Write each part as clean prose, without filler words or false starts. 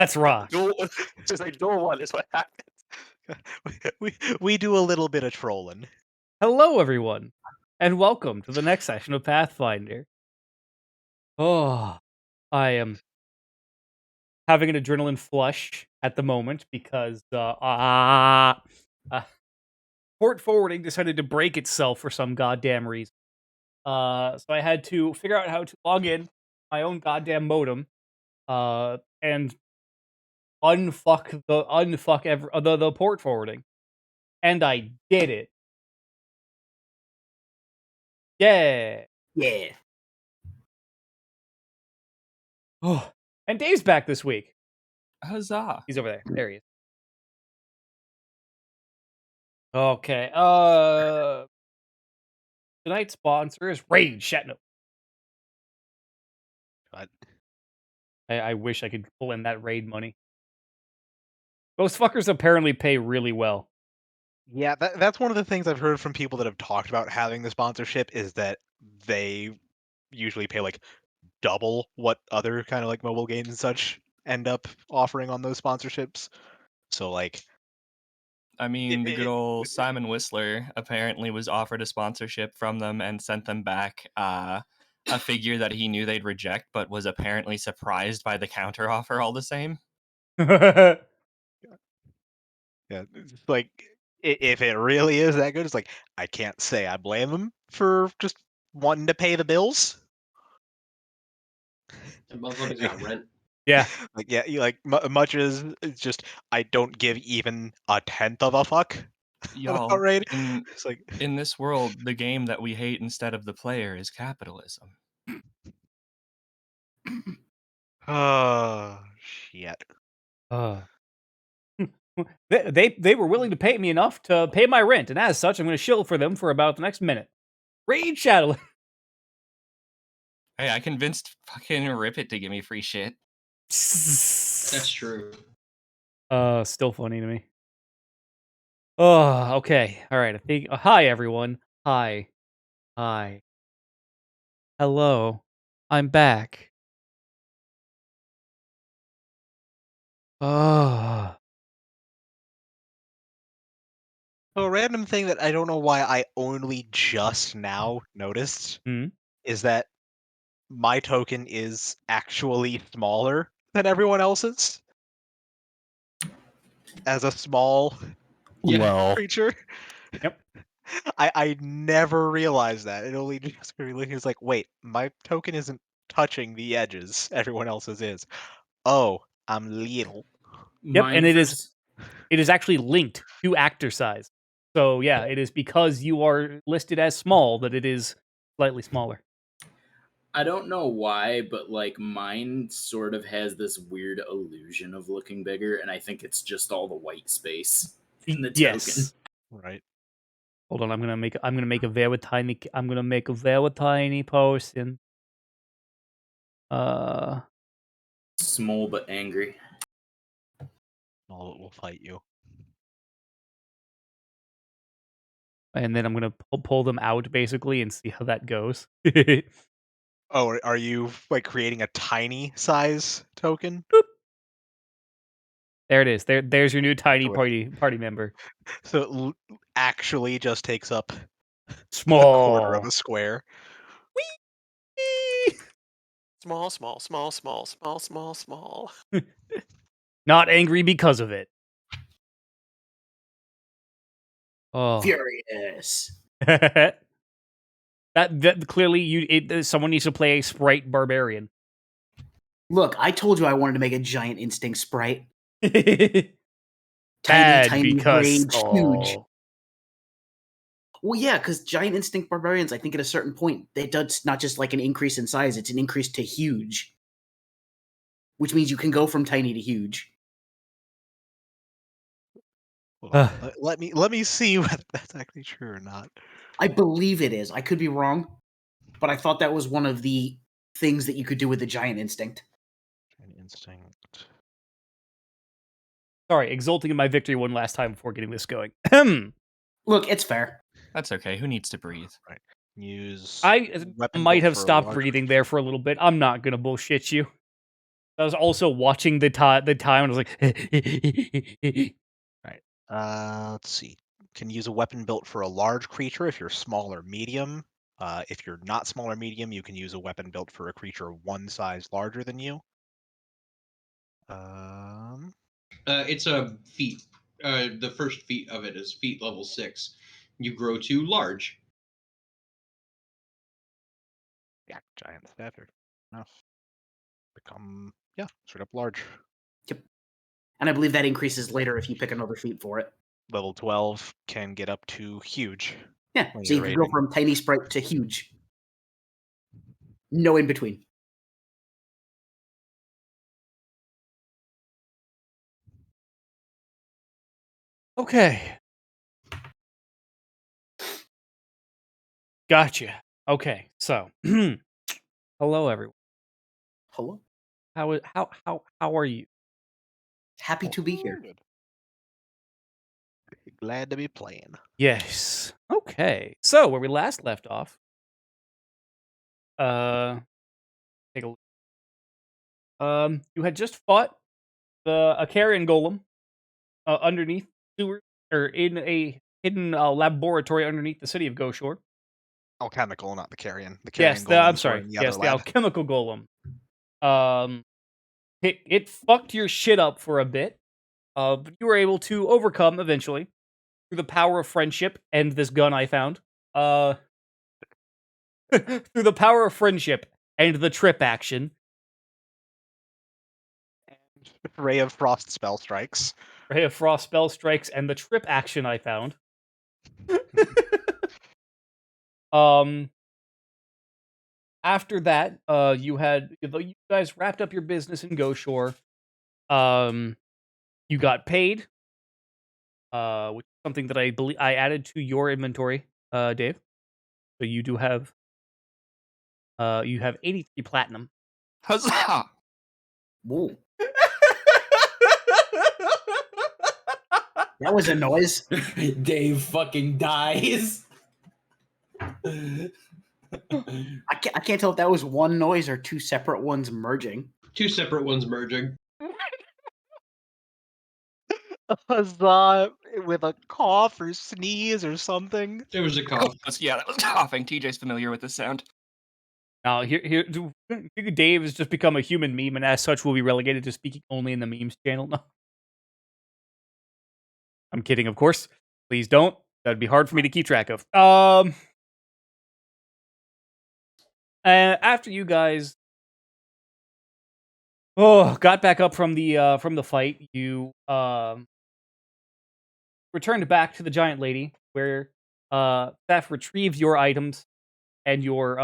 That's rock. Just like duel one is what happens. we do a little bit of trolling. Hello, everyone, and welcome to the next session of Pathfinder. Oh, I am having an adrenaline flush at the moment because port forwarding decided to break itself for some goddamn reason. So I had to figure out how to log in my own goddamn modem, and unfuck the port forwarding, and I did it. Yeah. Yeah. Oh, and Dave's back this week. Huzzah. He's over there. There he is. Okay. Tonight's sponsor is Raid Shatno. But I wish I could pull in that raid money. Those fuckers apparently pay really well. yeah, that's one of the things I've heard from people that have talked about having the sponsorship is that they usually pay like double what other kind of like mobile games and such end up offering on those sponsorships. So like, I mean, the good old it- Simon Whistler apparently was offered a sponsorship from them and sent them back a figure that he knew they'd reject, but was apparently surprised by the counteroffer all the same. yeah, it's like if it really is that good, it's like I can't say I blame them for just wanting to pay the bills. The motherfucker's got rent. Yeah. Like yeah, much as it's just I don't give even a tenth of a fuck about Y'all, raid. in It's like in this world, the game that we hate instead of the player is capitalism. oh shit. Uh, they were willing to pay me enough to pay my rent, and as such, I'm going to shill for them for about the next minute. Raid Shadow. Hey, I convinced fucking Rip It to give me free shit. That's true. Still funny to me. Oh, okay. All right. I think. Hi, everyone. Hi. Hello. I'm back. Oh. So a random thing that I don't know why I only just now noticed Hmm? is that my token is actually smaller than everyone else's as a small Yeah. creature. Yep. I never realized that. It only just really was like, wait, my token isn't touching the edges. Everyone else's is. Oh, I'm little. Yep. And Mine first. it is actually linked to actor size. So yeah, it is because you are listed as small that it is slightly smaller. I don't know why, but like mine sort of has this weird illusion of looking bigger, and I think it's just all the white space in the token. Yes. Right. Hold on, I'm gonna make a very tiny potion. Small but angry. We'll fight you. And then I'm gonna pull them out basically and see how that goes. Oh, are you like creating a tiny size token? There it is. There's your new tiny So it- party member. So actually just takes up a quarter of Small. a square. Whee! Small, small, small, small, small, small, small. Not angry because of it. Oh. Furious. that clearly someone needs to play a sprite barbarian. Look, I told you I wanted to make a giant instinct sprite. Bad Tiny, because rage, huge. oh. Well, yeah, because giant instinct barbarians, I think at a certain point, it does not just like an increase in size, it's an increase to huge. Which means you can go from tiny to huge. Hold on. Let me see whether that's actually true or not. I believe it is. I could be wrong, but I thought that was one of the things that you could do with the giant instinct. Instinct. Sorry, exulting in my victory one last time before getting this going. Look, it's fair. That's okay. Who needs to breathe? Right. Use I weapon might built have for a stopped large breathing there for a little bit. I'm not gonna bullshit you. I was also watching the time, and I was like, Right. Let's see. Can use a weapon built for a large creature if you're small or medium. If you're not small or medium, you can use a weapon built for a creature one size larger than you. It's a feat. The first feat of it is feat level 6. You grow to large. Yeah, giant stature. Enough. Become straight up large. And I believe that increases later if you pick another feat for it. Level 12 can get up to huge. Yeah, when so you you're can go raiding. from tiny sprite to huge. No in between. okay. Gotcha. Okay, so hello everyone. Hello. How are you? Happy to be here. Good. Glad to be playing. Yes. Okay. So where we last left off, take a look. You had just fought a carrion golem underneath sewers or in a hidden laboratory underneath the city of Goshore. Alchemical, not the carrion. The Yes, carrion I'm golems were sorry. in the Yes, other the lab. alchemical golem. It fucked your shit up for a bit. But you were able to overcome eventually through the power of friendship and this gun I found. Through the power of friendship and the trip action. Ray of Frost spell strikes. Ray of Frost spell strikes and the trip action I found. After that, you guys wrapped up your business in Goshore. You got paid, which is something that I believe I added to your inventory, Dave. So you do have, you have 83 platinum. Huzzah! Whoa. That was a noise. Dave fucking dies. I can't tell if that was one noise or two separate ones merging. Two separate ones merging. Huzzah! With a cough or sneeze or something. There was a cough. That was coughing. TJ's familiar with this sound. Now, Dave has just become a human meme, and as such, will be relegated to speaking only in the memes channel. No, I'm kidding, of course. Please don't. That'd be hard for me to keep track of. After you guys, got back up from the fight, you returned back to the giant lady, where Theft retrieved your items and your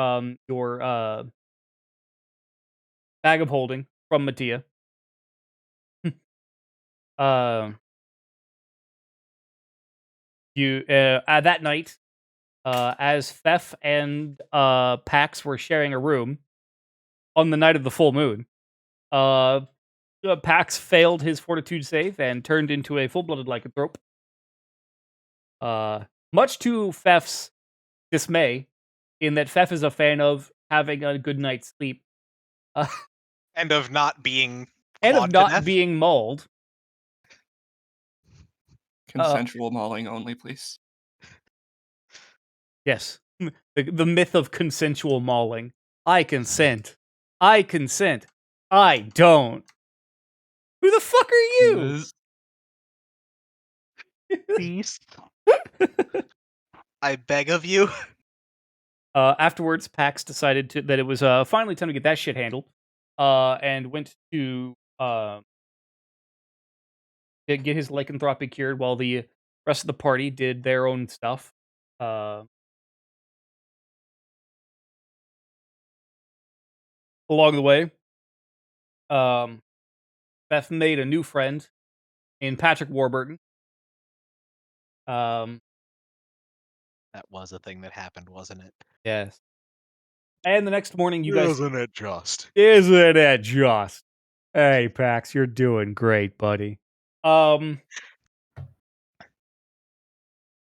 bag of holding from Mattia. You that night, as Fef and Pax were sharing a room on the night of the full moon, Pax failed his fortitude save and turned into a full-blooded lycanthrope. Much to Fef's dismay, in that Fef is a fan of having a good night's sleep. And of not being and of clawed to not death. being mauled. Consensual mauling only, please. Yes. The myth of consensual mauling. I consent. I consent. I don't. Who the fuck are you? Beast. I beg of you. Afterwards, Pax decided that it was finally time to get that shit handled. And went to get his lycanthropy cured while the rest of the party did their own stuff. Along the way, Beth made a new friend in Patrick Warburton. That was a thing that happened, wasn't it? Yes. And the next morning, you guys... Isn't it just? Isn't it just? Hey, Pax, you're doing great, buddy. After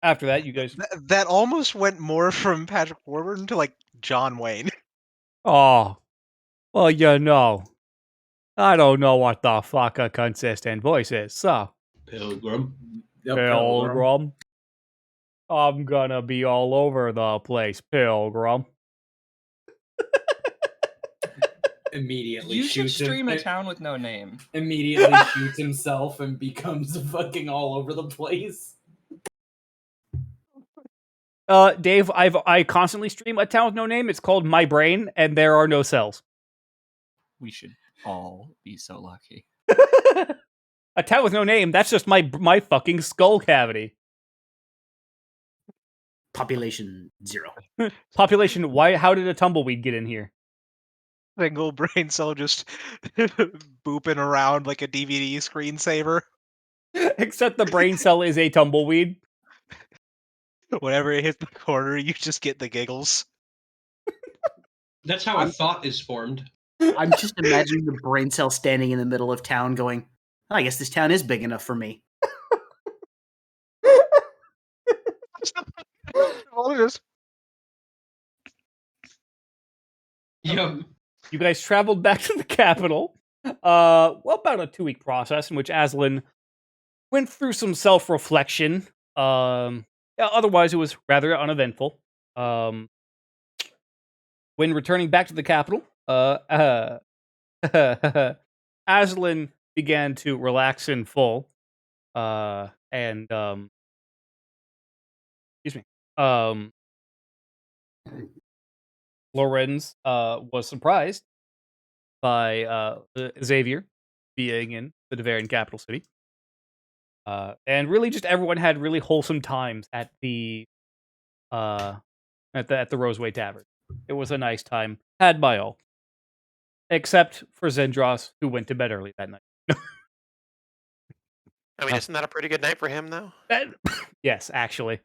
that, you guys... That almost went more from Patrick Warburton to, like, John Wayne. Oh. Well, you know. I don't know what the fuck a consistent voice is, so Pilgrim. Yep, Pilgrim. Pilgrim. I'm gonna be all over the place, Pilgrim. Immediately You should shoots stream him. a town with no name. Immediately shoots himself and becomes fucking all over the place. Dave, I constantly stream a town with no name. It's called My Brain, and there are no cells. We should all be so lucky. A town with no name. That's just my fucking skull cavity. Population 0. Population. Why? How did a tumbleweed get in here? Single brain cell just booping around like a DVD screensaver. Except the brain cell is a tumbleweed. Whenever it hits the corner, you just get the giggles. That's how a thought is formed. I'm just imagining the brain cell standing in the middle of town going, "Oh, I guess this town is big enough for me." All it is. Yep. You guys traveled back to the capital. Well, about a 2-week process in which Aslan went through some self-reflection. Yeah, otherwise, it was rather uneventful. When returning back to the capital, Aslan began to relax in full. And excuse me. Lorenz was surprised by Xavier being in the Devarian capital city. And really just everyone had really wholesome times at the Roseway Tavern. It was a nice time had by all. Except for Zendros, who went to bed early that night. I mean, isn't that a pretty good night for him, though? Yes, actually.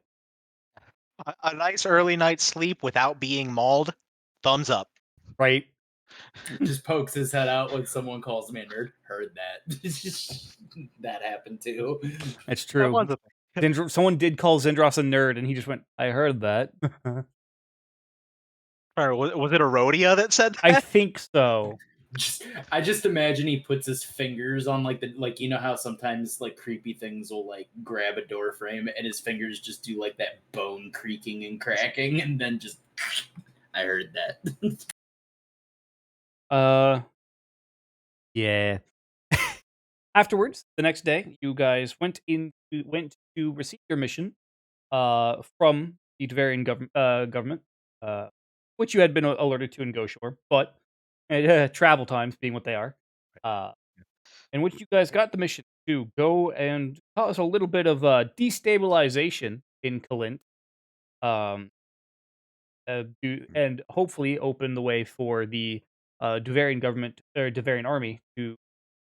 A nice early night's sleep without being mauled. Thumbs up. Right? Just pokes his head out when someone calls me a nerd. Heard that. That happened too. That's That true. was a thing. Someone did call Zendros a nerd, and he just went, I heard that. Or was it a Rhodia that said that? I think so. I just imagine he puts his fingers on like you know how sometimes like creepy things will like grab a door frame and his fingers just do like that bone creaking and cracking and then just I heard that. Yeah. Afterwards, the next day, you guys went to receive your mission from the Devarian government, which you had been alerted to in Goshore, but travel times being what they are, in which you guys got the mission to go and cause a little bit of destabilization in Kalint, um, and hopefully open the way for the Devarian government or Devarian army to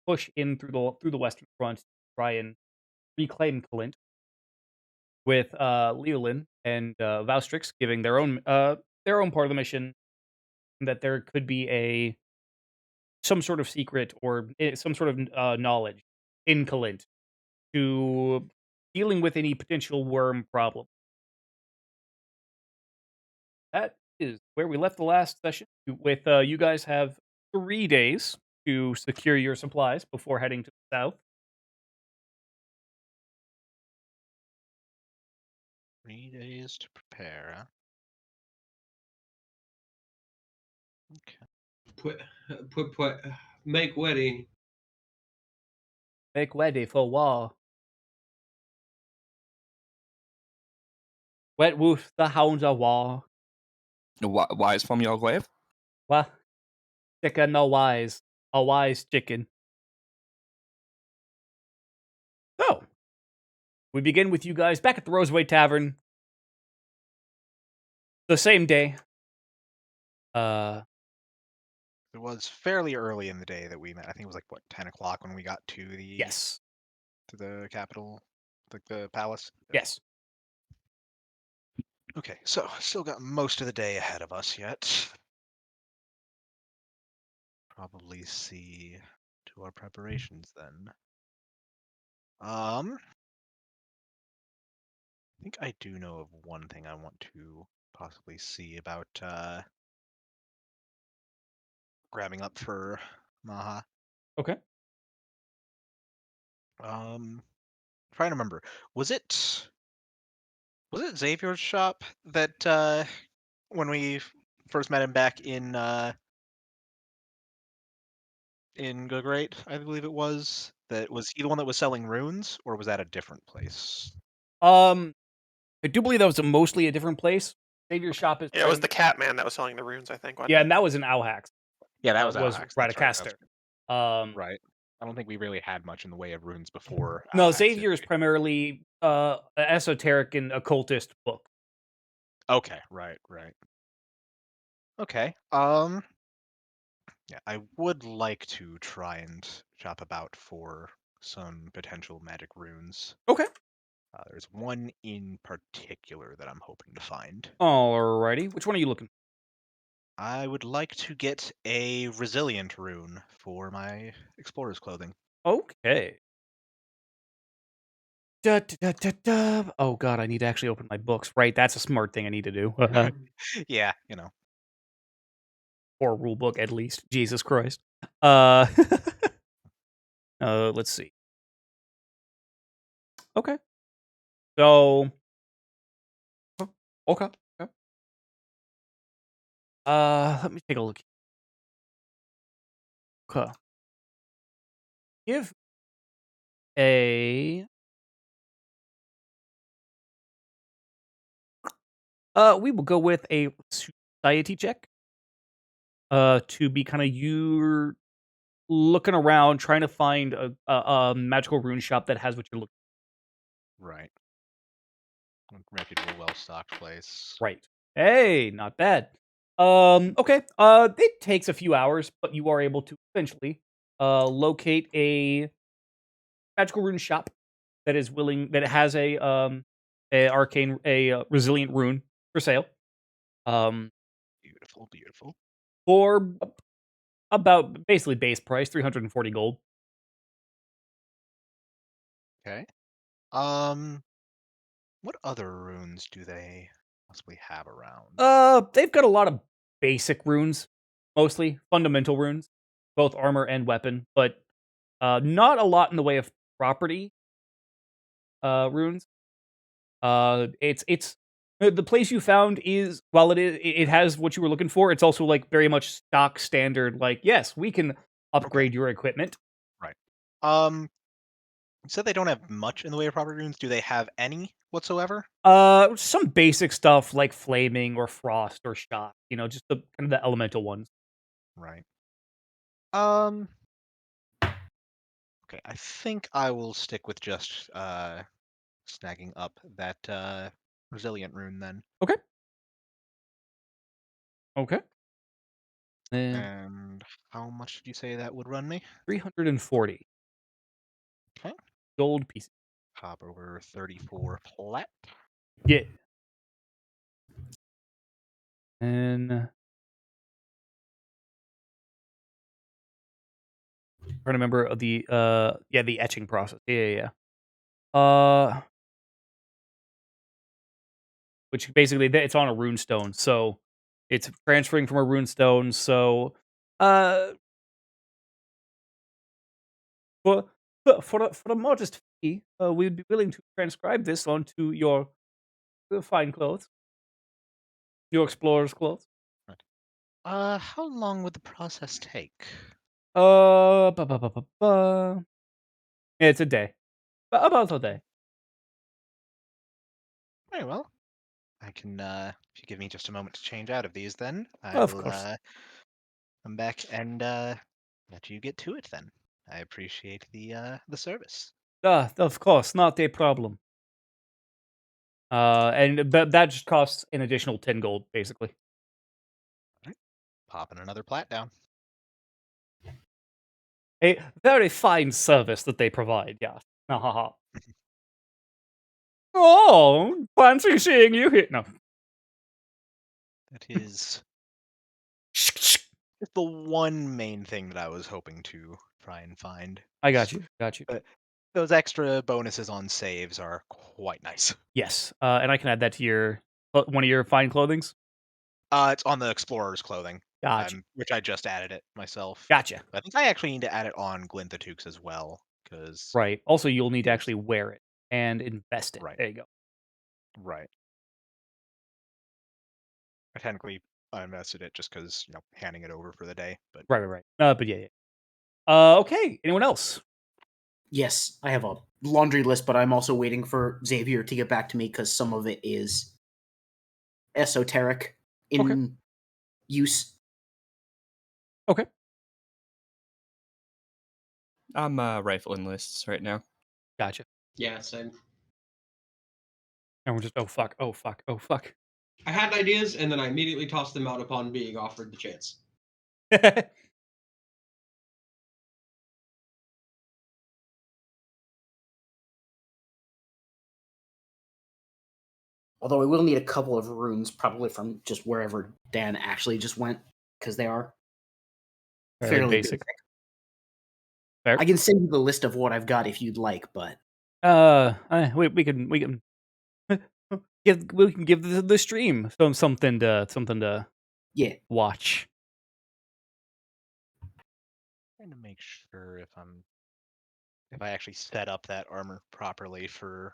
push in through the Western Front to try and reclaim Kalint, with Leolin and Vaustrix giving their own part of the mission, that there could be some sort of secret or some sort of knowledge in Kalint to dealing with any potential worm problem. That is where we left the last session. With you guys have 3 days to secure your supplies before heading to the south. 3 days to prepare, huh? Okay. Put, make ready. Make ready for war. Wet wolf, the hounds of war. Wise from your grave? Well, chicken no wise. A wise chicken. So, we begin with you guys back at the Roseway Tavern. The same day. It was fairly early in the day that we met. I think it was like what 10 o'clock when we got to the Yes. to the capital, like the palace. Yes. Okay, so still got most of the day ahead of us yet. Probably see to our preparations then. I think I do know of one thing I want to possibly see about grabbing up for Maha. Okay. Trying to remember. Was it Xavier's shop that when we first met him back in Good Great, I believe it was. That was he the one that was selling runes, or was that a different place? Um, I do believe that was mostly a different place. Savior's shop is Yeah, it was the cat man that was selling the runes, I think, wasn't yeah, it? and that was in Alhax. Yeah, that was Was Alhax. That's right. Radacaster. Right. I don't think we really had much in the way of runes before No, Alhax, did Xavier is we? primarily an esoteric and occultist book. Okay, right. Okay. Yeah, I would like to try and shop about for some potential magic runes. Okay. There's one in particular that I'm hoping to find. Alrighty. Which one are you looking I would like to get a resilient rune for my explorer's clothing. for? Okay. Da, da, da, da, da. Oh god, I need to actually open my books. Right, that's a smart thing I need to do. Yeah, Or rule book at least. Jesus Christ. Uh, let's see. Okay. So, okay. Okay. Let me take a look. Okay. Give a we will go with a society check. To be kind of you're looking around trying to find a magical rune shop that has what you're looking right. Reputable, well-stocked place. for. Right. Hey, not bad. Okay. It takes a few hours, but you are able to eventually locate a magical rune shop that is willing that has a resilient rune for sale. Um, Beautiful. for about basically base price, 340 gold. Okay. What other runes do they possibly have around? They've got a lot of basic runes, mostly fundamental runes, both armor and weapon, but not a lot in the way of property runes. It's the place you found is while it has what you were looking for. It's also like very much stock standard. Like yes, we can upgrade your equipment. Right. You said they don't have much in the way of property runes. Do they have any whatsoever? Some basic stuff like flaming or frost or shock. Just the kind of the elemental ones. Right. Okay, I think I will stick with just snagging up that resilient rune then. Okay. Okay. And how much did you say that would run me? 340 Okay. gold pieces. Hop over 34 plat. Yeah. And trying to remember the etching process. Yeah. Which basically it's on a rune stone, so it's transferring from a rune stone. So, uh, for for a modest fee, we'd be willing to transcribe this onto your fine clothes, your explorer's clothes. How long would the process take? Ba, ba, ba, ba, ba. Yeah, it's a day, about a day. Very well. I can if you give me just a moment to change out of these then, I Of will course. come back and let you get to it then. I appreciate the service. Of course, not a problem. And that just costs an additional 10 gold, basically. Popping another plat down. A very fine service that they provide, yes. Ha ha ha. Oh, fancy seeing you here. No. That is just the one main thing that I was hoping to try and find. I got you. Got you. But those extra bonuses on saves are quite nice. Yes. And I can add that to your one of your fine clothings. It's on the explorer's clothing. Gotcha. which I just added it myself. Gotcha. I think I actually need to add it on Glinthotooks as well, because Right. Also, you'll need to Yes. actually wear it and invest it. Right. There you go. right. I technically invested it just because handing it over for the day, but Right. But yeah. Okay. Anyone else? Yes, I have a laundry list, but I'm also waiting for Xavier to get back to me because some of it is esoteric in use. Okay. I'm rifling lists right now. Gotcha. Yeah, same. And we're just oh fuck. I had ideas, and then I immediately tossed them out upon being offered the chance. Although I will need a couple of runes, probably from just wherever Dan actually just went, because they are fairly basic. Fair. I can send you the list of what I've got if you'd like, but We can we can give the stream something to yeah. watch. trying to make sure if I actually set up that armor properly for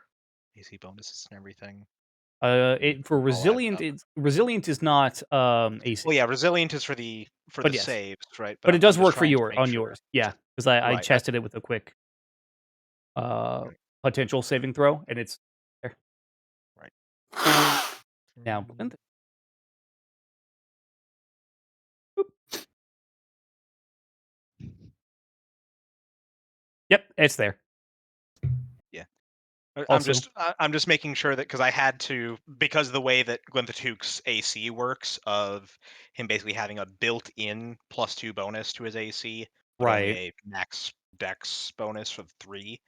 AC bonuses and everything. It for All adds resilient. up. Resilient is not AC, Well, yeah, resilient is for the But yes. saves, right? but it I'm does just work for trying to yours make on sure. yours. Yeah, because I Right, tested it with a quick potential saving throw, and it's there. Right. Now, Mm, yep, it's there. Also- I'm just making sure that because I had to, because of the way that Glinthotooks AC works, of him basically having a built-in +2 bonus to his AC, but only Right. a max Dex bonus of 3.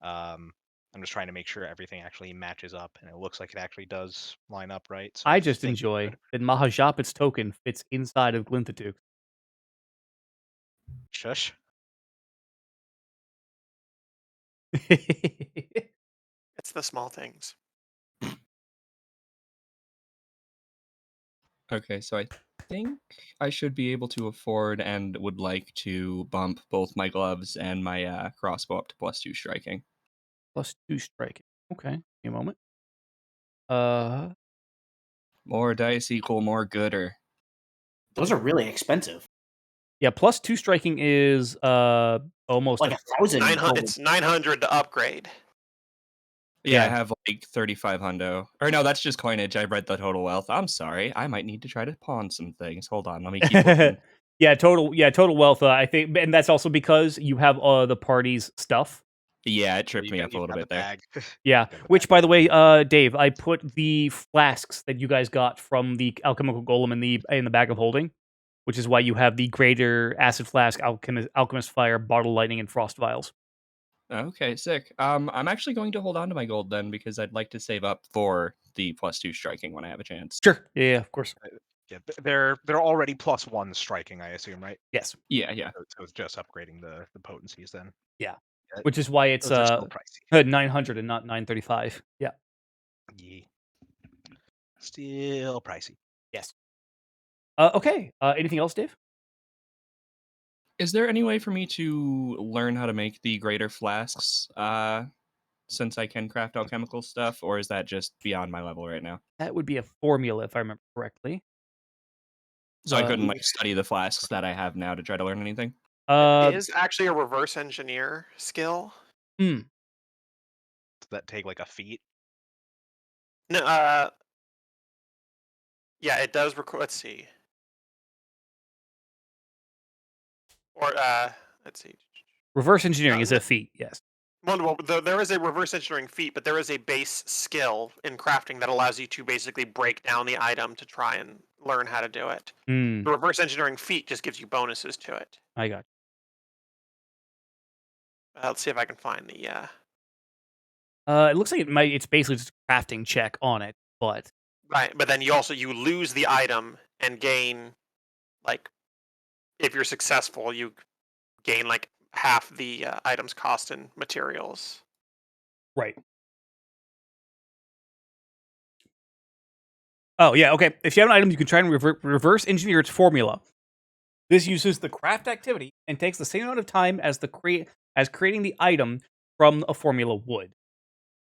I'm just trying to make sure everything actually matches up, and it looks like it actually does line up right. So I just think we're enjoy good. that Mahajapit's token fits inside of Glinthotooth. Shush. It's the small things. Okay, so I think I should be able to afford and would like to bump both my gloves and my crossbow up to +2 striking. +2 striking. Okay, give me a moment. More dice equal more gooder. Those are really expensive. Yeah, +2 striking is almost Like 1,000 gold. It's 900 to upgrade. Yeah, I Yeah. have like 35 hundo. Or no, that's just coinage. I read the total wealth. I'm sorry. I might need to try to pawn some things. Hold on, let me keep looking. total wealth. I think, and that's also because you have the party's stuff. Yeah, it tripped me You've up a little got bit the there. bag. Yeah, Got the which, bag. by the way, Dave, I put the flasks that you guys got from the alchemical golem in the bag of holding, which is why you have the greater acid flask, alchemist fire, bottle lightning, and frost vials. Okay, sick. I'm actually going to hold on to my gold then because I'd like to save up for the +2 striking when I have a chance. Sure. Yeah, of course. Yeah, they're already +1 striking, I assume, right? Yes. Yeah. So it's just upgrading the potencies then. Yeah. Yeah, Which is why it's those are still pricey. 900 and not 935. Yeah. Yeah. Still pricey. Yes. Okay. Anything else, Dave? Is there any way for me to learn how to make the greater flasks since I can craft alchemical stuff, or is that just beyond my level right now? That would be a formula, if I remember correctly. So I couldn't Uh, like study the flasks that I have now to try to learn anything? It is actually a reverse engineer skill. Does that take like a feat? No, yeah, it does record. Let's see. Or let's see. reverse engineering No, is a feat. Yes. Well, there is a reverse engineering feat, but there is a base skill in crafting that allows you to basically break down the item to try and learn how to do it. The reverse engineering feat just gives you bonuses to it. I got. Let's see if I can find the. It looks like it's basically just a crafting check on it, but Right, but then you lose the item and gain, like, if you're successful, you gain like half the item's cost in materials. right. Oh yeah, okay. If you have an item, you can try and reverse engineer its formula. This uses the craft activity and takes the same amount of time as creating the item from a formula would.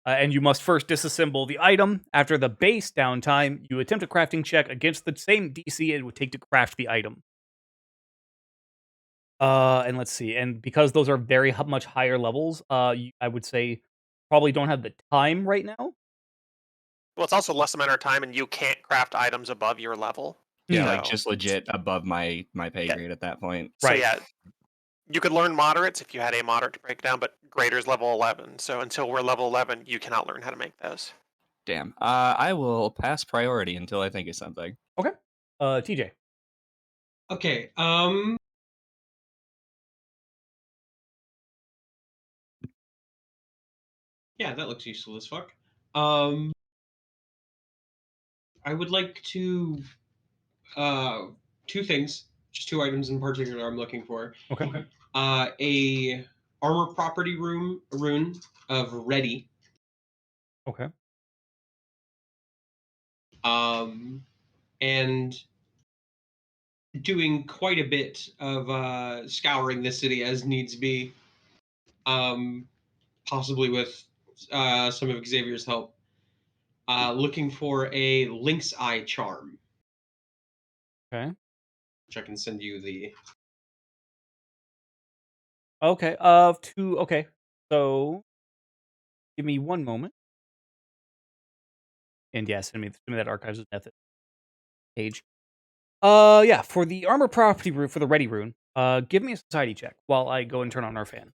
And you must first disassemble the item. After the base downtime, you attempt a crafting check against the same DC it would take to craft the item. And let's see. And because those are very much higher levels, I would say probably don't have the time right now. Well, it's also less amount of time, and you can't craft items above your level. Yeah, So- like just legit above my pay Yeah. grade at that point. So Right. yeah, you could learn moderates if you had a moderate to break down, but greater is level 11. So until we're level 11, you cannot learn how to make those. Damn. I will pass priority until I think of something. Okay. TJ. Okay. Yeah, that looks useful as fuck. I would like to two things, just two items in particular I'm looking for. Okay. A armor property rune of ready. Okay. And doing quite a bit of scouring the city as needs be. Possibly with some of Xavier's help. Looking for a lynx eye charm. Okay. Which I can send you the. Okay. Okay. So, give me one moment. And yeah, send me that archives method page. Yeah, for the armor property rune, for the ready rune, give me a society check while I go and turn on our fan.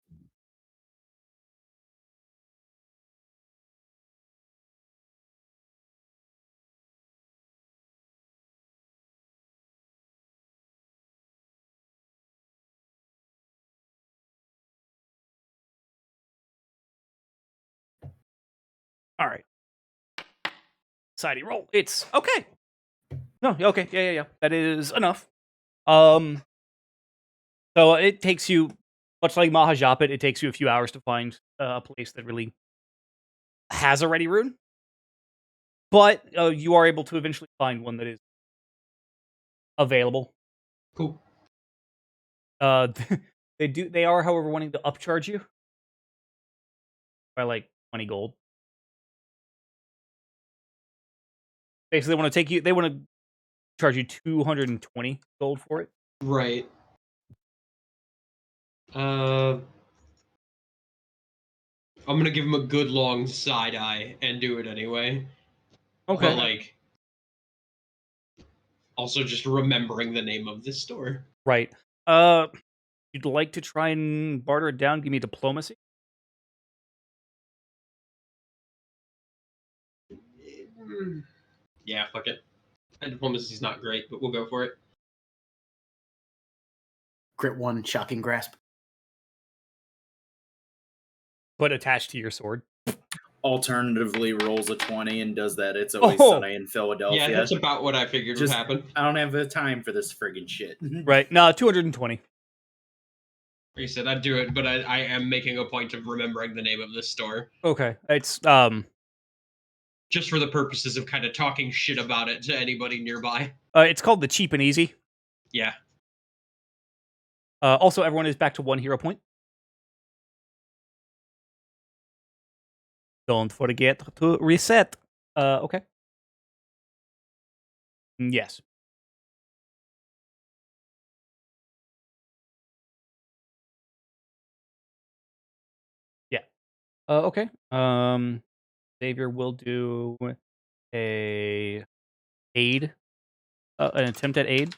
All right. Society roll. It's okay. No, okay. Yeah. That is enough. So it takes you, much like Mahajapit, it takes you a few hours to find a place that really has a ready rune. But you are able to eventually find one that is available. Cool. They are, however, wanting to upcharge you by like 20 gold. Basically, they want to charge you 220 gold for it. Right. I'm gonna give him a good long side eye and do it anyway. Okay. But like, also just remembering the name of this store. Right. You'd like to try and barter it down? Give me diplomacy. Yeah, fuck it. And diplomacy's not great, but we'll go for it. Crit 1, shocking grasp. But attached to your sword. Alternatively, rolls a 20 and does that. It's always Oh! sunny in Philadelphia. Yeah, that's about what I figured would Just- happen. I don't have the time for this friggin' shit. Right. No, 220. Like I said, I'd do it, but I am making a point of remembering the name of this store. Okay. It's Just for the purposes of kind of talking shit about it to anybody nearby. it's called the Cheap and Easy. Yeah. Also, everyone is back to 1 hero point. Don't forget to reset. Okay. Yes. Yeah. Okay. Xavier will do an attempt at aid.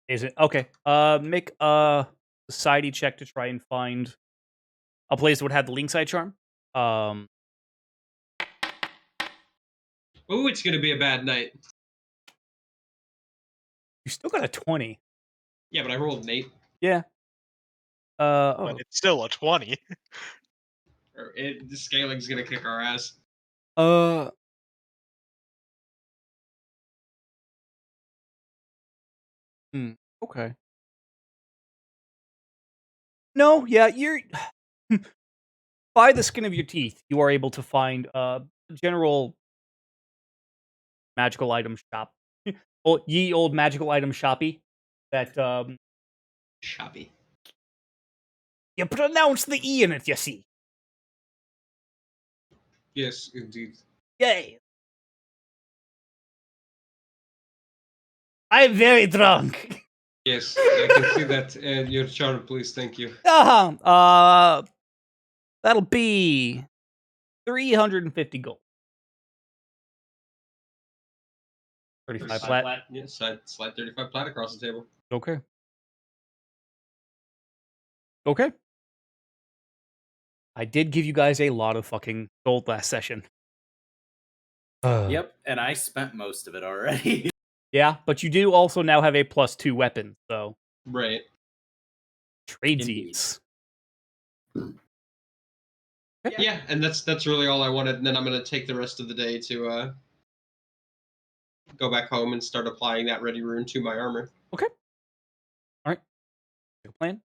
Is it okay? Make a society check to try and find a place that would have the lynx eye charm. Ooh, it's gonna be a bad night. You still got a 20. Yeah, but I rolled an 8. Yeah. But it's still a 20. The scaling's gonna kick our ass. Okay. No, yeah, you're by the skin of your teeth, you are able to find general magical item shop. Ye old magical item shoppy. That Shoppy. you pronounce the E in it, you see. Yes, indeed. Yay. I'm very drunk. Yes, I can see that. And your charm, please. Thank you. That'll be 350 gold. 35 plat. Yeah, slide 35 plat across the table. Okay. Okay. I did give you guys a lot of fucking gold last session. Yep, and I spent most of it already. Yeah, but you do also now have a +2 weapon, so Right. tradesies. Yeah, and that's really all I wanted. And then I'm gonna take the rest of the day to go back home and start applying that ready rune to my armor. Okay. All right. Make a plan.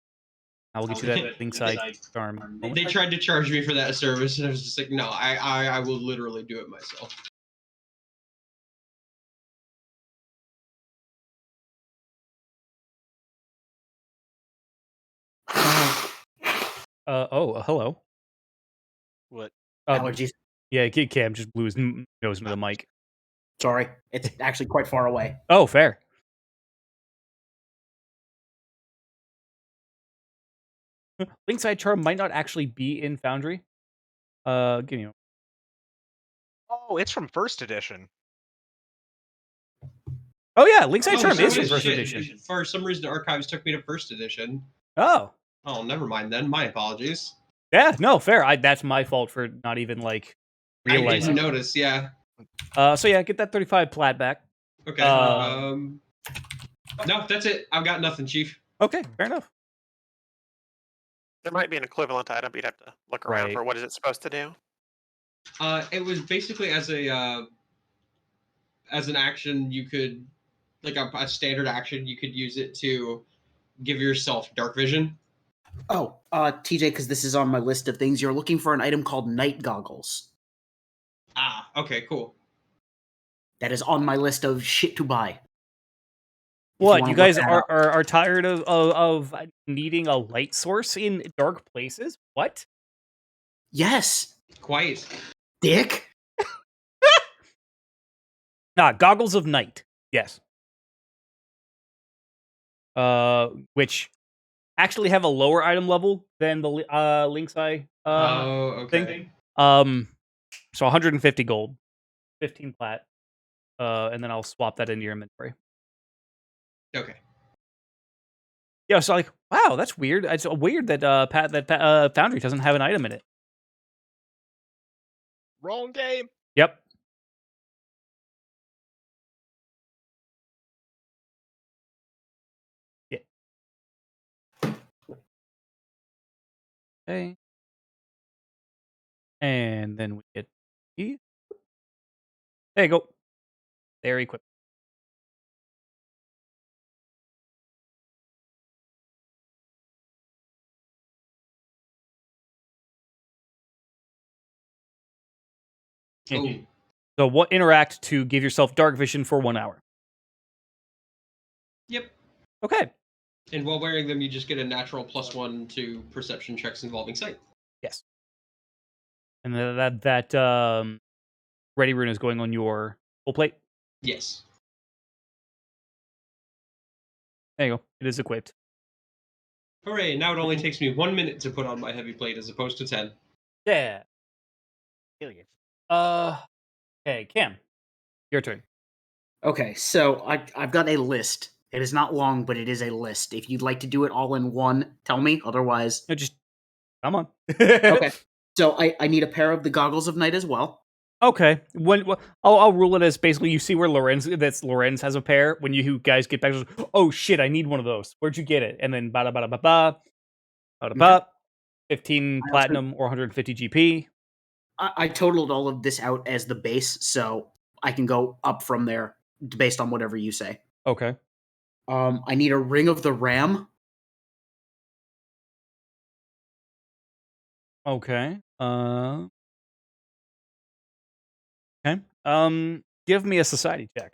I will get you that Linkside charm. They tried to charge me for that service, and I was just like, no, I will literally do it myself. Hello. What? Allergies. Yeah, Cam just blew his nose into the mic. Sorry, it's actually quite far away. Oh, fair. Linkside charm might not actually be in Foundry. Give me. Oh, it's from first edition. Oh yeah, Linkside charm so is from is first shit. edition. For some reason, Archives took me to first edition. Oh. Oh, never mind then. My apologies. Yeah, no, fair. That's my fault for not even like I realizing. didn't notice. Yeah. So yeah, get that 35 plat back. Okay. No, that's it. I've got nothing, Chief. Okay, fair enough. There might be an equivalent item, but you'd have to look around Right. for what is it supposed to do. It was basically as an action you could, like a standard action, you could use it to give yourself dark vision. Oh, TJ, because this is on my list of things, you're looking for an item called night goggles. Ah, okay, cool. That is on my list of shit to buy. What, you guys are tired of needing a light source in dark places? What? Yes. Quite. Dick. Goggles of night. Yes. Which actually have a lower item level than the Link's Eye okay. thing. So 150 gold, 15 plat, and then I'll swap that into your inventory. Okay. Yeah, so like, wow, that's weird. It's weird that Foundry doesn't have an item in it. Wrong game. Yep. Yeah. Okay. And then we get E. There you go. They're equipped. Oh. So what interact to give yourself dark vision for 1 hour? Yep. Okay. And while wearing them, you just get a natural +1 to perception checks involving sight. Yes. And that ready rune is going on your full plate. Yes. There you go. It is equipped. Hooray! Now it only takes me 1 minute to put on my heavy plate as opposed to 10. Yeah. Okay, Cam, your turn. Okay, so I've got a list. It is not long, but it is a list. If you'd like to do it all in one, tell me. Otherwise, No, just come on. okay. So I need a pair of the goggles of night as well. Okay. I'll rule it as basically you see where Lorenz has a pair. When you guys get back, oh shit, I need one of those. Where'd you get it? And then bada bada ba ba ba, 15 platinum or 150 GP. I totaled all of this out as the base, so I can go up from there based on whatever you say. Okay. I need a ring of the ram. Okay. Okay. Give me a society check.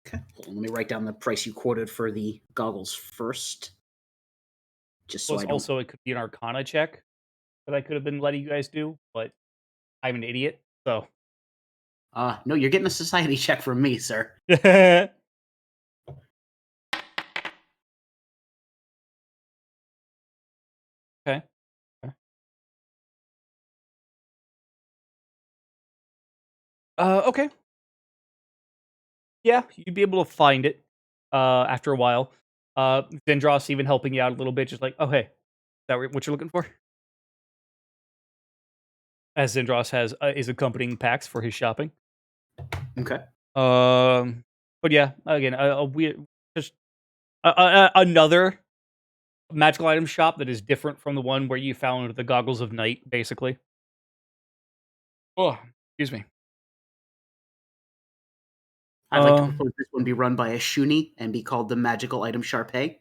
Okay. Hold on, let me write down the price you quoted for the goggles first. Just so Plus, I don't. also, it could be an Arcana check that I could have been letting you guys do, but I'm an idiot, so. No, you're getting a society check from me, sir. Okay. Okay. Yeah, you'd be able to find it after a while. Vendros even helping you out a little bit, just like, oh, hey, is that what you're looking for? As Zendros is accompanying Pax for his shopping. Okay. But yeah, again, a weird, just another magical item shop that is different from the one where you found the goggles of night, basically. Oh, excuse me. I'd like to propose this one be run by a Shuni and be called the Magical Item Sharpay.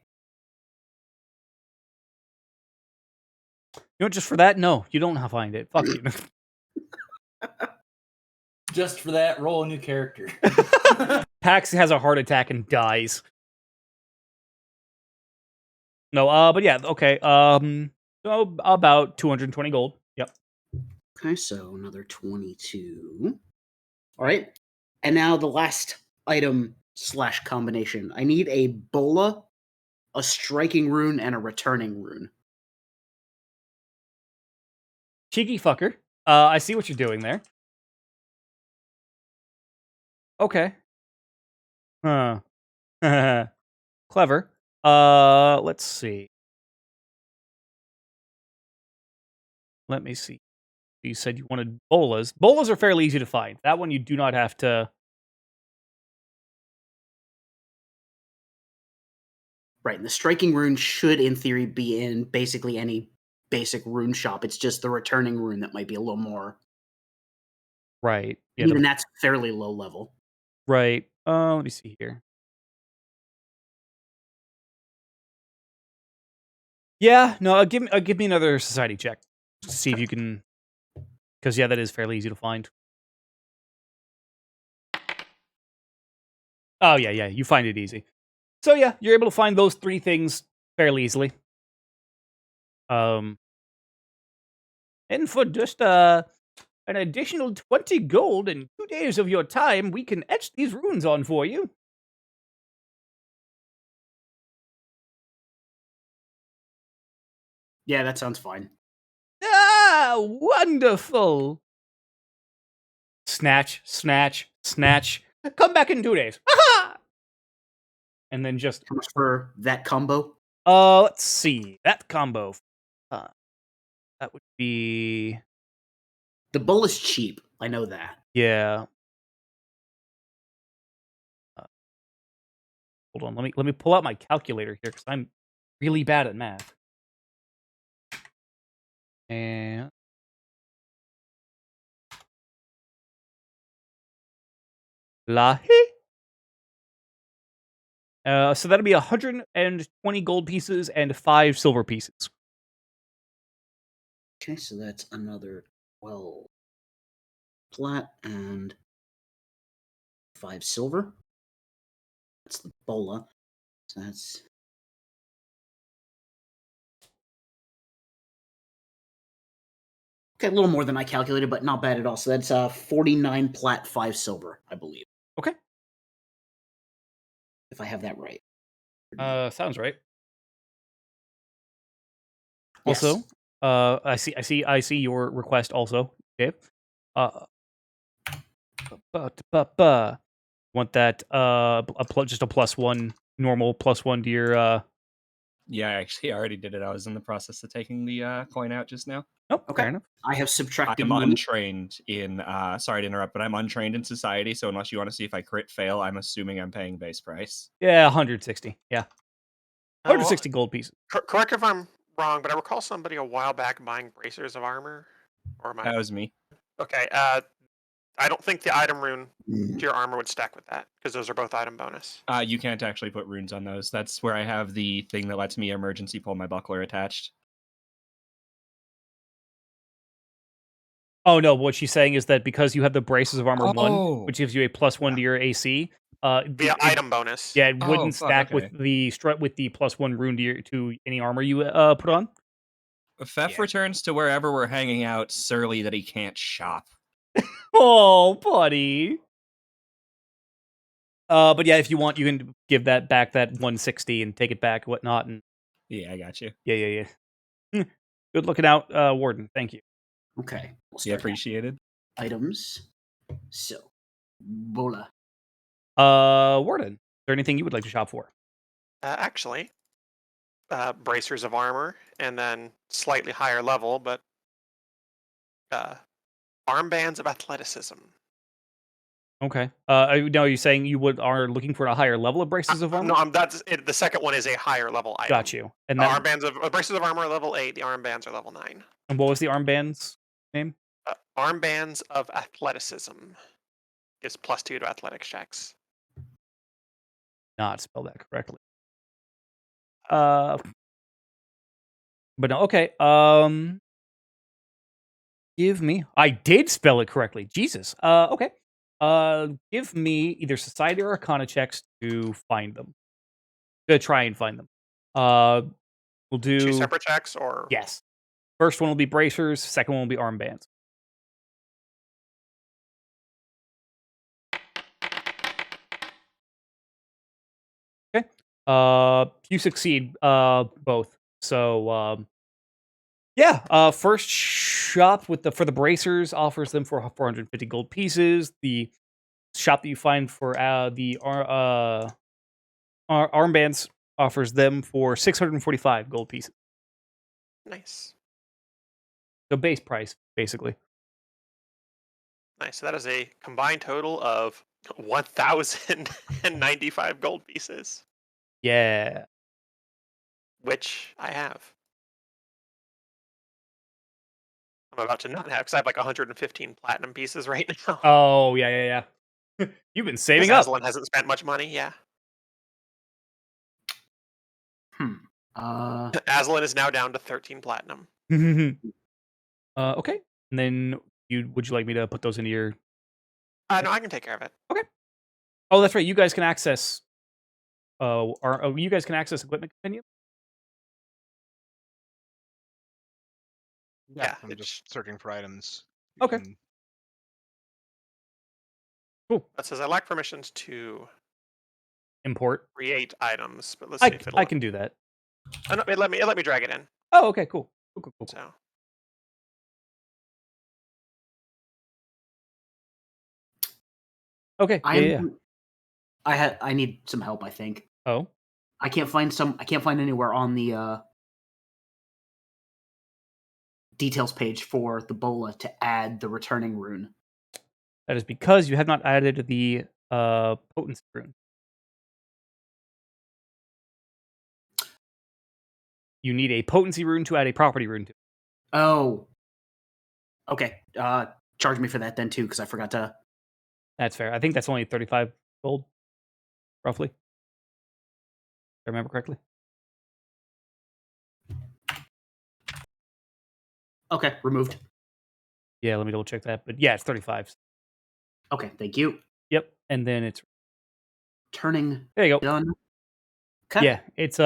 You know, just for that, no, you don't have to find it. Fuck you. Just for that, roll a new character. Pax has a heart attack and dies. No, but yeah, okay. So about 220 gold. Yep. Okay, so another 22. All right. And now the last item / combination. I need a Bola, a striking rune, and a returning rune. Cheeky fucker. I see what you're doing there. Okay. Huh. Clever. Let's see. Let me see. You said you wanted bolas. Bolas are fairly easy to find. That one you do not have to. Right, and the striking rune should, in theory, be in basically any basic rune shop. It's just the returning rune that might be a little more. Right. Yeah. Even that's fairly low level. Right. Let me see here. Yeah. No. Give me another society check to see if you can. Because yeah, that is fairly easy to find. Oh yeah, yeah. You find it easy. So yeah, you're able to find those three things fairly easily. And for just an additional 20 gold and 2 days of your time, we can etch these runes on for you. Yeah, that sounds fine. Ah, wonderful. Snatch, snatch, snatch. Come back in 2 days. Aha! And then just How much for that combo? let's see. That combo. That would be The bull is cheap. I know that. yeah. Hold on. Let me pull out my calculator here because I'm really bad at math. And so that'll be 120 gold pieces and 5 silver pieces. Okay, so that's another 12 plat and 5 silver. That's the bola. So that's okay, a little more than I calculated, but not bad at all. So that's 49 plat, 5 silver, I believe. Okay. If I have that right. Sounds right. Yes. Also, I see your request also. Okay. Want that just a +1 normal +1 to your Yeah, I actually already did it. I was in the process of taking the coin out just now. Oh, Okay. fair enough. I have subtracted I'm 1. untrained in sorry to interrupt, but I'm untrained in society, so unless you want to see if I crit fail, I'm assuming I'm paying base price. Yeah, 160. Yeah. Oh, well, 160 gold pieces. correct if I'm wrong, but I recall somebody a while back buying bracers of armor. Or am I? That was me. Okay. I don't think the item rune to your armor would stack with that because those are both item bonus. You can't actually put runes on those. That's where I have the thing that lets me emergency pull my buckler attached. Oh no, what she's saying is that because you have the braces of armor 1, Oh. which gives you a +1 to your AC, Via item bonus. yeah, it Oh, wouldn't fuck, stack okay. with the +1 rune to any armor you put on. Fef Yeah. returns to wherever we're hanging out, surly that he can't shop. Oh, buddy. But yeah, if you want, you can give that back that 160 and take it back, whatnot, and Yeah, I got you. yeah. Good looking out, Warden. Thank you. Okay. We'll Yeah, start now. appreciated. Items. So, Bola. Warden, is there anything you would like to shop for? Actually, bracers of armor, and then slightly higher level, but armbands of athleticism. Okay. Now you're saying you are looking for a higher level of braces of armor? No, that's it. The second one is a higher level item. Got you. And The that, armbands of braces of armor are level 8. The armbands are level 9. and what was the armband's name? Armbands of athleticism gives +2 to athletics checks. Not spell that correctly. But no, okay. Give me. I did spell it correctly. Jesus. Okay. Give me either society or arcana checks to find them. To try and find them. We'll do 2 separate checks, or yes. First one will be bracers. Second one will be armbands. Okay. You succeed both. So yeah, first shop with for the bracers offers them for 450 gold pieces. The shop that you find for the armbands offers them for 645 gold pieces. nice. So base price, basically. Nice. So that is a combined total of 1,095 gold pieces, Yeah. which I have. I'm about to not have, because I have like 115 platinum pieces right now. Oh, yeah. You've been saving Because up. Aslan hasn't spent much money. Yeah. Aslan is now down to 13 platinum. Okay. And then would you like me to put those into your... No, I can take care of it. Okay. Oh, that's right. You guys can access you guys can access equipment menu? Yeah, I'm just searching for items. Okay. Cool. That says I lack permissions to Import. create items, but let's see if it'll. I can do that. Oh, no, it let me drag it in. Oh, okay, cool. Cool. So Okay. Yeah. I need some help, I think. Oh. I can't find anywhere on the details page for the Bola to add the returning rune. That is because you have not added the potency rune. You need a potency rune to add a property rune to. Oh. Okay. Charge me for that then too, because I forgot to. That's fair. I think that's only 35 gold, roughly. If I remember correctly. Okay, removed. Yeah, let me double check that. But yeah, it's 35. Okay, thank you. Yep. And then it's Turning. there you go. Done. Okay. Yeah, it's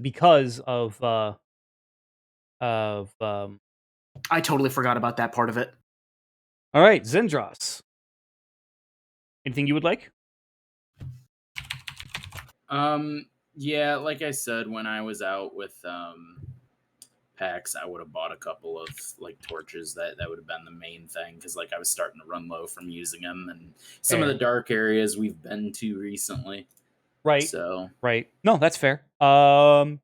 because of I totally forgot about that part of it. all right, Zendros. Anything you would like? Yeah, like I said, when I was out with PAX, I would have bought a couple of like torches. That would have been the main thing, because like I was starting to run low from using them, and some of the dark areas we've been to recently. Right. So right. No, that's fair. You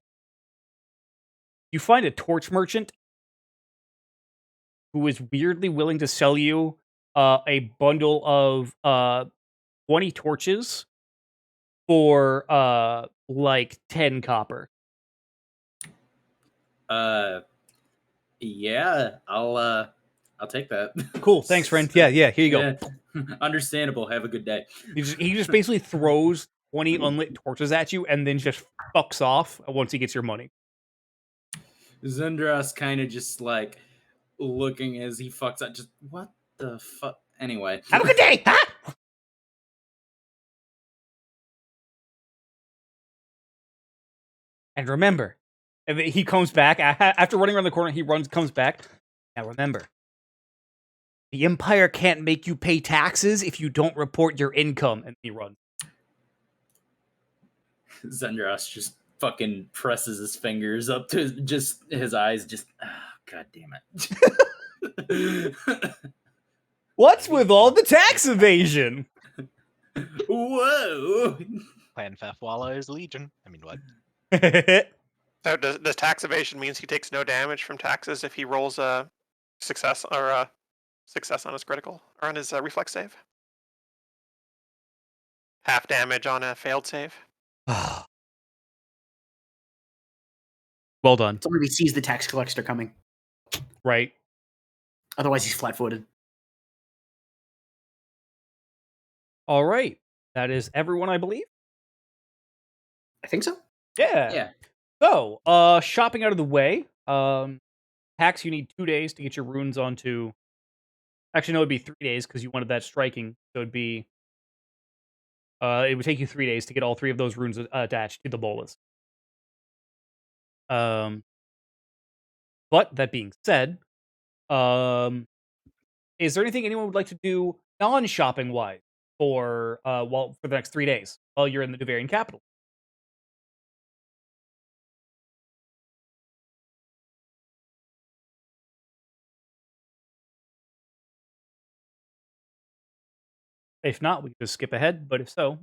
find a torch merchant who is weirdly willing to sell you a bundle of 20 torches for like 10 copper. Yeah, I'll take that. Cool, thanks, friend. Yeah, here you go. Yeah. Understandable. Have a good day. He just basically throws 20 unlit torches at you and then just fucks off once he gets your money. Zendros kind of just like looking as he fucks up. Just what the fuck? Anyway, Have a good day. Huh? And remember, and he comes back after running around the corner. He comes back. Now remember, the Empire can't make you pay taxes if you don't report your income. And he runs. Zendros just fucking presses his fingers up to just his eyes. Just god damn it. What's with all the tax evasion? Whoa. Clan Fefwala is Legion. I mean, what? So does tax evasion means he takes no damage from taxes if he rolls a success or a success on his critical or on his reflex save? Half damage on a failed save. Well done. It's only if he sees the tax collector coming. Right. Otherwise, he's flat-footed. All right. That is everyone, I believe. I think so. Yeah. Yeah. So, shopping out of the way. Pax, you need 2 days to get your runes onto. Actually, no, it'd be 3 days because you wanted that striking. So it'd be. It would take you 3 days to get all 3 of those runes attached to the bolas. But that being said, is there anything anyone would like to do non-shopping wise for for the next 3 days while you're in the Duvarian capital? If not, we can just skip ahead. But if so,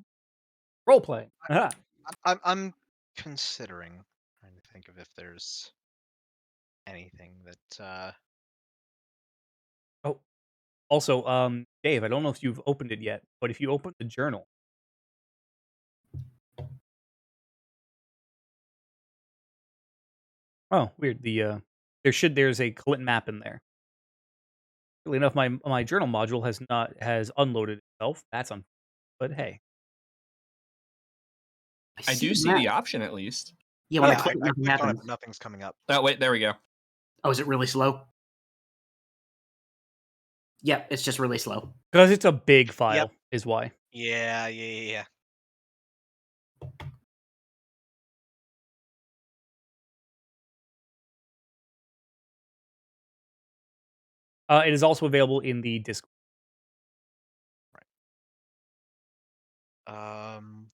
role play. I'm considering trying to think of if there's anything that. Oh, also, Dave, I don't know if you've opened it yet, but if you open the journal, oh, weird. There's a Kalint map in there. Really enough, my journal module has unloaded itself. That's but hey, I do see the option at least. Yeah, when Yeah, I click, nothing clicked on it, happens. but nothing's coming up. Oh, wait, there we go. Oh, is it really slow? Yeah, it's just really slow. because it's a big file, Yep. is why. Yeah. It is also available in the Discord.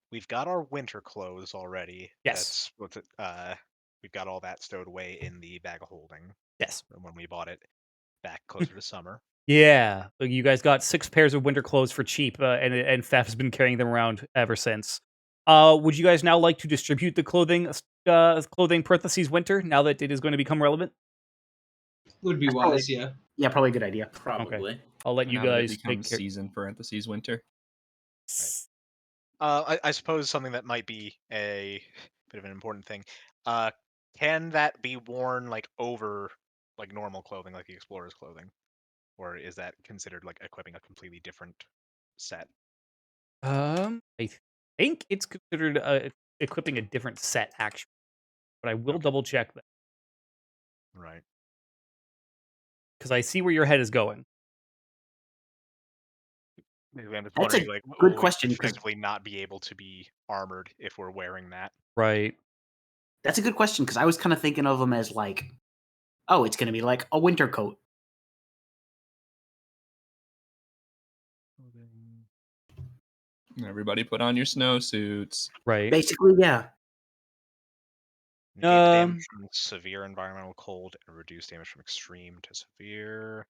We've got our winter clothes already. Yes. That's what's it. We've got all that stowed away in the bag of holding Yes. from when we bought it back closer to summer. Yeah, you guys got 6 pairs of winter clothes for cheap, and Fef's been carrying them around ever since. Would you guys now like to distribute the clothing parentheses winter now that it is going to become relevant? Would be Probably. wise, yeah. Yeah, probably a good idea. Probably. I'll let you Now that it guys take becomes care. season parentheses winter. I suppose something that might be a bit of an important thing. Can that be worn like over like normal clothing, like the explorer's clothing, or is that considered like equipping a completely different set? I think it's considered equipping a different set, actually, but I will Okay. double check that Right. because I see where your head is going. Maybe I'm just That's a wondering, like, good will we question, 'cause- effectively not be able to be armored if we're wearing that. Right. That's a good question because I was kind of thinking of them as like, oh, it's going to be like a winter coat. Everybody put on your snowsuits. Right. Basically, yeah. Negate Um, damage from severe environmental cold and reduce damage from extreme to severe.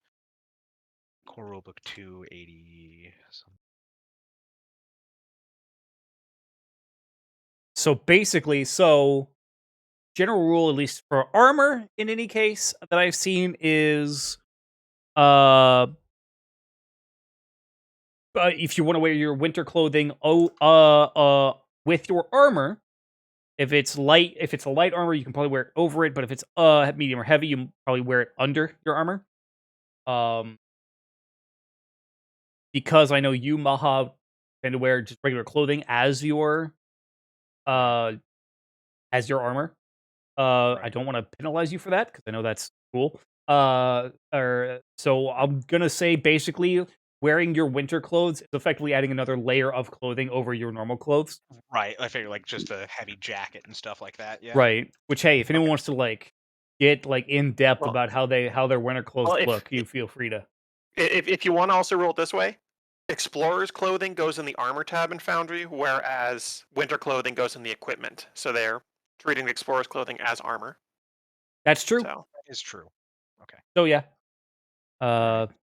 Core rulebook 280. So basically, general rule, at least for armor, in any case that I've seen, is if you want to wear your winter clothing, with your armor, if it's a light armor, you can probably wear it over it. But if it's medium or heavy, you probably wear it under your armor. Because I know you, Maha, tend to wear just regular clothing as your armor. I Right. don't want to penalize you for that because I know that's cool. Or so I'm gonna say basically wearing your winter clothes is effectively adding another layer of clothing over your normal clothes. Right. I figure like just a heavy jacket and stuff like that. Yeah. Right. Which, hey, if anyone wants to like get like in depth Well, about how their winter clothes well, look, you feel free to. if you want to also rule it this way, explorer's clothing goes in the armor tab in Foundry, whereas winter clothing goes in the equipment. So they're treating the explorer's clothing as armor. That's true. So That is true. Okay. So yeah.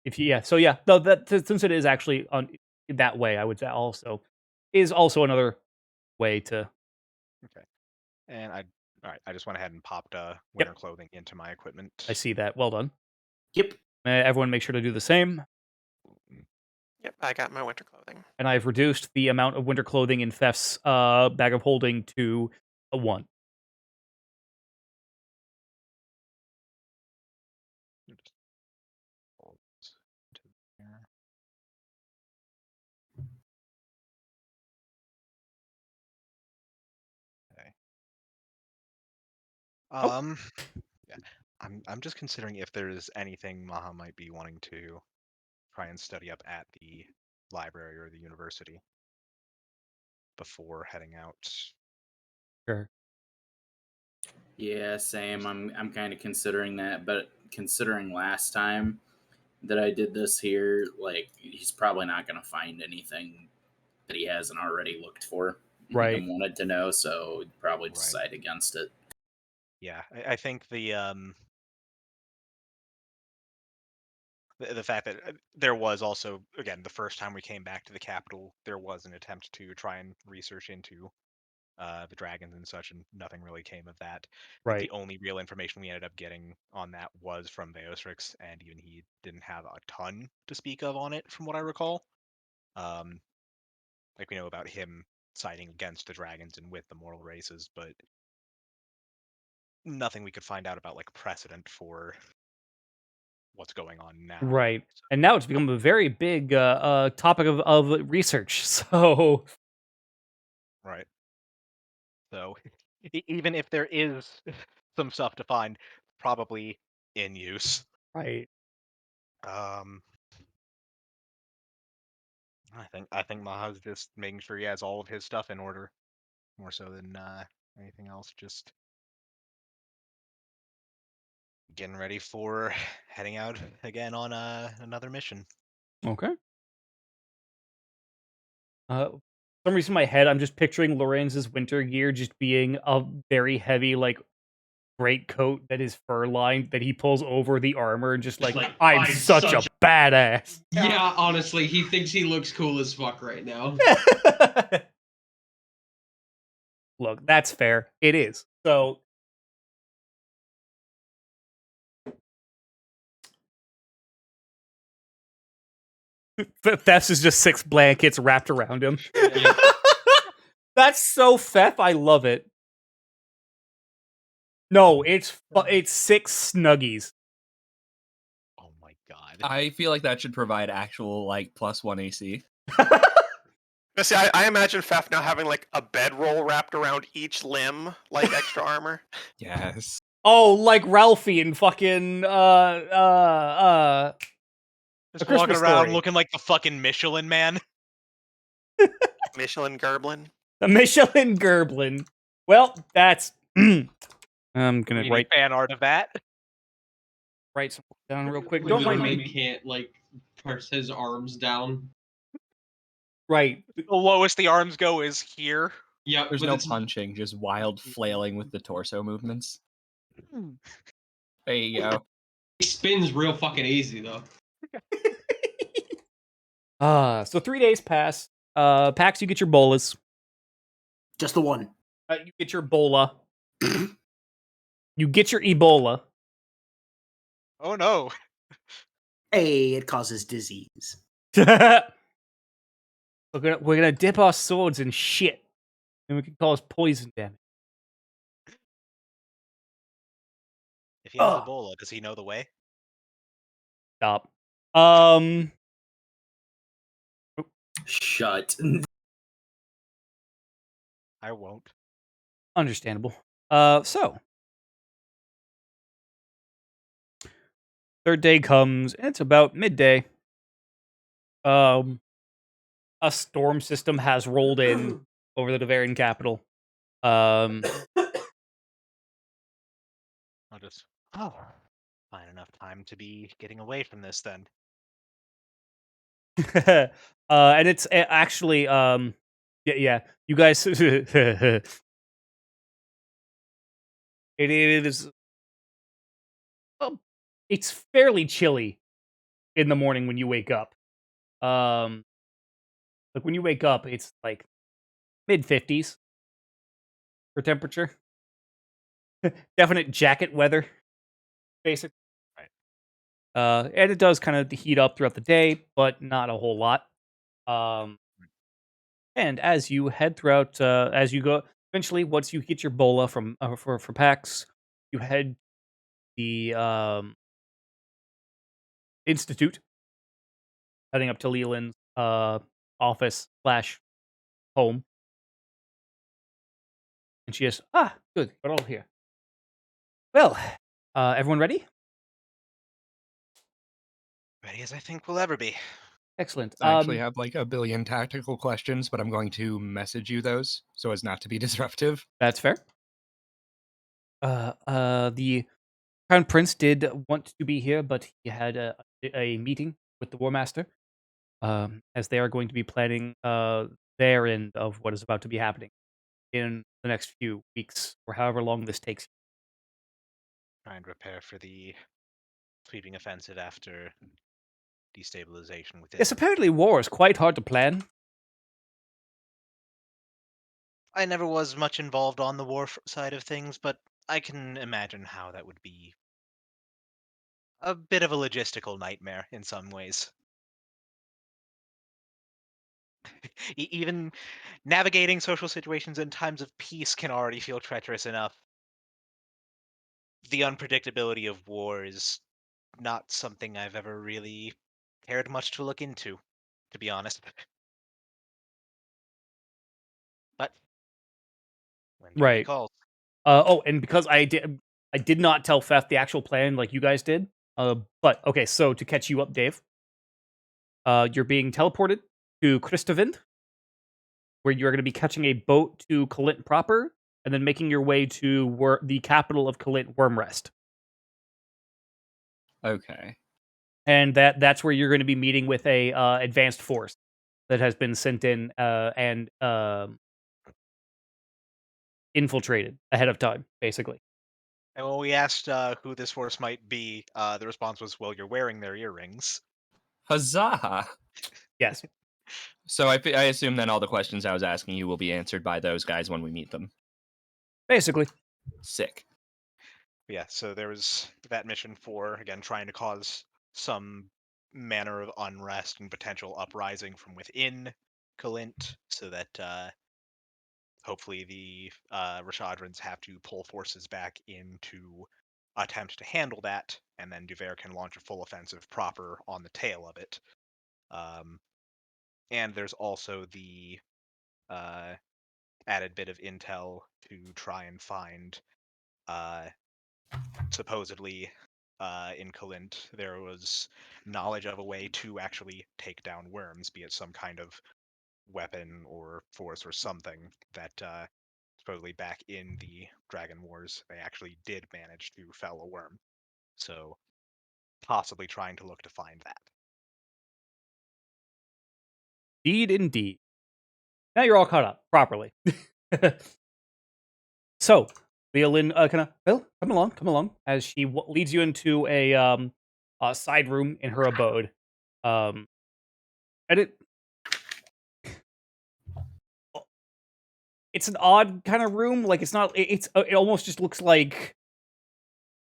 If you so yeah, though that since it is actually on that way, I would say also is also another way to. Okay. And all right. I just went ahead and popped Yep. winter clothing into my equipment. I see that. Well done. Yep. Everyone, make sure to do the same. yep, I got my winter clothing. And I've reduced the amount of winter clothing in Theft's bag of holding to a 1. Just fold this into there. Okay. Yeah. I'm just considering if there's anything Maha might be wanting to try and study up at the library or the university before heading out. Sure. Yeah, same. I'm kind of considering that, but considering last time that I did this here, like he's probably not going to find anything that he hasn't already looked for Right. and wanted to know, so he'd probably Right. decide against it. Yeah, I think the fact that there was also, again, the first time we came back to the capital, there was an attempt to try and research into the dragons and such, and nothing really came of that. I think Right. the only real information we ended up getting on that was from Beostrix, and even he didn't have a ton to speak of on it, from what I recall. Like we know about him siding against the dragons and with the mortal races, but nothing we could find out about like precedent for what's going on now. Right. And now it's become a very big topic of research. So Right. So even if there is some stuff to find, probably in use. right. Um, I think Maha's just making sure he has all of his stuff in order, more so than anything else. Just getting ready for heading out again on another mission. Okay. For some reason in my head, I'm just picturing Lorenz's winter gear just being a very heavy, like, great coat that is fur lined that he pulls over the armor and just like, I'm such a badass. Yeah, honestly, he thinks he looks cool as fuck right now. Look, that's fair. It is. So Thefts is just 6 blankets wrapped around him. Yeah. That's so Thef. I love it. No, it's 6 snuggies. Oh my god. I feel like that should provide actual like +1 AC. Now, see, I imagine Faf now having like a bedroll wrapped around each limb, like extra armor. Yes. Oh, like Ralphie and fucking Just A walking Christmas around Story. looking like the fucking Michelin Man. Michelin Gerblin. the Michelin Gerblin. Well, that's I'm gonna We write need fan art of that. something down real quick. We Don't mind literally me. can't like press his arms down. Right. The lowest the arms go is here. Yep, There's but no it's punching, just wild flailing with the torso movements. There you go. he spins real fucking easy though. So 3 days pass. Pax, you get your bolas. Just the one. You get your bola. You get your Ebola. Oh no. Hey, it causes disease. we're gonna dip our swords in shit, and we can cause poison damage. If he has Ugh. Ebola, does he know the way? Stop. Shut. I won't. Understandable. So Third day comes, and it's about midday. A storm system has rolled in over the Devarian capital. I'll just find enough time to be getting away from this then. And it's actually, yeah, you guys, it is, well, it's fairly chilly in the morning when you wake up. Like when you wake up, it's like mid 50s for temperature. Definite jacket weather, basically. And it does kind of heat up throughout the day, but not a whole lot. Um, and as you head throughout, as you go, eventually, once you get your bola from for PAX, you head the institute, heading up to Leland's office slash home, and she is good, we're all here. Well, everyone ready? Ready as I think we'll ever be. Excellent. I actually have like a billion tactical questions, but I'm going to message you those so as not to be disruptive. That's fair. The Crown Prince did want to be here, but he had a meeting with the War Master, as they are going to be planning their end of what is about to be happening in the next few weeks, or however long this takes. Try and prepare for the sweeping offensive after destabilization within. Yes, apparently war is quite hard to plan. I never was much involved on the war side of things, but I can imagine how that would be a bit of a logistical nightmare in some ways. Even navigating social situations in times of peace can already feel treacherous enough. The unpredictability of war is not something I've ever really cared much to look into, to be honest. But when duty Right. calls. And because I did not tell Feth the actual plan like you guys did. But okay, so to catch you up, Dave, you're being teleported to Christavind, where you're going to be catching a boat to Kalint proper, and then making your way to the capital of Kalint, Wormrest. Okay. And that's where you're going to be meeting with a advanced force that has been sent in and infiltrated ahead of time, basically. And when we asked who this force might be, the response was, "Well, you're wearing their earrings." Huzzah! Yes. So I assume then all the questions I was asking you will be answered by those guys when we meet them. Basically. Sick. Yeah, so there was that mission for, again, trying to cause some manner of unrest and potential uprising from within Kalint, so that hopefully the Rashadrins have to pull forces back in to attempt to handle that, and then Duver can launch a full offensive proper on the tail of it. And there's also the added bit of intel to try and find, supposedly, in Kalint, there was knowledge of a way to actually take down worms, be it some kind of weapon or force or something that supposedly back in the Dragon Wars, they actually did manage to fell a worm. So possibly trying to look to find that. Indeed. Now you're all caught up properly. So, Leolin kind of, well, come along, as she leads you into a side room in her abode. And it's an odd kind of room. Like it's not. It almost just looks like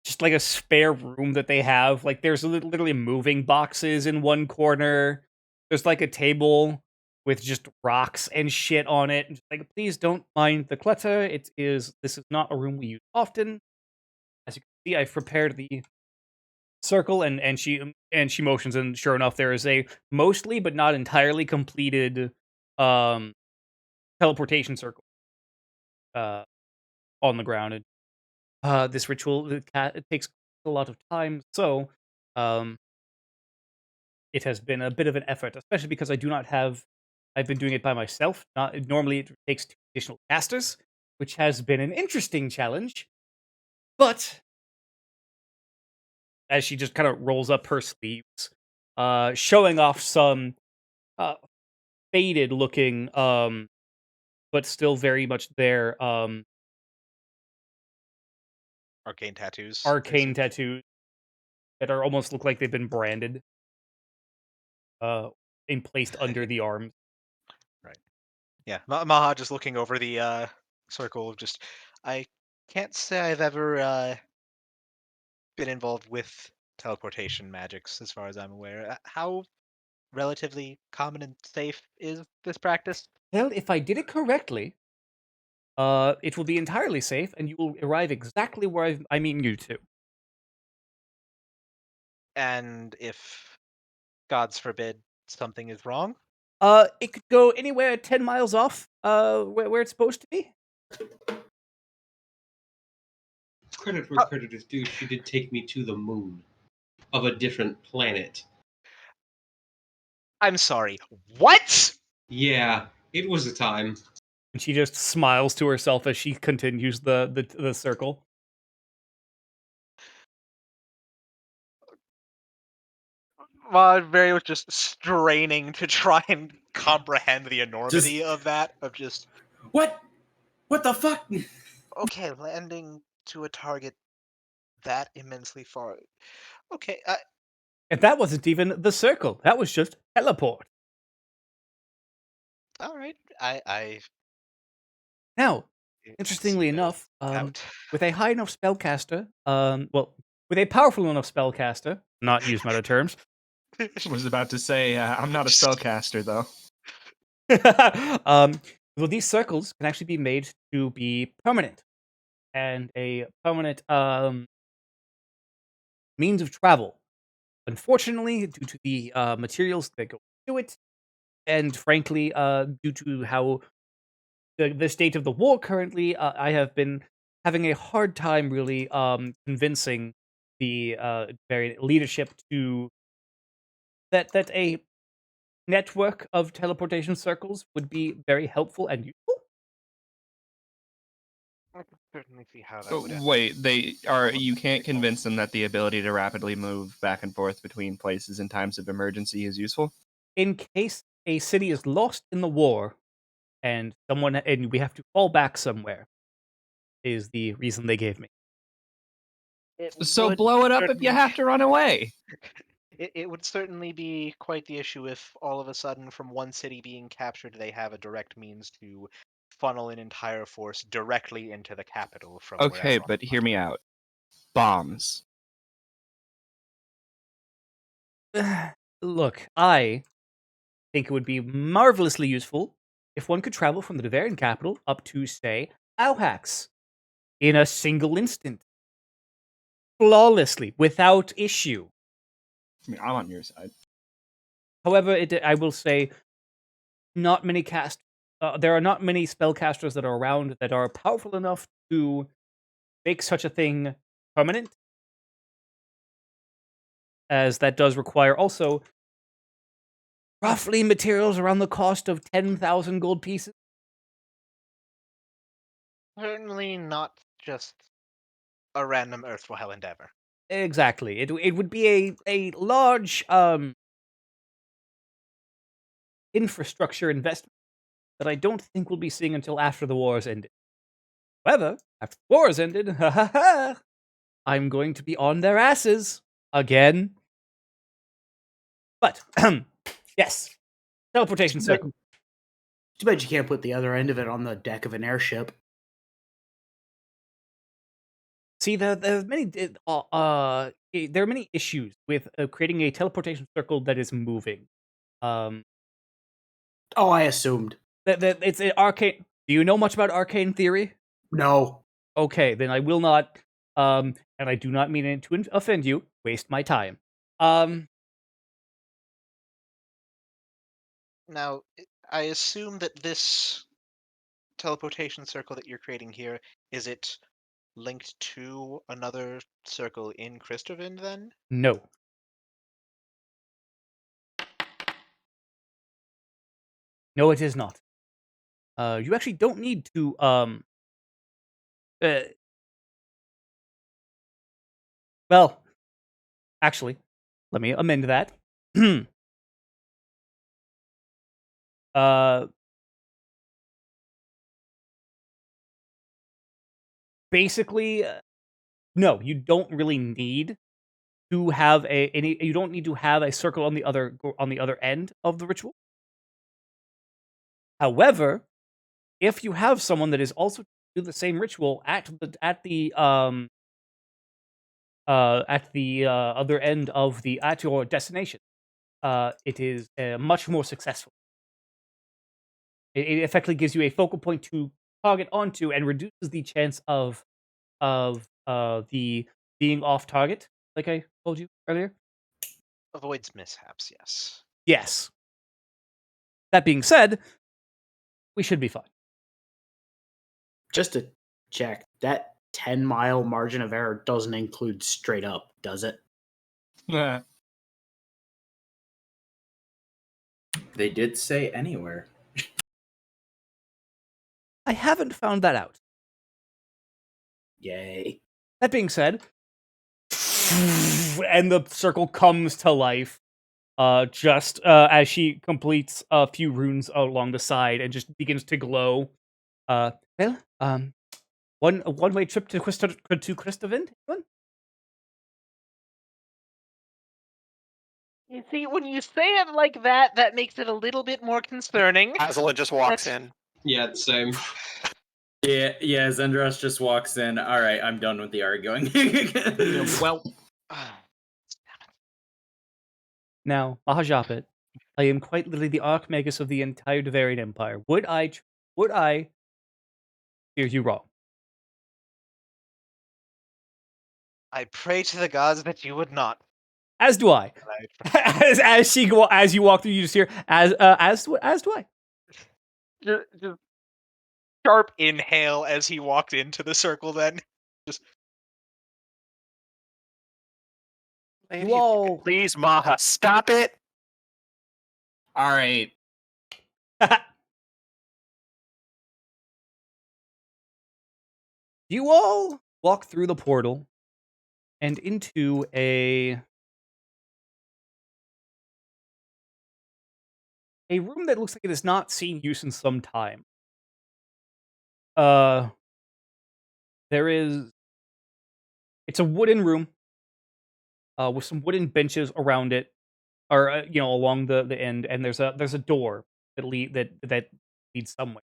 just like a spare room that they have. Like there's literally moving boxes in one corner. There's like a table with just rocks and shit on it. And just like, please don't mind the clutter. This is not a room we use often. As you can see, I've prepared the circle, and she motions, and sure enough, there is a mostly but not entirely completed um teleportation circle on the ground. And this ritual it takes a lot of time, so It has been a bit of an effort, especially because I do not have. I've been doing it by myself. Normally, it takes 2 additional casters, which has been an interesting challenge. But as she just kind of rolls up her sleeves, showing off some uh, faded looking, but still very much there, Arcane tattoos. I arcane assume. tattoos that are almost look like they've been branded, and placed under the arms. Right. Yeah. Maha just looking over the circle. Just, I can't say I've ever been involved with teleportation magics, as far as I'm aware. How relatively common and safe is this practice? Well, if I did it correctly, it will be entirely safe, and you will arrive exactly where I mean you to. And if, gods forbid, something is wrong? It could go anywhere 10 miles off, where it's supposed to be. Credit where credit is due. She did take me to the moon of a different planet. I'm sorry. What? Yeah, it was a time. And she just smiles to herself as she continues the circle. Very much just straining to try and comprehend the enormity of that. Of just, What? What the fuck? okay, landing to a target that immensely far. Okay, And that wasn't even the circle. That was just teleport. all right. I Now, see interestingly no enough, doubt. with a high enough spellcaster, with a powerful enough spellcaster, not use meta terms, I was about to say, I'm not a spellcaster, though. um, well, these circles can actually be made to be permanent, and a permanent means of travel. Unfortunately, due to the materials that go into it, and frankly, due to how the state of the war currently, I have been having a hard time really convincing the very leadership to that a network of teleportation circles would be very helpful and useful. I can certainly see how that Oh, would end. wait, they are. Well, You can't signal. convince them that the ability to rapidly move back and forth between places in times of emergency is useful. In case a city is lost in the war and we have to fall back somewhere, is the reason they gave me. It So would blow it up if you certainly- have to run away. It would certainly be quite the issue if all of a sudden, from one city being captured, they have a direct means to funnel an entire force directly into the capital from Okay, wherever. but hear me out. Bombs. Look, I think it would be marvelously useful if one could travel from the Bavarian capital up to, say, Auhax in a single instant, flawlessly, without issue. I mean, I'm on your side. However, I will say, not many there are not many spellcasters that are around that are powerful enough to make such a thing permanent, as that does require also roughly materials around the cost of 10,000 gold pieces. Certainly not just a random Earthwhile endeavor. Exactly. It would be a large infrastructure investment that I don't think we'll be seeing until after the war's ended. However, after the war is ended, I'm going to be on their asses again. But yes, teleportation circle. Too bad you can't put the other end of it on the deck of an airship. See, there are many issues with creating a teleportation circle that is moving. Um, Oh, I assumed. that it's an arcane. Do you know much about arcane theory? No. Okay, then I will not. And I do not mean it to offend you. Waste my time. Um, Now, I assume that this teleportation circle that you're creating here, is it linked to another circle in Christovind then? no. No, it is not. You actually don't need to, well, actually, let me amend that. uh, basically, no, you don't really need to have you don't need to have a circle on the other end of the ritual. However, if you have someone that is also do the same ritual at the other end of at your destination, it is much more successful. It effectively gives you a focal point to target onto and reduces the chance of the being off target, like I told you earlier. Avoids mishaps, yes. Yes. That being said, we should be fine. Just to check, that 10-mile margin of error doesn't include straight up, does it? They did say anywhere. I haven't found that out. Yay. That being said, and the circle comes to life just as she completes a few runes along the side and just begins to glow. Well, one way trip to Christovind? Anyone? You see, when you say it like that, that makes it a little bit more concerning. Azula just walks in. Yeah, same. Yeah, Zendros just walks in. All right, I'm done with the arguing. Well, Now, Mahajapit, I am quite literally the Archmagus of the entire Devarian Empire. Would I hear you wrong? I pray to the gods that you would not. As do I. as you walk through, you just hear as do I. Just sharp inhale as he walked into the circle. Then just You all, Please, Maha, stop it. all right. you all walk through the portal and into a room that looks like it has not seen use in some time. It's a wooden room with some wooden benches around it, or along the end, and there's a door that leads somewhere.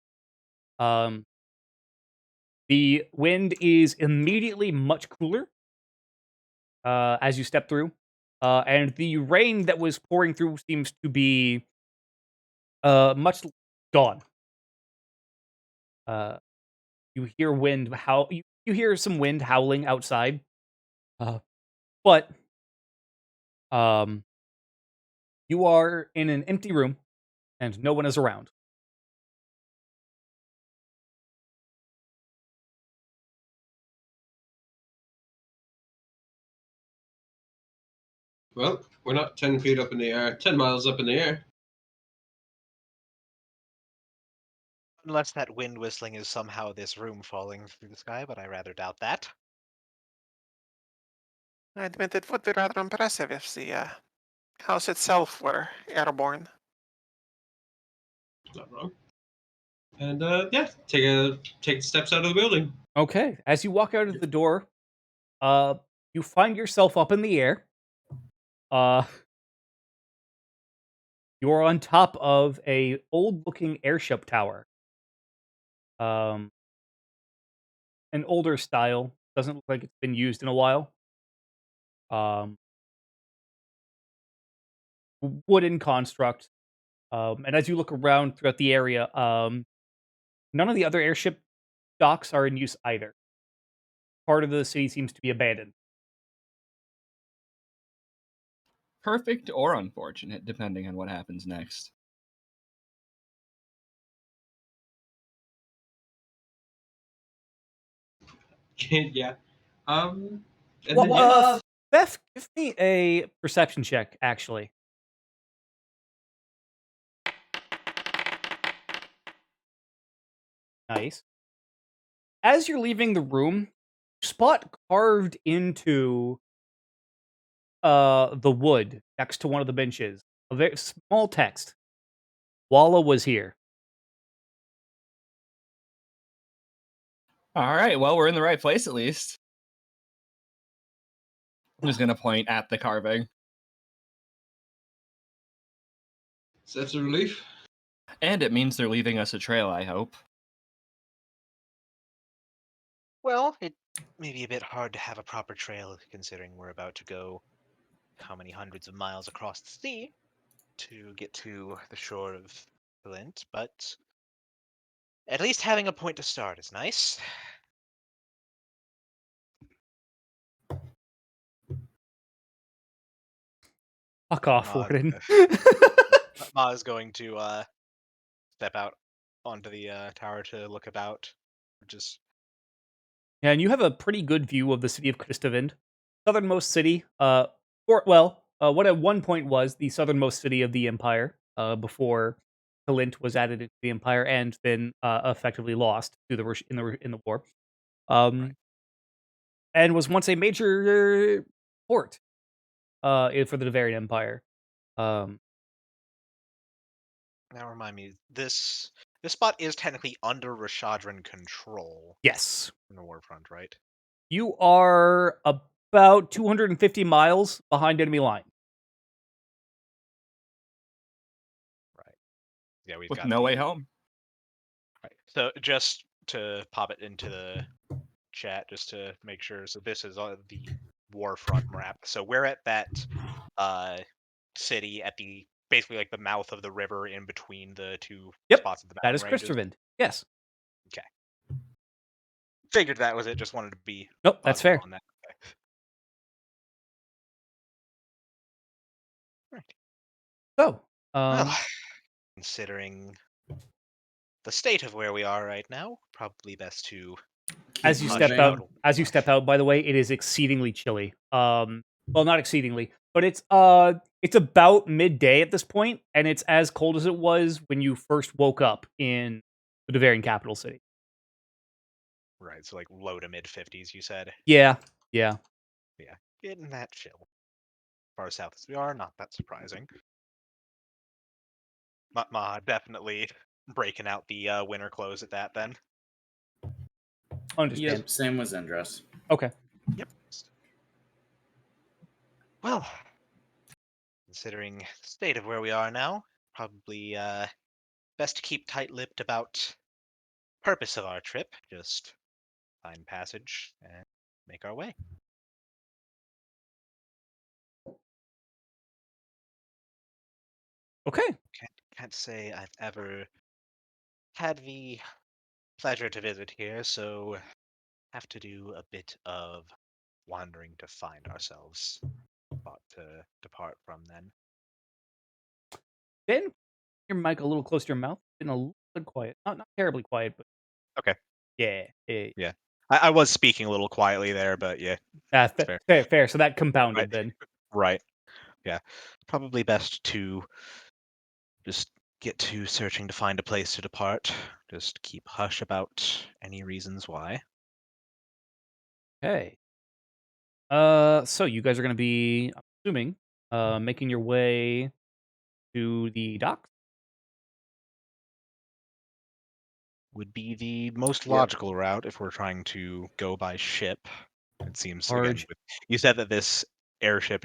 The wind is immediately much cooler as you step through, and the rain that was pouring through seems to be much gone. You hear wind howl. You hear some wind howling outside, but you are in an empty room, and no one is around. Well, we're not 10 feet up in the air, 10 miles up in the air. unless that wind whistling is somehow this room falling through the sky, but I rather doubt that. I admit it would be rather impressive if the house itself were airborne. Not wrong. And yeah, take steps out of the building. Okay, as you walk out of the door, you find yourself up in the air. You're on top of a old-looking airship tower. An older style. Doesn't look like it's been used in a while. Wooden construct. And as you look around throughout the area, none of the other airship docks are in use either. Part of the city seems to be abandoned. Perfect or unfortunate, depending on what happens next. Yeah. And Well, then, yeah. Beth, give me a perception check, actually. Nice. As you're leaving the room, spot carved into the wood next to one of the benches a very small text. Walla was here. All right, well, we're in the right place at least. I'm just gonna point at the carving. So that's a relief. And it means they're leaving us a trail, I hope. Well, it may be a bit hard to have a proper trail considering we're about to go how many hundreds of miles across the sea to get to the shore of Kalint, but at least having a point to start is nice. Fuck off, Ma, Warden. Ma is going to step out onto the tower to look about. Just Yeah, and you have a pretty good view of the city of Kristavind, southernmost city. What at one point was the southernmost city of the Empire, before Kalint was added into the Empire and then effectively lost to in the war. Right. And was once a major port for the Bavarian Empire. Um, now remind me, this spot is technically under Rashadran control yes, in the Warfront, right? you are about 250 miles behind enemy line. Right. Yeah, we've With got no way the- home. Right. So just to pop it into the chat, just to make sure. So this is the Warfront map. So we're at that city at the basically like the mouth of the river in between the two Yep, spots of the that mountain is ranges. Kristavind. Yes. Figured that was it. Just wanted to be Nope, that's positive fair. on that. Okay. Right. So, Well, considering the state of where we are right now, probably best to as you hush step about out, by the way, it is exceedingly chilly. Well, not exceedingly, but it's about midday at this point, and it's as cold as it was when you first woke up in the Bavarian capital city. Right, so like low to mid 50s, you said. Yeah, yeah. Getting that chill. As far south as we are, not that surprising. Ma definitely breaking out the winter clothes at that then. Understand. Yep, same with Zendros. Okay. Yep. Well, considering the state of where we are now, probably best to keep tight-lipped about purpose of our trip. Just find passage and make our way. Okay. Can't say I've ever had the pleasure to visit here, so have to do a bit of wandering to find ourselves spot to depart from then. Ben, your mic a little close to your mouth. Been a little bit quiet. Not terribly quiet, but Okay. yeah. Yeah. I was speaking a little quietly there, but yeah. Fair. Fair. So that compounded Right. then. Right. Yeah. Probably best to just get to searching to find a place to depart. Just keep hush about any reasons why. Okay. So you guys are going to be, I'm assuming, making your way to the docks. Would be the most Yep. logical route if we're trying to go by ship. It seems again. Large. You said that this airship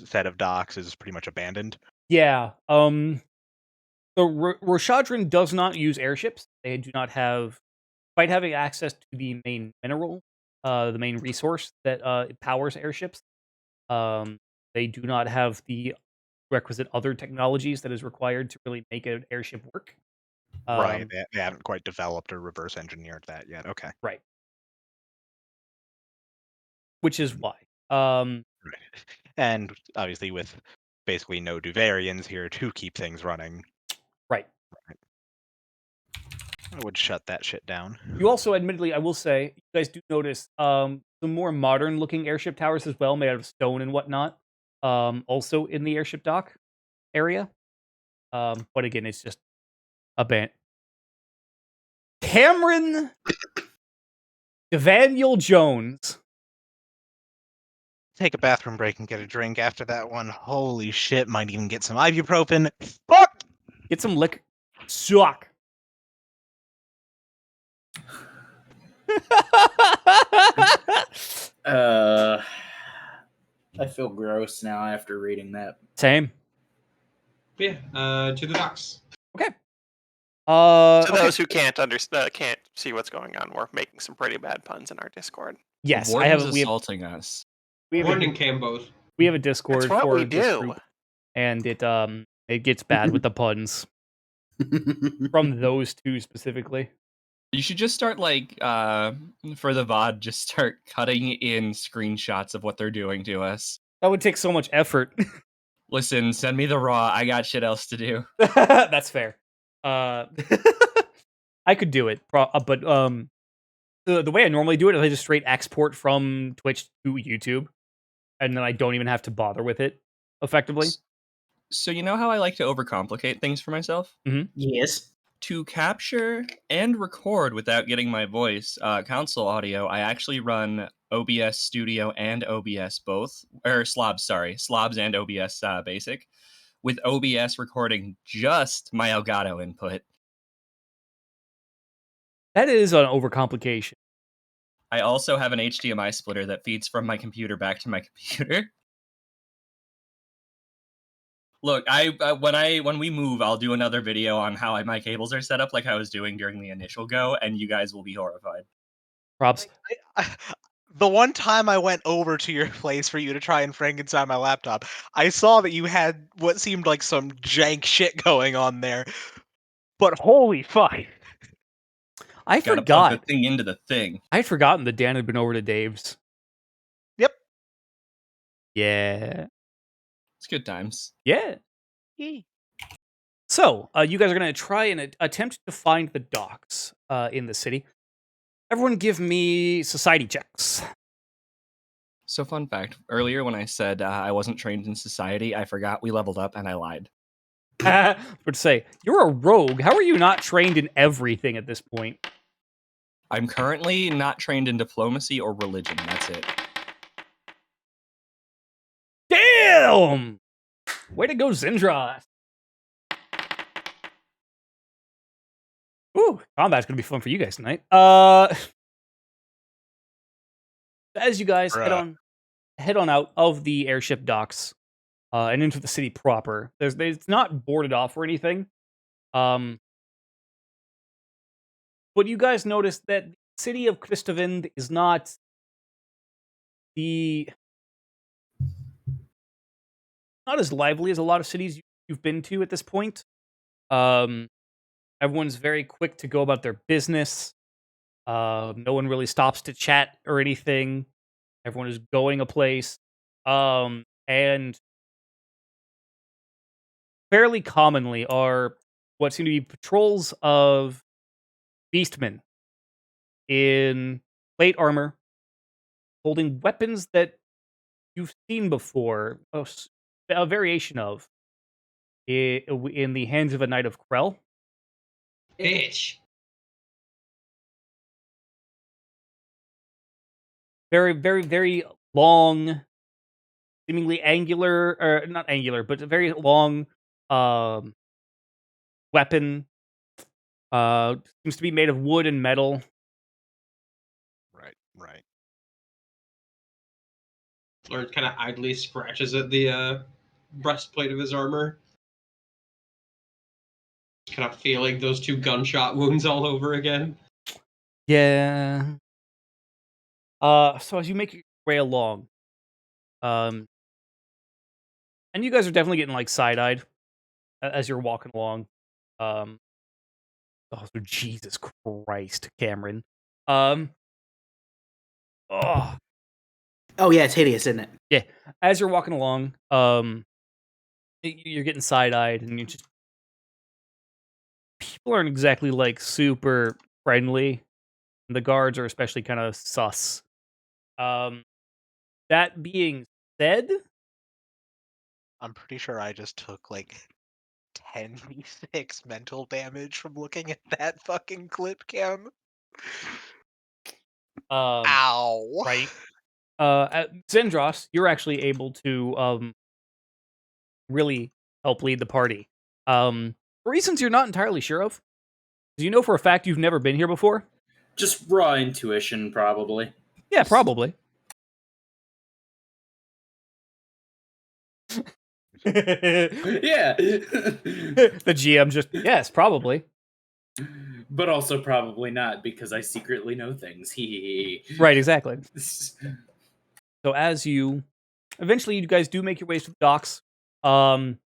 set of docks is pretty much abandoned. Yeah. The Roshadran does not use airships. They do not have, despite having access to the main mineral, the main resource that powers airships. They do not have the requisite other technologies that is required to really make an airship work. Right. They haven't quite developed or reverse engineered that yet. Okay. Right. Which is why. Right. And obviously with basically no Duvarians here to keep things running. Right. I would shut that shit down. You also, admittedly, I will say, you guys do notice some more modern looking airship towers as well, made out of stone and whatnot. Also in the airship dock area. But again, it's just a band. Cameron Devaniel Jones. Take a bathroom break and get a drink after that one. Holy shit, might even get some ibuprofen. Fuck! Get some liquor. Suck. I feel gross now after reading that. Same. Yeah, to the docks. Okay. To okay. those who can't see what's going on, we're making some pretty bad puns in our Discord. Yes, The I have. warden's We have. assaulting us. We have, Warren and a, Cam both. we have a Discord That's what for we this do. group, and it gets bad with the puns from those two specifically. You should just start like for the VOD, just start cutting in screenshots of what they're doing to us. That would take so much effort. Listen, send me the raw. I got shit else to do. That's fair. I could do it, but the way I normally do it is I just straight export from Twitch to YouTube, and then I don't even have to bother with it effectively. So you know how I like to overcomplicate things for myself? Yes. To capture and record without getting my voice, console audio, I actually run OBS Studio and OBS both, or Slobs and OBS Basic, with OBS recording just my Elgato input. That is an overcomplication. I also have an HDMI splitter that feeds from my computer back to my computer. Look, when we move, I'll do another video on how my cables are set up, like I was doing during the initial go, and you guys will be horrified. Props. The one time I went over to your place for you to try and Frankenstein my laptop, I saw that you had what seemed like some jank shit going on there. But holy fuck. I Gotta forgot. plug the thing into the thing. I had forgotten that Dan had been over to Dave's. Yep. Yeah. It's good times. Yeah. So, you guys are going to try and attempt to find the docks in the city. Everyone give me society checks. So fun fact, earlier when I said I wasn't trained in society, I forgot we leveled up and I lied. But say, you're a rogue. How are you not trained in everything at this point? I'm currently not trained in diplomacy or religion. That's it. Damn! Way to go, Zindra. Ooh, combat's gonna be fun for you guys tonight. As you guys head on out of the airship docks and into the city proper, it's not boarded off or anything. But you guys notice that the city of Christovind is not as lively as a lot of cities you've been to at this point. Everyone's very quick to go about their business. No one really stops to chat or anything. Everyone is going a place. And fairly commonly are what seem to be patrols of beastmen in plate armor, holding weapons that you've seen before, a variation of, in the hands of a knight of Krell. Bitch. Very, very, very long, seemingly angular, or not angular, but a very long weapon. Seems to be made of wood and metal. Right. Lord kind of idly scratches at the breastplate of his armor. Kind of feeling those two gunshot wounds all over again. Yeah. So as you make your way along, and you guys are definitely getting like side-eyed as you're walking along. Oh, so Jesus Christ, Cameron. Oh, Oh yeah, it's hideous, isn't it? yeah. As you're walking along, you're getting side-eyed, and you just people aren't exactly like super friendly. The guards are especially kind of sus. That being said, I'm pretty sure I just took like 10d6 mental damage from looking at that fucking clip cam. Ow. Right. At Zendros, you're actually able to really help lead the party. For reasons you're not entirely sure of. Do you know for a fact you've never been here before? Just raw intuition, probably. Yeah, probably. Yeah. The GM just, yes, probably. But also probably not, because I secretly know things. Right, exactly. So as you, eventually you guys do make your ways to the docks, and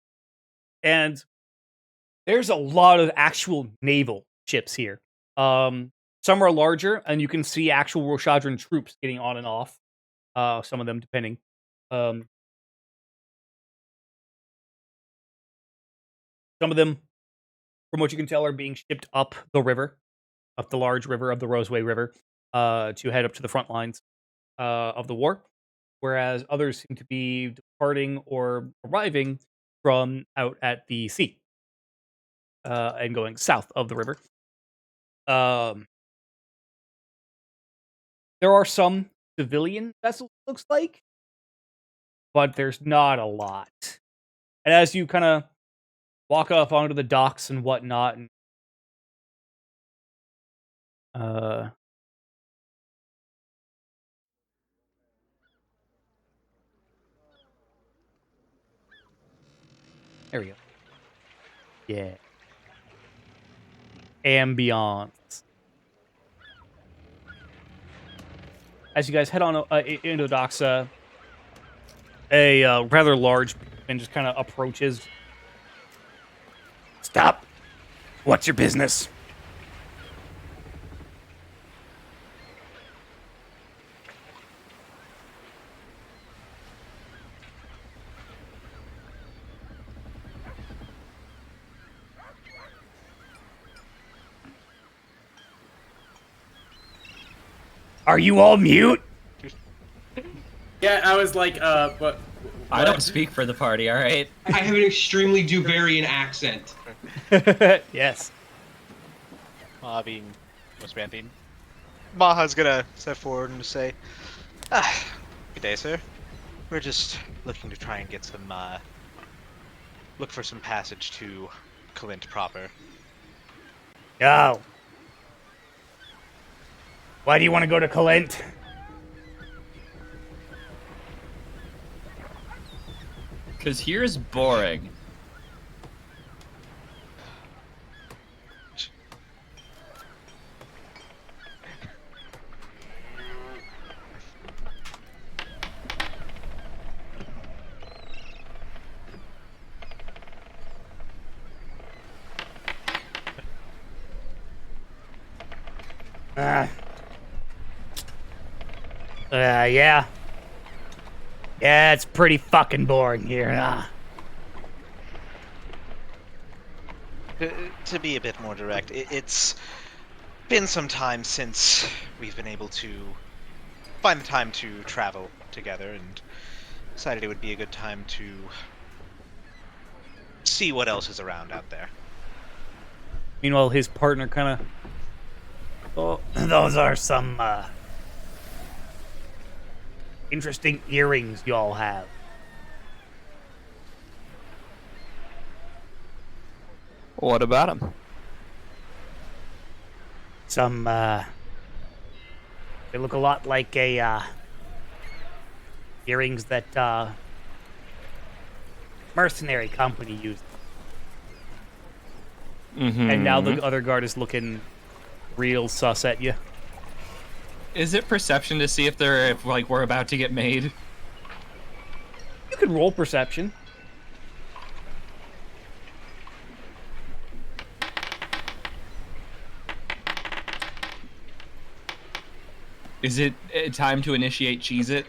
there's a lot of actual naval ships here. Some are larger, and you can see actual Roshadran troops getting on and off. Some of them, depending. Some of them, from what you can tell, are being shipped up the river, up the large river of the Roseway River, to head up to the front lines of the war. Whereas others seem to be departing or arriving from out at the sea and going south of the river. There are some civilian vessels, looks like, but there's not a lot. And as you kind of walk up onto the docks and whatnot, and there we go. Yeah. Ambiance. As you guys head on into the docks, a rather large man just kind of approaches. Stop. What's your business? Are you all mute? Yeah, I was like, but I don't speak for the party, all right? I have an extremely Duvarian accent. Yes. Being Maha's gonna step forward and say, good day, sir. We're just looking to try and get some, look for some passage to Kalint proper. Oh. Why do you want to go to Kalint? Because here's boring. Yeah. Yeah, it's pretty fucking boring here, huh? To be a bit more direct, it's been some time since we've been able to find the time to travel together, and decided it would be a good time to see what else is around out there. Meanwhile, his partner kind of... Oh, those are some, interesting earrings y'all have. What about him? Some, they look a lot like a, earrings that, mercenary company used. Mm-hmm. And now the other guard is looking real sus at you. Is it perception to see if we're about to get made? You could roll perception. Is it time to initiate Cheez-It?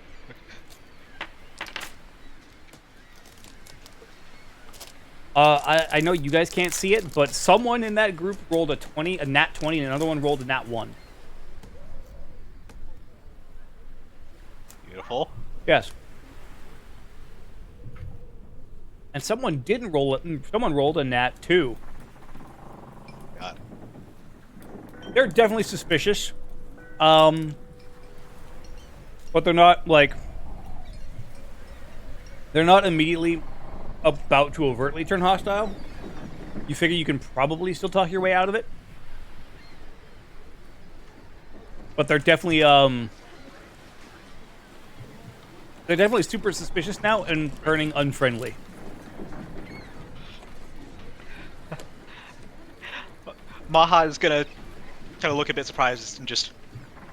I know you guys can't see it, but someone in that group rolled a nat 20, and another one rolled a nat 1. Beautiful. Yes. And someone didn't roll it. Someone rolled a nat 2. God. They're definitely suspicious. But they're not, like... They're not immediately about to overtly turn hostile. You figure you can probably still talk your way out of it. But they're definitely super suspicious now and turning unfriendly. Maha is gonna kind of look a bit surprised and just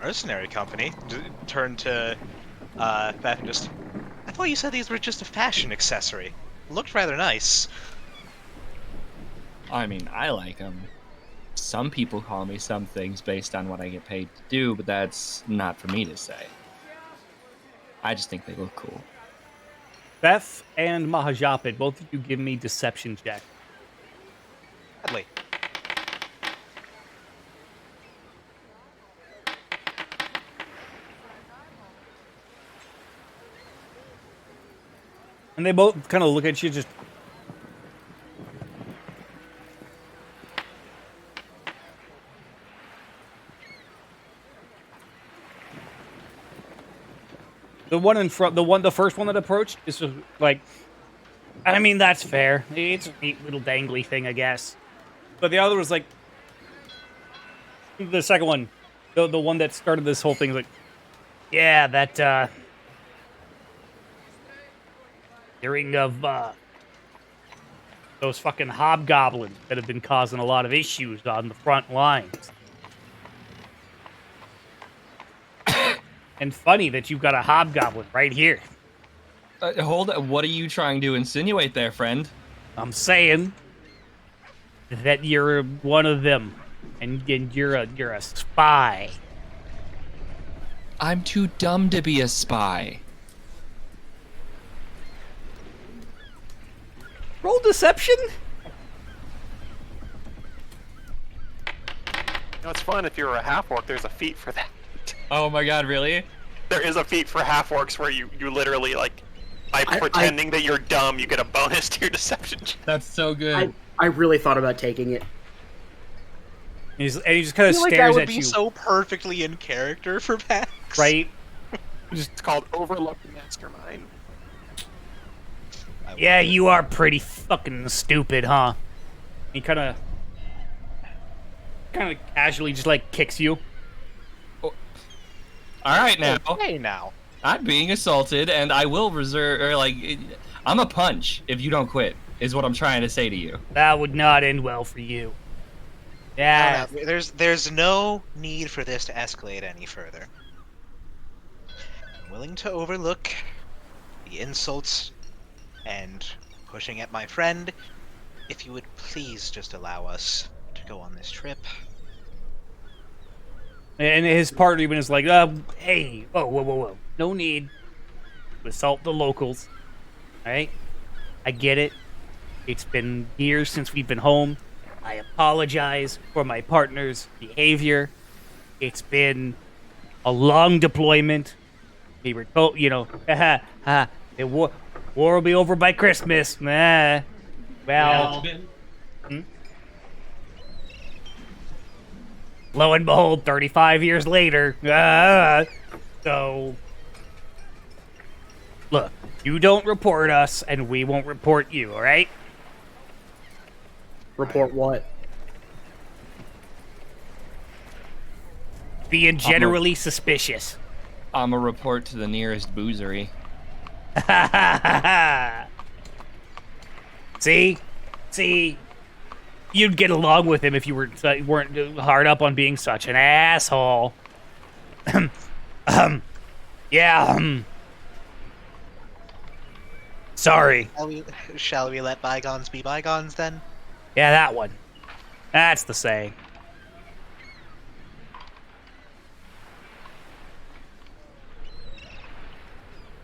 mercenary company. Turn to Beth and just. I thought you said these were just a fashion accessory. Looked rather nice. I mean, I like them. Some people call me some things based on what I get paid to do, but that's not for me to say. I just think they look cool. Beth and Mahajapit, both of you give me deception check. Gladly. And they both kind of look at you, just... The one in front, the first one that approached is just like, I mean, that's fair. It's a neat little dangly thing, I guess. But the other was like, the second one, the one that started this whole thing, is like, yeah, that, hearing of, those fucking hobgoblins that have been causing a lot of issues on the front lines. And funny that you've got a hobgoblin right here. Hold on, what are you trying to insinuate there, friend? I'm saying that you're one of them, and you're a spy. I'm too dumb to be a spy. Roll deception? You know, it's fun if you're a half-orc, there's a feat for that. Oh my god, really? There is a feat for half-orcs where you literally, like, by pretending that you're dumb, you get a bonus to your deception check. That's so good. I really thought about taking it. And he just kind of That stares would at be you. so perfectly in character for Pax. Right? It's called Overlook Mastermind. Yeah, you are pretty fucking stupid, huh? He kind of casually just like kicks you. All right, now. Hey, now. I'm being assaulted, and I will reserve, or like, I'm a punch if you don't quit, is what I'm trying to say to you. That would not end well for you. Yeah. No, there's no need for this to escalate any further. I'm willing to overlook the insults and pushing at my friend if you would please just allow us to go on this trip. And his partner even is like, hey, whoa. No need to assault the locals. Alright? I get it. It's been years since we've been home. I apologize for my partner's behavior. It's been a long deployment. We were told, the war will be over by Christmas. Nah. Well, lo and behold, 35 years later. So, look, you don't report us, and we won't report you, all right? Report what? Being generally suspicious. I'm a report to the nearest boozery. See, you'd get along with him if you weren't hard up on being such an asshole. Sorry. Shall we let bygones be bygones then? Yeah, that one. That's the saying.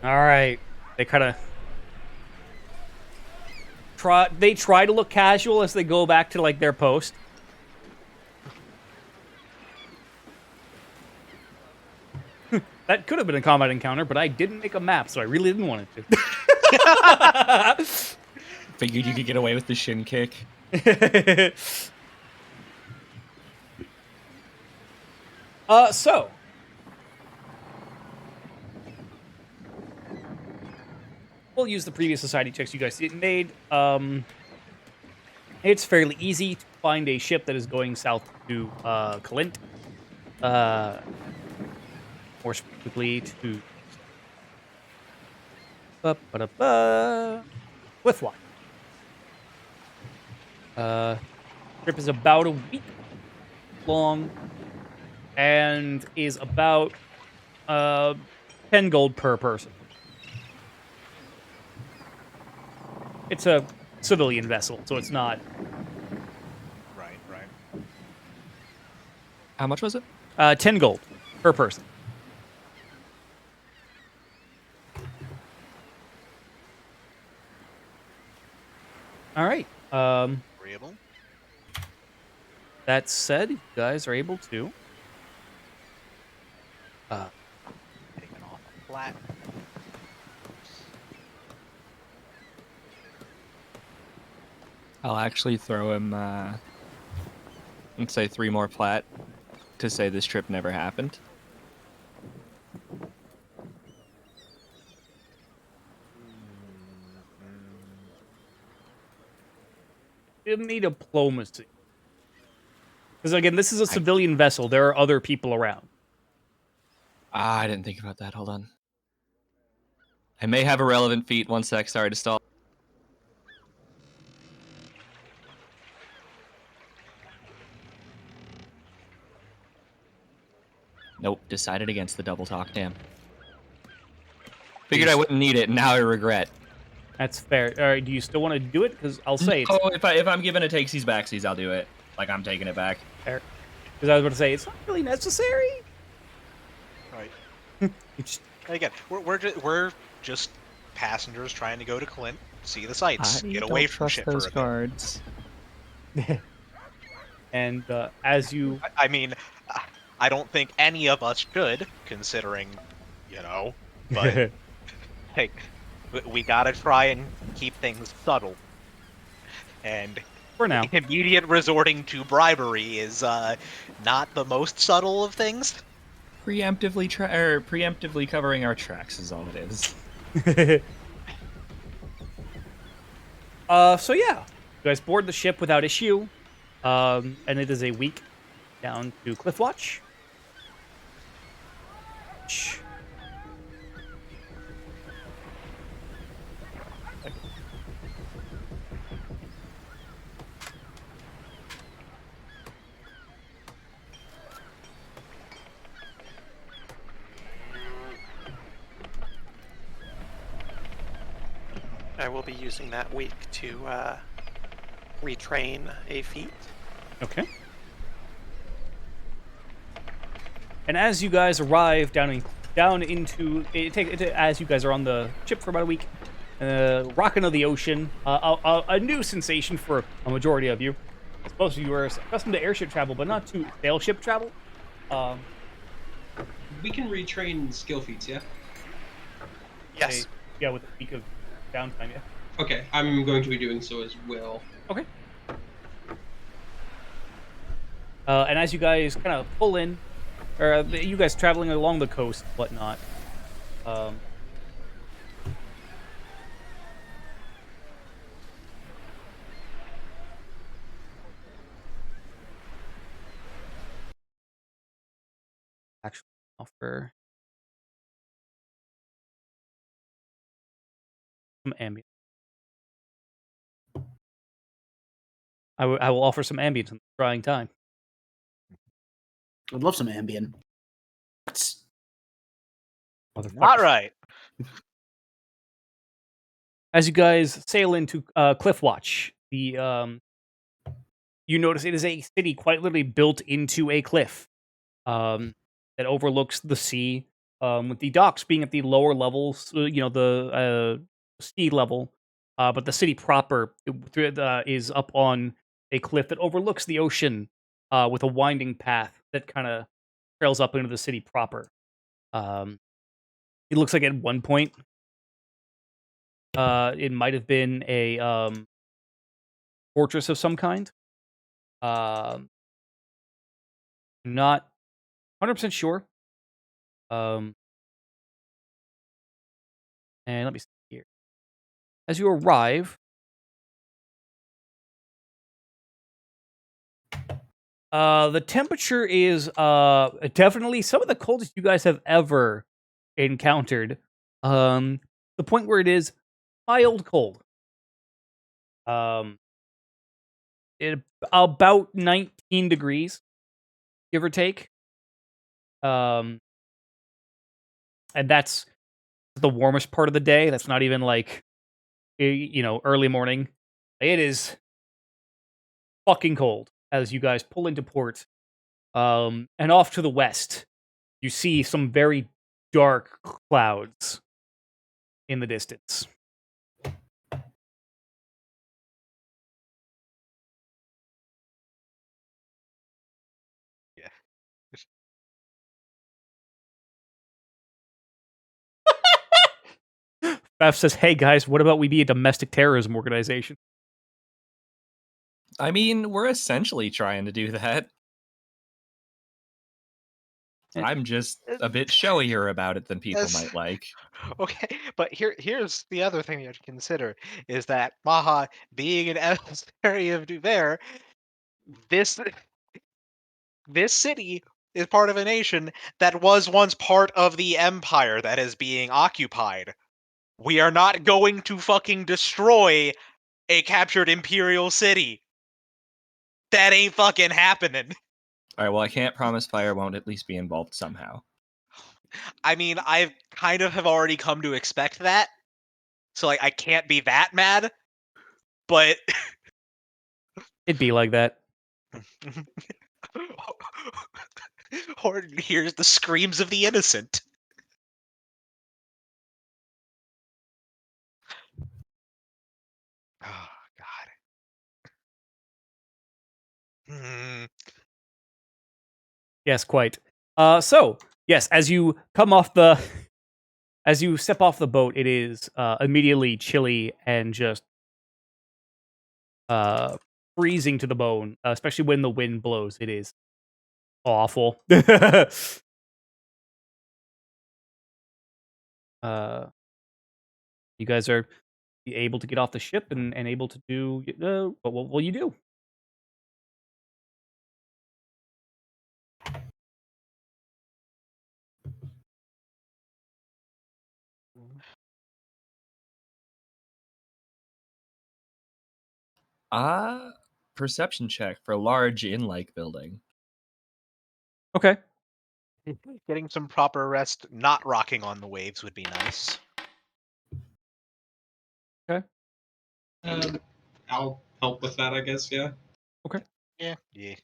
All right. They kind of try to look casual as they go back to like their post. That could have been a combat encounter, but I didn't make a map, so I really didn't want it to. Figured you could get away with the shin kick. So we'll use the previous society checks you guys made. It's fairly easy to find a ship that is going south to Kalint. More specifically to Cliffwatch. Trip is about a week long and is about 10 gold per person. It's a civilian vessel, so it's not. Right. How much was it? 10 gold per person. All right. Agreeable. That said, you guys are able to. Taking off a flat. I'll actually throw him, let's say 3 more plat to say this trip never happened. You need diplomacy. Because again, this is a civilian vessel. There are other people around. I didn't think about that. Hold on. I may have a relevant feat. 1 sec. Sorry to stall. Nope. Decided against the double talk. Damn. Figured I wouldn't need it, and now I regret. That's fair. All right, do you still want to do it? Because I'll say it's Oh, if I'm given a takesies backsies, I'll do it. Like I'm taking it back. fair. Because I was about to say it's not really necessary. Right. Again, we're just passengers trying to go to Kalint, see the sights, get away from shit for a bit. Cards. And as you, I mean, I don't think any of us should, considering, but hey, we gotta try and keep things subtle. And for now, immediate resorting to bribery is not the most subtle of things. Preemptively covering our tracks is all it is. So yeah, you guys board the ship without issue, and it is a week down to Cliffwatch. I will be using that week to retrain a feat. Okay. And as you guys arrive as you guys are on the ship for about a week, rocking of the ocean, a new sensation for a majority of you. Most of you are accustomed to airship travel, but not to sailship travel. We can retrain skill feats, yeah? Yes. Yeah, with a week of downtime, yeah. Okay, I'm going to be doing so as well. Okay. And as you guys kind of pull in, or you guys traveling along the coast, whatnot. Actually, offer some ambient. I will offer some ambient in the trying time. I'd love some Ambien. Not right. As you guys sail into Cliffwatch, you notice it is a city quite literally built into a cliff that overlooks the sea, with the docks being at the lower levels, the sea level, but the city proper is up on a cliff that overlooks the ocean with a winding path that kind of trails up into the city proper. It looks like at one point, it might have been a fortress of some kind. Not 100% sure. And let me see here. As you arrive, the temperature is definitely some of the coldest you guys have ever encountered. The point where it is mild cold. It about 19 degrees, give or take. And that's the warmest part of the day. That's not even like early morning. It is fucking cold as you guys pull into port. And off to the west, you see some very dark clouds in the distance. Yeah. Beth says, "Hey guys, what about we be a domestic terrorism organization?" I mean, we're essentially trying to do that. I'm just a bit showier about it than people Yes. might like. Okay, but here's the other thing you have to consider is that Maha, being an emissary of Duver, this this city is part of a nation that was once part of the empire that is being occupied. We are not going to fucking destroy a captured imperial city. That ain't fucking happening. All right, well, I can't promise fire won't at least be involved somehow. I mean, I kind of have already come to expect that. So like I can't be that mad, but It'd be like that. Horton hears the screams of the innocent. Oh God. Yes, quite. So yes, as you come off as you step off the boat, it is immediately chilly and just freezing to the bone, especially when the wind blows. It is awful. You guys are able to get off the ship and able to do what will you do? Perception check for a large inn-like building. Okay. Getting some proper rest, not rocking on the waves would be nice. Okay. I'll help with that, I guess. Yeah. Okay. Yeah. Yeah.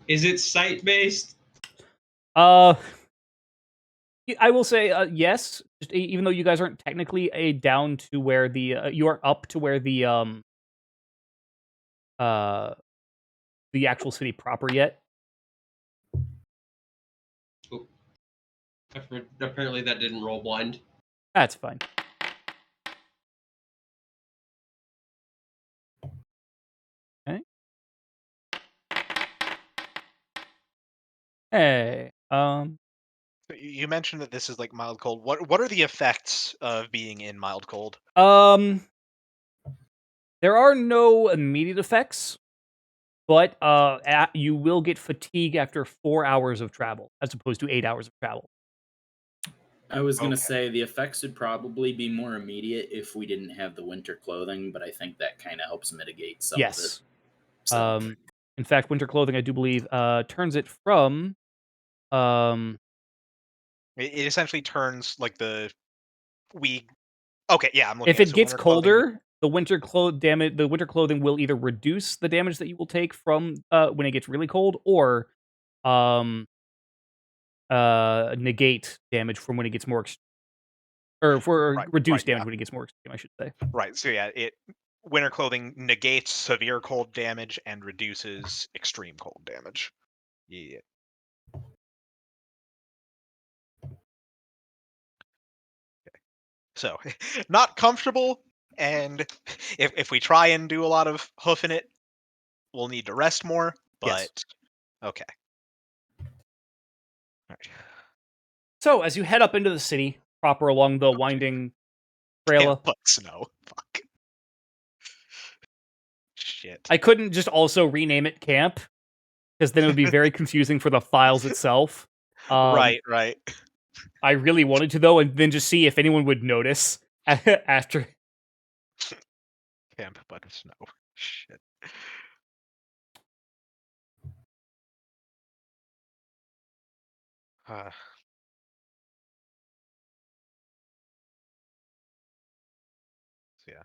Is it site based? I will say yes, just even though you guys aren't technically down to where you are up to where uh the actual city proper yet. Oh. Apparently that didn't roll blind. That's fine. Okay. Hey, So you mentioned that this is like mild cold. What are the effects of being in mild cold? there are no immediate effects, but you will get fatigue after 4 hours of travel, as opposed to 8 hours of travel. I was going to Okay. say the effects would probably be more immediate if we didn't have the winter clothing, but I think that kind of helps mitigate some of it. Yes. So, In fact, winter clothing, I do believe, turns it from It essentially turns like we. Okay, yeah, I'm looking if at it so gets winter clothing. colder, the winter clothing will either reduce the damage that you will take from when it gets really cold, or um negate damage from when it gets more or for reduce damage Yeah. when it gets more extreme, I should say. Right. So yeah, winter clothing negates severe cold damage and reduces extreme cold damage. Yeah. So, not comfortable, and if we try and do a lot of hoofing it, we'll need to rest more, Yes. but okay. Alright. So, as you head up into the city, proper along the winding trail, Can't but snow. Fuck. Shit. I couldn't just also rename it camp, because then it would be very confusing for the files itself. Right. I really wanted to, though, and then just see if anyone would notice after. Camp but snow. Shit. Uh, so yeah.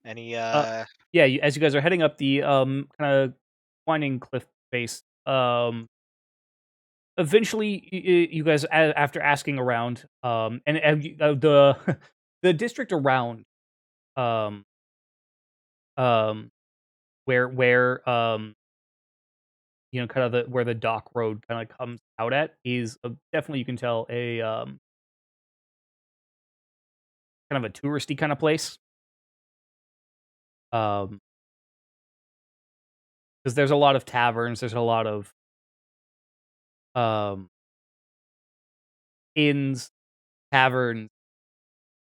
Any Yeah, as you guys are heading up the kind of winding cliff face, eventually you guys, after asking around, the the district around, um, um, where kind of where the dock road kind of comes out at is definitely, you can tell, a kind of a touristy kind of place. Because there's a lot of taverns, there's a lot of um inns, taverns,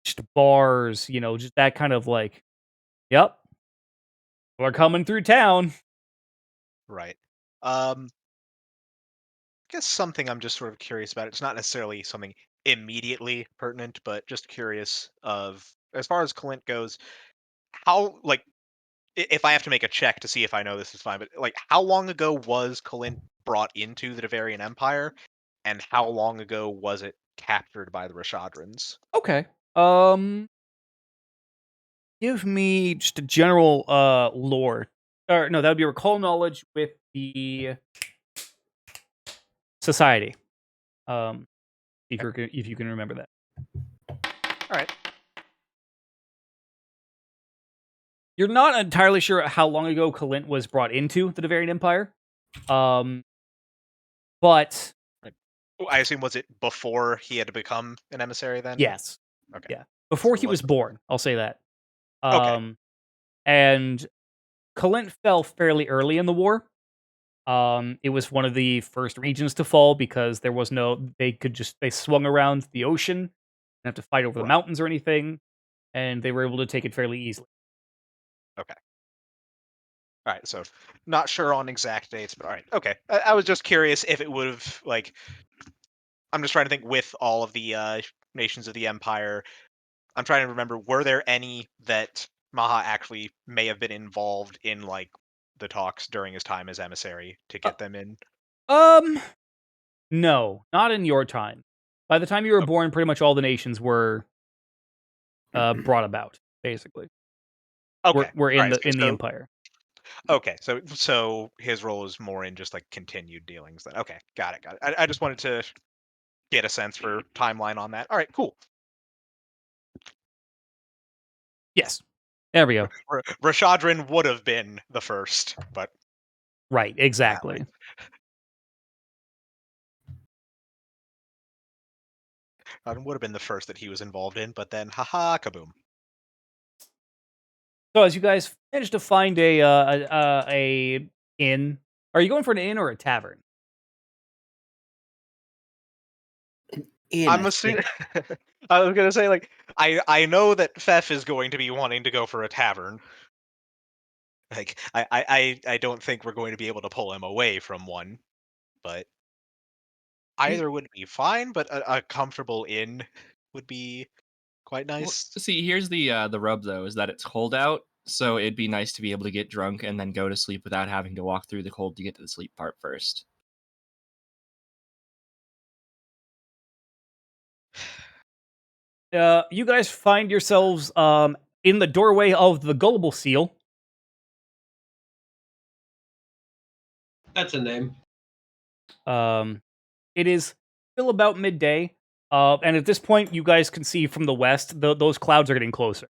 just bars, just that kind of like, yep, we're coming through town. right. I guess something I'm just sort of curious about. It's not necessarily something immediately pertinent, but just curious of as far as Kalint goes, how like if I have to make a check to see if I know this is fine, but like how long ago was Kalint brought into the Devarian Empire, and how long ago was it captured by the Rashadrans? Okay. Give me just a general lore. Or no, that would be recall knowledge with the society. If you can remember that. All right. You're not entirely sure how long ago Kalint was brought into the Devarian Empire. But I assume was it before he had to become an emissary then? yes. Okay. Yeah. Before So it he was was born, I'll say that. Okay. And Kalint fell fairly early in the war. It was one of the first regions to fall because there was they swung around the ocean, didn't have to fight over the Right. mountains or anything, and they were able to take it fairly easily. Okay. All right, so not sure on exact dates, but all right, okay. I was just curious if it would have like I'm just trying to think with all of the nations of the empire. I'm trying to remember, were there any that Maha actually may have been involved in like the talks during his time as emissary to Uh, get them in? no, not in your time. By the time you were Oh, born, pretty much all the nations were brought about. Basically, okay. we're All in right. the So empire. okay. So his role is more in just like continued dealings then. Okay. Got it. I just wanted to get a sense for timeline on that. All right. Cool. Yes, there we go. Rashadrin would have been the first, but Right, exactly. would have been the first that he was involved in, but then haha, kaboom. So as you guys manage to find a inn, are you going for an inn or a tavern? I'm assuming. I was gonna say like I know that Fef is going to be wanting to go for a tavern. Like I don't think we're going to be able to pull him away from one, but either would be fine. But a comfortable inn would be quite Well, nice. see, here's the rub though, is that it's cold out, so it'd be nice to be able to get drunk and then go to sleep without having to walk through the cold to get to the sleep part first. You guys find yourselves in the doorway of the Gullible Seal. That's a name. It is still about midday, and at this point, you guys can see from the west those clouds are getting closer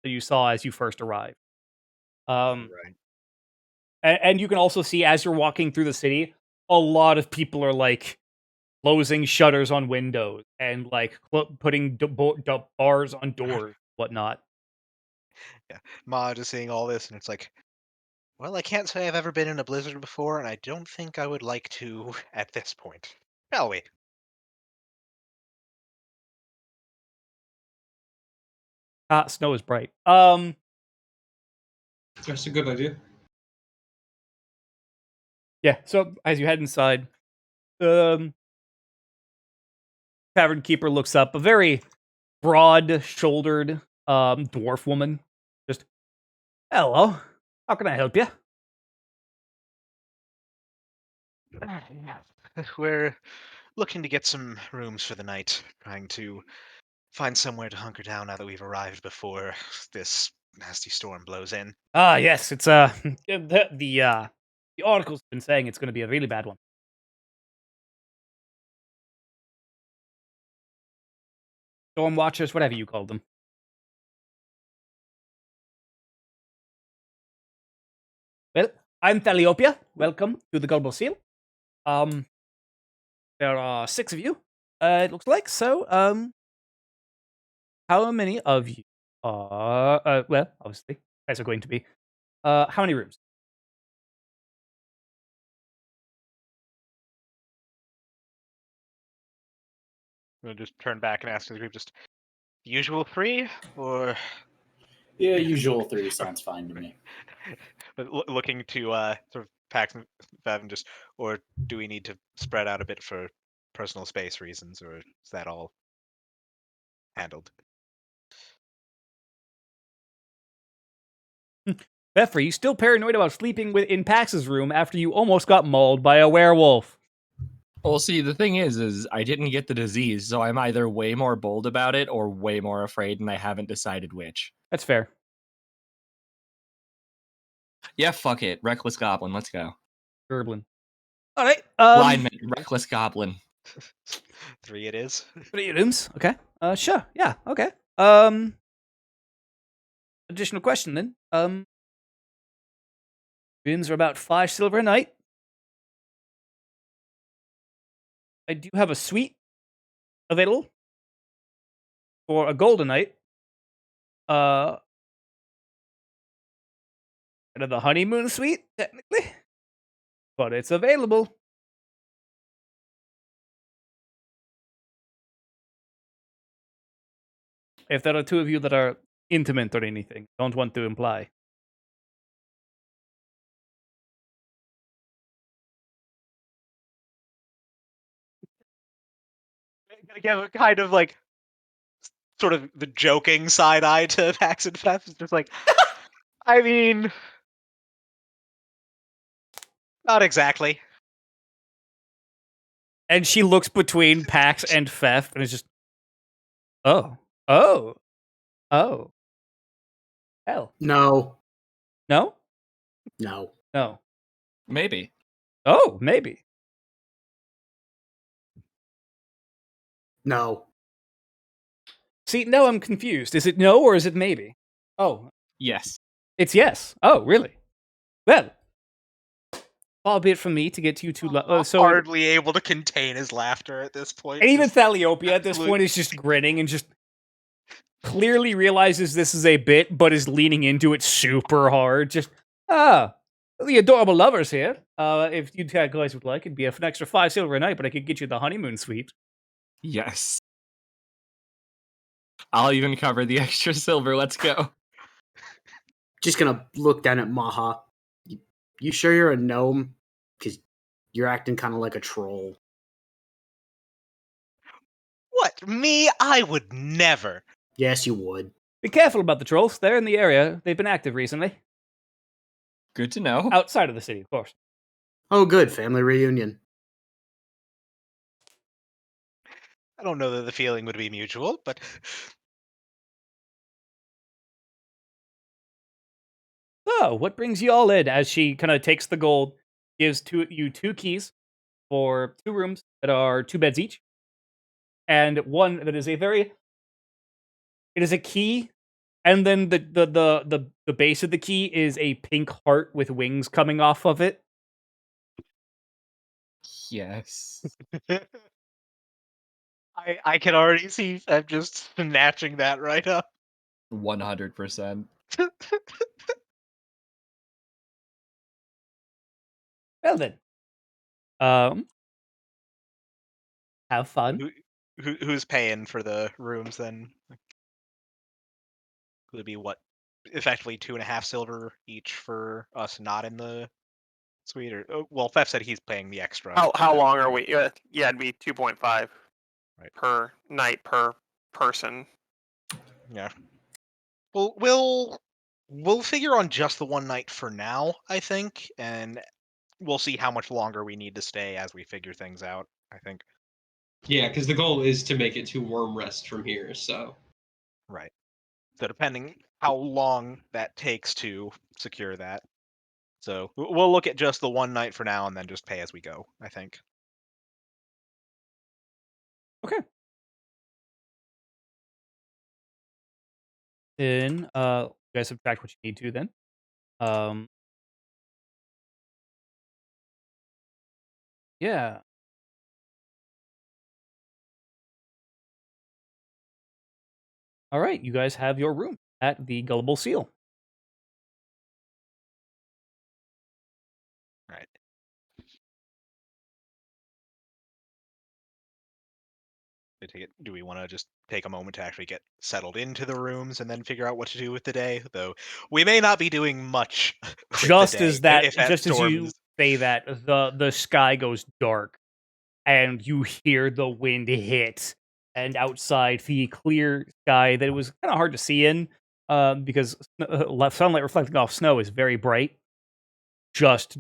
that you saw as you first arrived. Right. And you can also see as you're walking through the city, a lot of people are like closing shutters on windows and like putting bars on doors, whatnot. Yeah, Ma just seeing all this, and it's like, well, I can't say I've ever been in a blizzard before, and I don't think I would like to at this point. Shall we? Snow is bright. That's a good idea. Yeah. So as you head inside, tavern keeper looks up. A very broad-shouldered dwarf woman. Just, hello. How can I help you? We're looking to get some rooms for the night, trying to find somewhere to hunker down now that we've arrived before this nasty storm blows in. Ah, yes. It's the article's been saying it's going to be a really bad one. Storm watchers, whatever you call them. Well, I'm Thaliopia. Welcome to the Gullible Seal. There are 6 of you, it looks like. So, how many of you are, well, obviously, guys are going to be, how many rooms? I'm gonna just turn back and ask the group, just the usual 3, or Yeah, usual 3 sounds fine to me. looking to sort of Pax and Fev, and just, or do we need to spread out a bit for personal space reasons, or is that all handled? Beth, are you still paranoid about sleeping in Pax's room after you almost got mauled by a werewolf? Well, see, the thing is I didn't get the disease, so I'm either way more bold about it or way more afraid, and I haven't decided which. That's fair. Yeah, fuck it. Reckless Goblin, let's go. Gerblin. All right. Lineman, Reckless Goblin. 3 it is. 3 rooms. Okay. Sure. Yeah. Okay. Additional question then. Rooms are about 5 silver a night. I do have a suite available for a gold a night. Kind of the honeymoon suite, technically, but it's available. If there are 2 of you that are intimate or anything, don't want to imply. Gonna give a kind of like sort of the joking side eye to Pax and Fev. It's just like, I mean, not exactly. And she looks between Pax and Fef and is just, oh, hell. No. No? No. No. Maybe. Oh, maybe. No. See, no, I'm confused. Is it no or is it maybe? Oh, Yes. it's yes. Oh, really? Well, far be it from me to get you too Hardly able to contain his laughter at this point. and even Just Thaliopia at this absolute- point is just grinning and just clearly realizes this is a bit, but is leaning into it super hard. Just, the adorable lovers here. If you guys would like, it'd be an extra 5 silver a night, but I could get you the honeymoon suite. Yes. I'll even cover the extra silver. Let's go. Just gonna look down at Maha. You sure you're a gnome? Because you're acting kind of like a troll. What? Me? I would never. Yes, you would. Be careful about the trolls. They're in the area. They've been active recently. Good to know. Outside of the city, of course. Oh, good. Family reunion. I don't know that the feeling would be mutual, but So, what brings you all in? As she kind of takes the gold, gives you 2 keys for 2 rooms that are 2 beds each, and one that is it is a key, and then the base of the key is a pink heart with wings coming off of it. Yes. I can already see I'm just snatching that right up. 100%. Well then, um, have fun. Who's paying for the rooms then? Would it be what? Effectively 2.5 silver each for us not in the suite, or well, Fef said he's paying the extra. How long are we? Yeah, it'd be 2.5 Right. per night per person. Yeah. Well, we'll figure on just the one night for now, I think, and we'll see how much longer we need to stay as we figure things out, I think. Yeah, because the goal is to make it to Worm Rest from here, so. Right. So depending how long that takes to secure that. So we'll look at just the one night for now and then just pay as we go, I think. Okay. Then you guys subtract what you need to then. Yeah. All right, you guys have your room at the Gullible Seal. Right. Do we want to just take a moment to actually get settled into the rooms and then figure out what to do with the day? Though we may not be doing much with the Just day as that, if that just as storm you is. say that, the sky goes dark, and you hear the wind hit, and outside the clear sky that it was kind of hard to see in, because sunlight reflecting off snow is very bright, just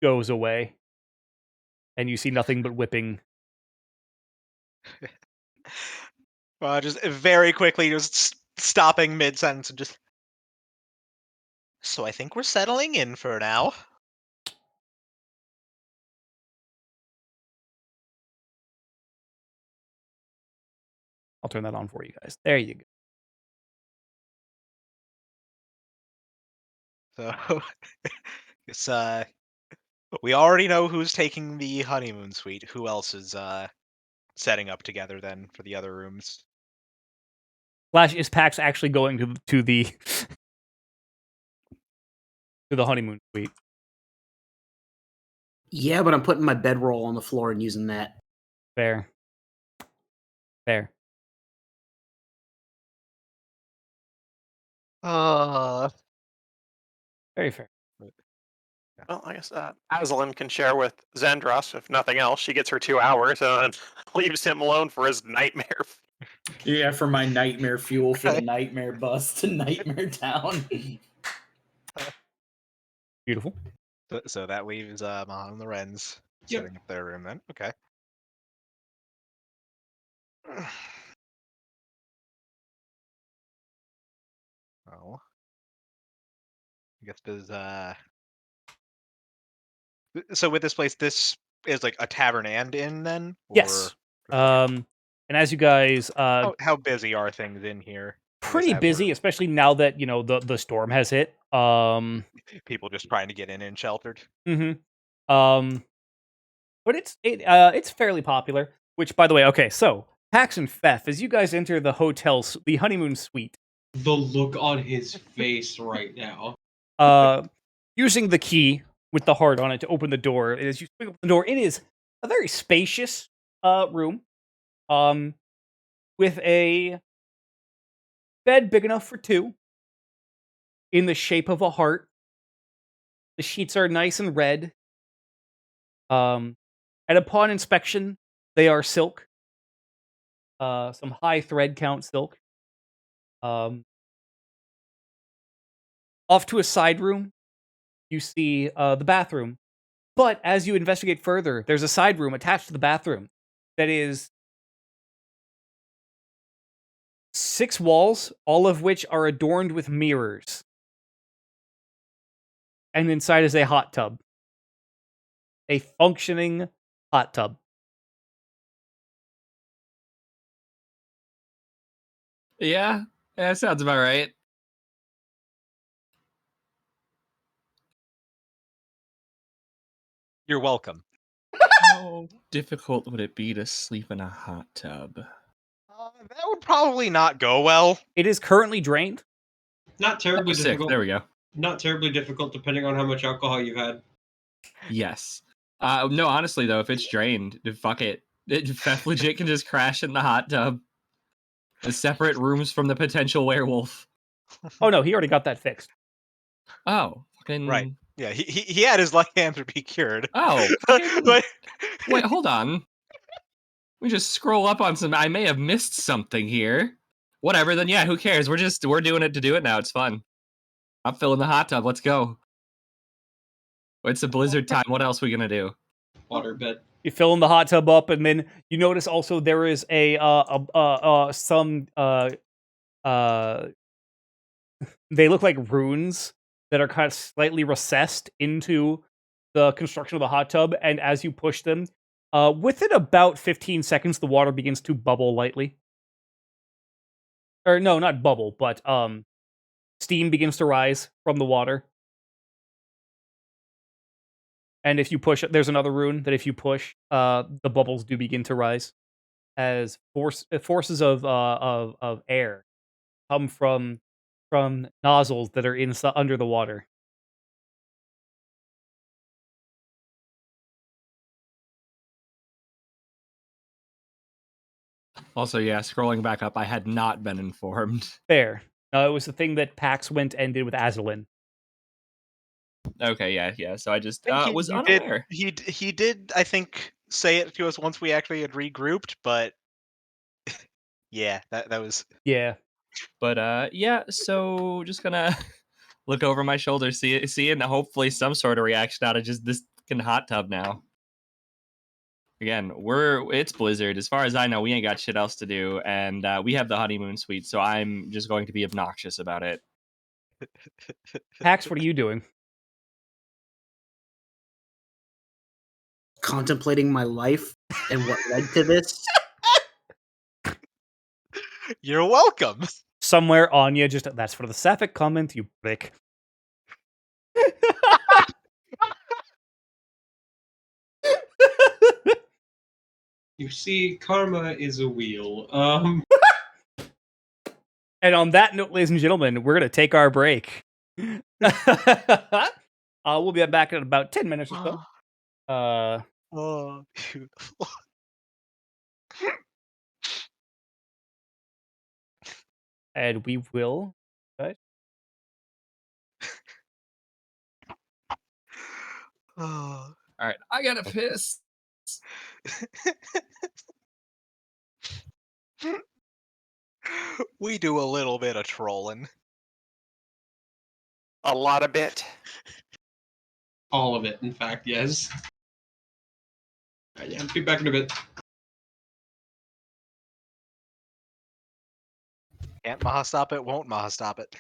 goes away, and you see nothing but whipping. Just very quickly, just stopping mid sentence and just. So I think we're settling in for now. I'll turn that on for you guys. There you go. So it's we already know who's taking the honeymoon suite. Who else is setting up together then for the other rooms? Flash, is Pax actually going to the to the honeymoon suite? Yeah, but I'm putting my bedroll on the floor and using that. Fair. Fair. Very fair. Well, I guess Aslan can share with Zendros, if nothing else. She gets her 2 hours and leaves him alone for his nightmare. Yeah, for my nightmare fuel for the nightmare bus to Nightmare Town. Beautiful. So that leaves Mahan and the Wrens Yep. setting up their room then. Okay. Well, I guess does so with this place, this is like a tavern and inn then? Yes. Or And as you guys how busy are things in here? I guess pretty busy, especially now that the storm has hit. People just trying to get in and sheltered. Mm-hmm. But it's fairly popular. Which, by the way, okay, so Pax and Fef, as you guys enter the the honeymoon suite, The look on his face right now. using the key with the heart on it to open the door. As you swing open the door, it is a very spacious room, with a bed big enough for two, in the shape of a heart. The sheets are nice and red. And upon inspection, they are silk. Some high thread count silk. Off to a side room, you see the bathroom. But as you investigate further, there's a side room attached to the bathroom that is 6 walls, all of which are adorned with mirrors. And inside is a hot tub. A functioning hot tub. Yeah, that sounds about right. You're welcome. How difficult would it be to sleep in a hot tub? That would probably not go well. It is currently drained. Not terribly Sick. difficult. There we go. Not terribly difficult, depending on how much alcohol you've had. Yes. No, honestly though, if it's drained, fuck it. Fef legit can just crash in the hot tub. Separate rooms from the potential werewolf. Oh no, he already got that fixed. Oh, fucking Right. Yeah, he had his lycanthropy cured. Oh, fucking... But- Wait, hold on. We just scroll up on some. I may have missed something here. Whatever. Then yeah, who cares? We're doing it to do it now. It's fun. I'm filling the hot tub. Let's go. It's a blizzard time. What else we gonna do? Waterbed. You fill in the hot tub up, and then you notice also there is some they look like runes that are kind of slightly recessed into the construction of the hot tub, and as you push them, within about 15 seconds, the water begins to bubble lightly. Or no, not bubble, but steam begins to rise from the water. And if you push, there's another rune that if you push, the bubbles do begin to rise as forces of air come from nozzles that are under the water. Also, yeah, scrolling back up, I had not been informed. Fair. No, it was the thing that Pax went and did with Azalin. Okay, yeah. So I just I think was he unaware. He did, I think, say it to us once we actually had regrouped, but yeah, that was... Yeah. But yeah, so just gonna look over my shoulder, see and hopefully some sort of reaction out of just this fucking hot tub now. Again, it's Blizzard. As far as I know, we ain't got shit else to do, and we have the honeymoon suite, so I'm just going to be obnoxious about it. Pax, what are you doing? Contemplating my life and what led to this. You're welcome. Somewhere Anya just that's for the sapphic comment, you prick. You see, karma is a wheel. And on that note, ladies and gentlemen, we're gonna take our break. We'll be back in about 10 minutes or so. Oh, beautiful. And we will. Right? Oh. All right, I gotta piss. We do a little bit of trolling. A lot of bit. All of it, in fact, yes. Alright, yeah, be back in a bit. Can't Maha stop it, won't Maha stop it.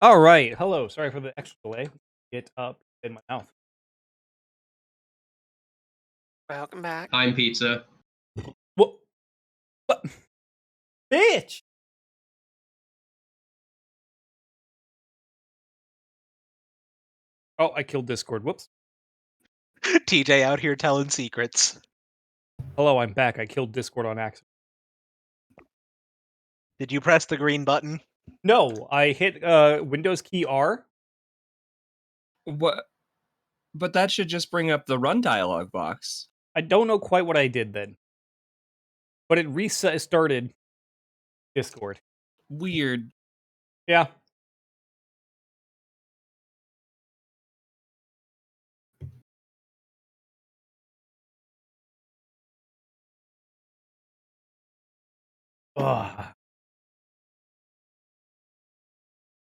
All right. Hello. Sorry for the extra delay. Get up in my mouth. Welcome back. I'm pizza. What? Bitch! Oh, I killed Discord. Whoops. TJ out here telling secrets. Hello, I'm back. I killed Discord on accident. Did you press the green button? No, I hit Windows key R. What? But that should just bring up the run dialog box. I don't know quite what I did then. But it started Discord. Weird. Yeah. Ugh.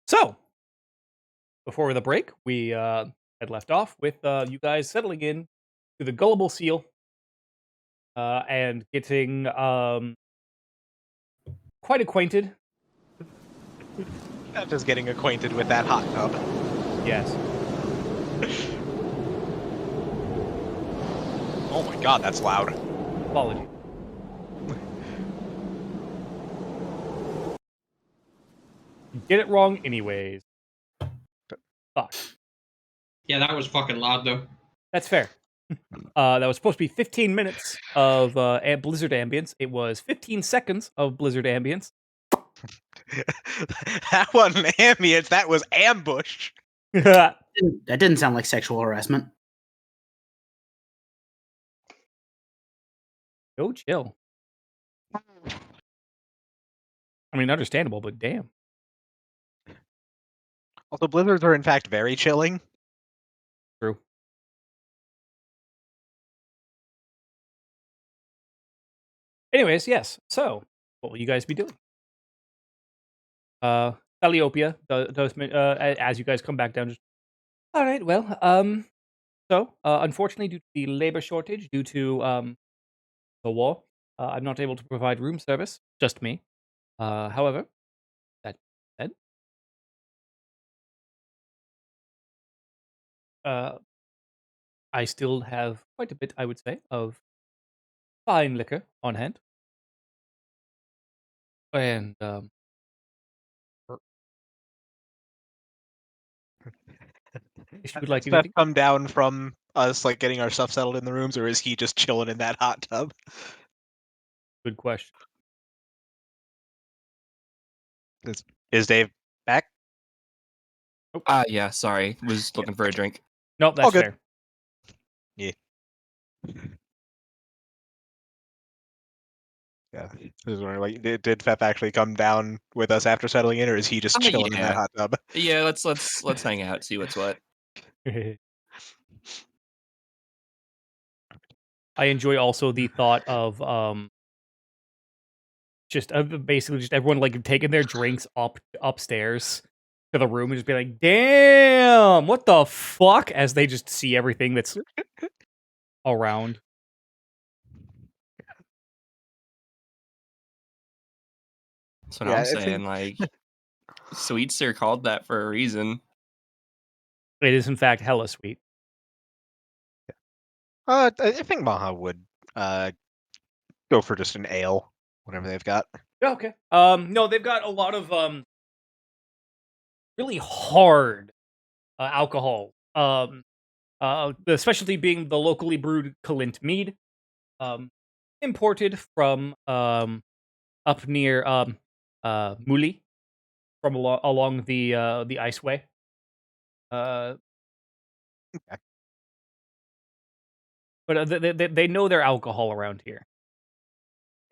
So, before the break, we had left off with you guys settling in to the Gullible Seal and getting quite acquainted. Just getting acquainted with that hot tub. Yes. Oh my god, that's loud. Apology. You get it wrong anyways. Fuck. Yeah, that was fucking loud though. That's fair. That was supposed to be 15 minutes of Blizzard ambience. It was 15 seconds of Blizzard ambience. That wasn't ambience, that was ambush. That didn't sound like sexual harassment. Go chill. I mean, understandable, but damn. Also, blizzards are in fact very chilling. True. Anyways, yes. So, what will you guys be doing? Calliope does as you guys come back down. Just all right. Well, unfortunately, due to the labor shortage, due to the war, I'm not able to provide room service. Just me. However, that said, I still have quite a bit, I would say, of fine liquor on hand, and if you would like Does Beth anything, come down from us like getting our stuff settled in the rooms, or is he just chilling in that hot tub? good question. Is Dave back? Yeah, sorry. Was looking for a drink. Nope, that's All good. fair. Yeah. I was wondering, like, did Fef actually come down with us after settling in, or is he just chilling in that Yeah. hot tub? Yeah, let's hang out, see what's what. I enjoy also the thought of just basically just everyone like taking their drinks upstairs to the room and just be like, "Damn, what the fuck?" as they just see everything that's around. That's what Yeah, I'm I think- saying. Like, sweets are called that for a reason. It is in fact hella sweet. I think Maha would go for just an ale, whatever they've got. Yeah, okay. No, they've got a lot of really hard alcohol. The specialty being the locally brewed Kalint mead, imported from up near Muli, from along the Iceway. Okay. But they know their alcohol around here.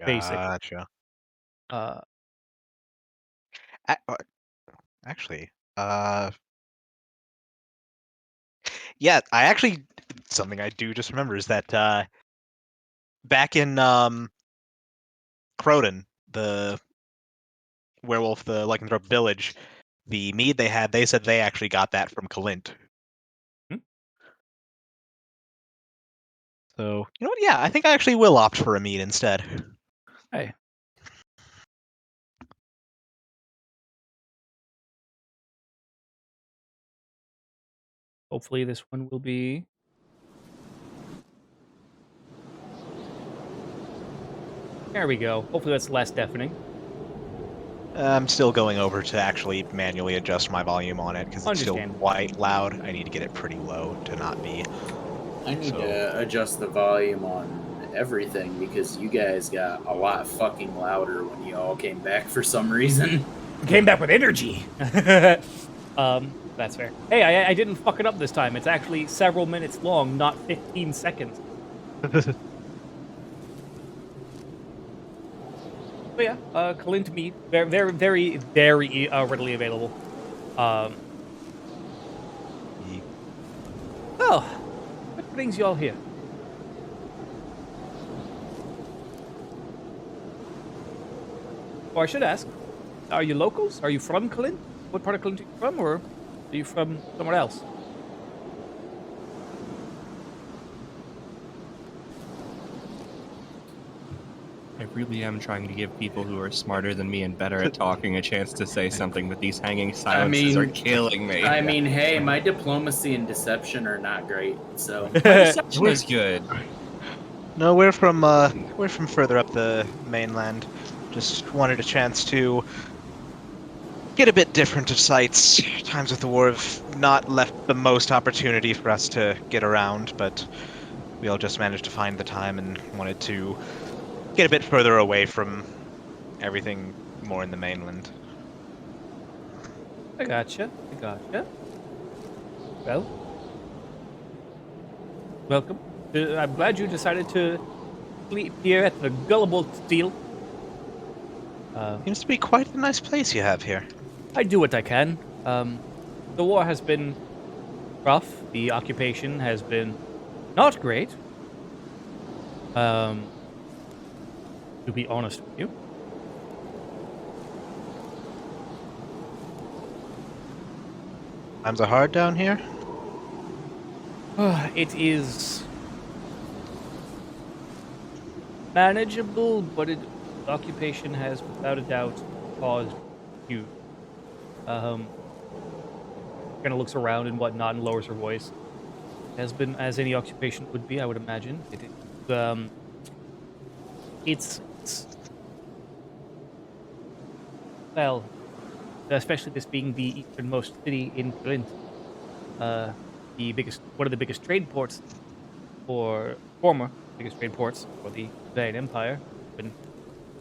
Basically. Gotcha. Actually, yeah, I actually something I do just remember is that back in Croton, the werewolf, the lycanthrope village, the mead they said they actually got that from Kalint. Hmm? So, you know what? Yeah, I think I actually will opt for a mead instead. Hey. Hopefully this one will be... There we go. Hopefully that's less deafening. I'm still going over to actually manually adjust my volume on it because it's still Understandable. quite loud. I need to get it pretty low to not be. I need to adjust the volume on everything because you guys got a lot fucking louder when you all came back for some reason. Came back with energy. That's fair. Hey, I didn't fuck it up this time. It's actually several minutes long, not 15 seconds. But yeah, Kalint meat, very readily available. Oh, what brings you all here? Or I should ask, are you locals? Are you from Kalint? What part of Kalint are you from, or are you from somewhere else? I really am trying to give people who are smarter than me and better at talking a chance to say something, but these hanging silences are killing me. I mean, hey, my diplomacy and deception are not great, so My deception is good. No, we're from further up the mainland. Just wanted a chance to get a bit different of sights. Times with the war have not left the most opportunity for us to get around, but we all just managed to find the time and wanted to get a bit further away from everything more in the mainland. I gotcha. Well, welcome. I'm glad you decided to sleep here at the Gullible Steel. Seems to be quite a nice place you have here. I do what I can. The war has been rough. The occupation has been not great. To be honest with you. Times are hard down here. It is manageable, but occupation has, without a doubt, caused you. Kind of looks around and whatnot and lowers her voice. Has been as any occupation would be, I would imagine. It's well, especially this being the easternmost city in Kalint, one of the biggest trade ports, or former biggest trade ports for the Devarian Empire. Been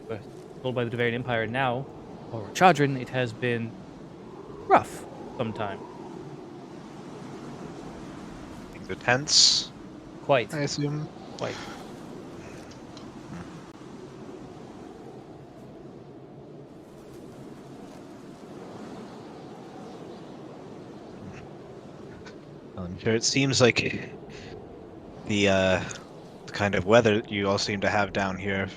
controlled by the Devarian Empire now, or Chadrin. It has been rough sometimes. Things are tense. Quite. I assume. Quite. I'm sure it seems like the kind of weather you all seem to have down here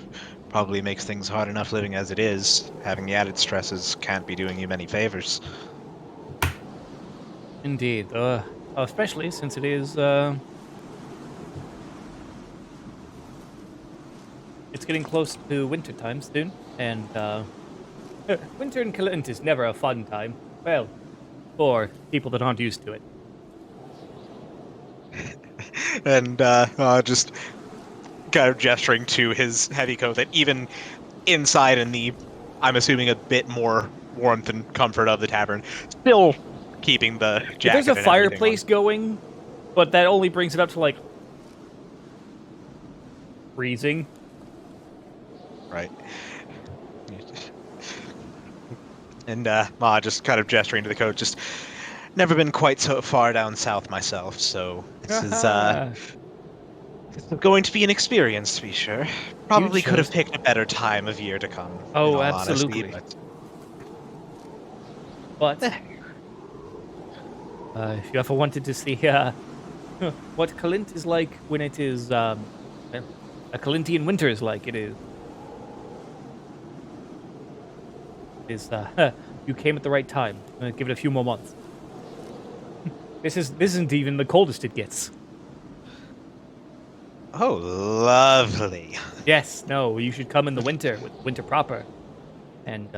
probably makes things hard enough living as it is. Having the added stresses can't be doing you many favors. Indeed. Especially since it is, it's getting close to winter time soon, and, winter in Kalint is never a fun time. Well, for people that aren't used to it. And just kind of gesturing to his heavy coat that even inside in the, I'm assuming, a bit more warmth and comfort of the tavern, still keeping the jacket. There's a and fireplace on. going, but that only brings it up to, like, freezing. Right. And Ma just kind of gesturing to the coat, just never been quite so far down south myself, so this is going to be an experience, to be sure. Probably could have picked a better time of year to come. Oh, in all absolutely. Honesty, But if you ever wanted to see what Kalint is like when it is a Kalintian winter is like, it is. You came at the right time. Give it a few more months. This isn't even the coldest it gets. Oh, lovely. Yes, no, you should come in the winter, with winter proper. And,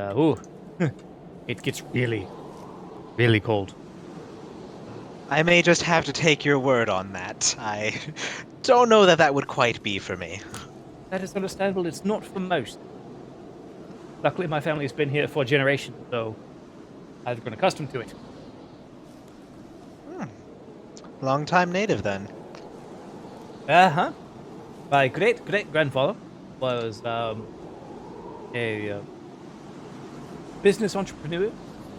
it gets really, really cold. I may just have to take your word on that. I don't know that that would quite be for me. That is understandable. It's not for most. Luckily, my family has been here for generations, so I've grown accustomed to it. Long-time native, then. Uh-huh. My great-great-grandfather was a business entrepreneur,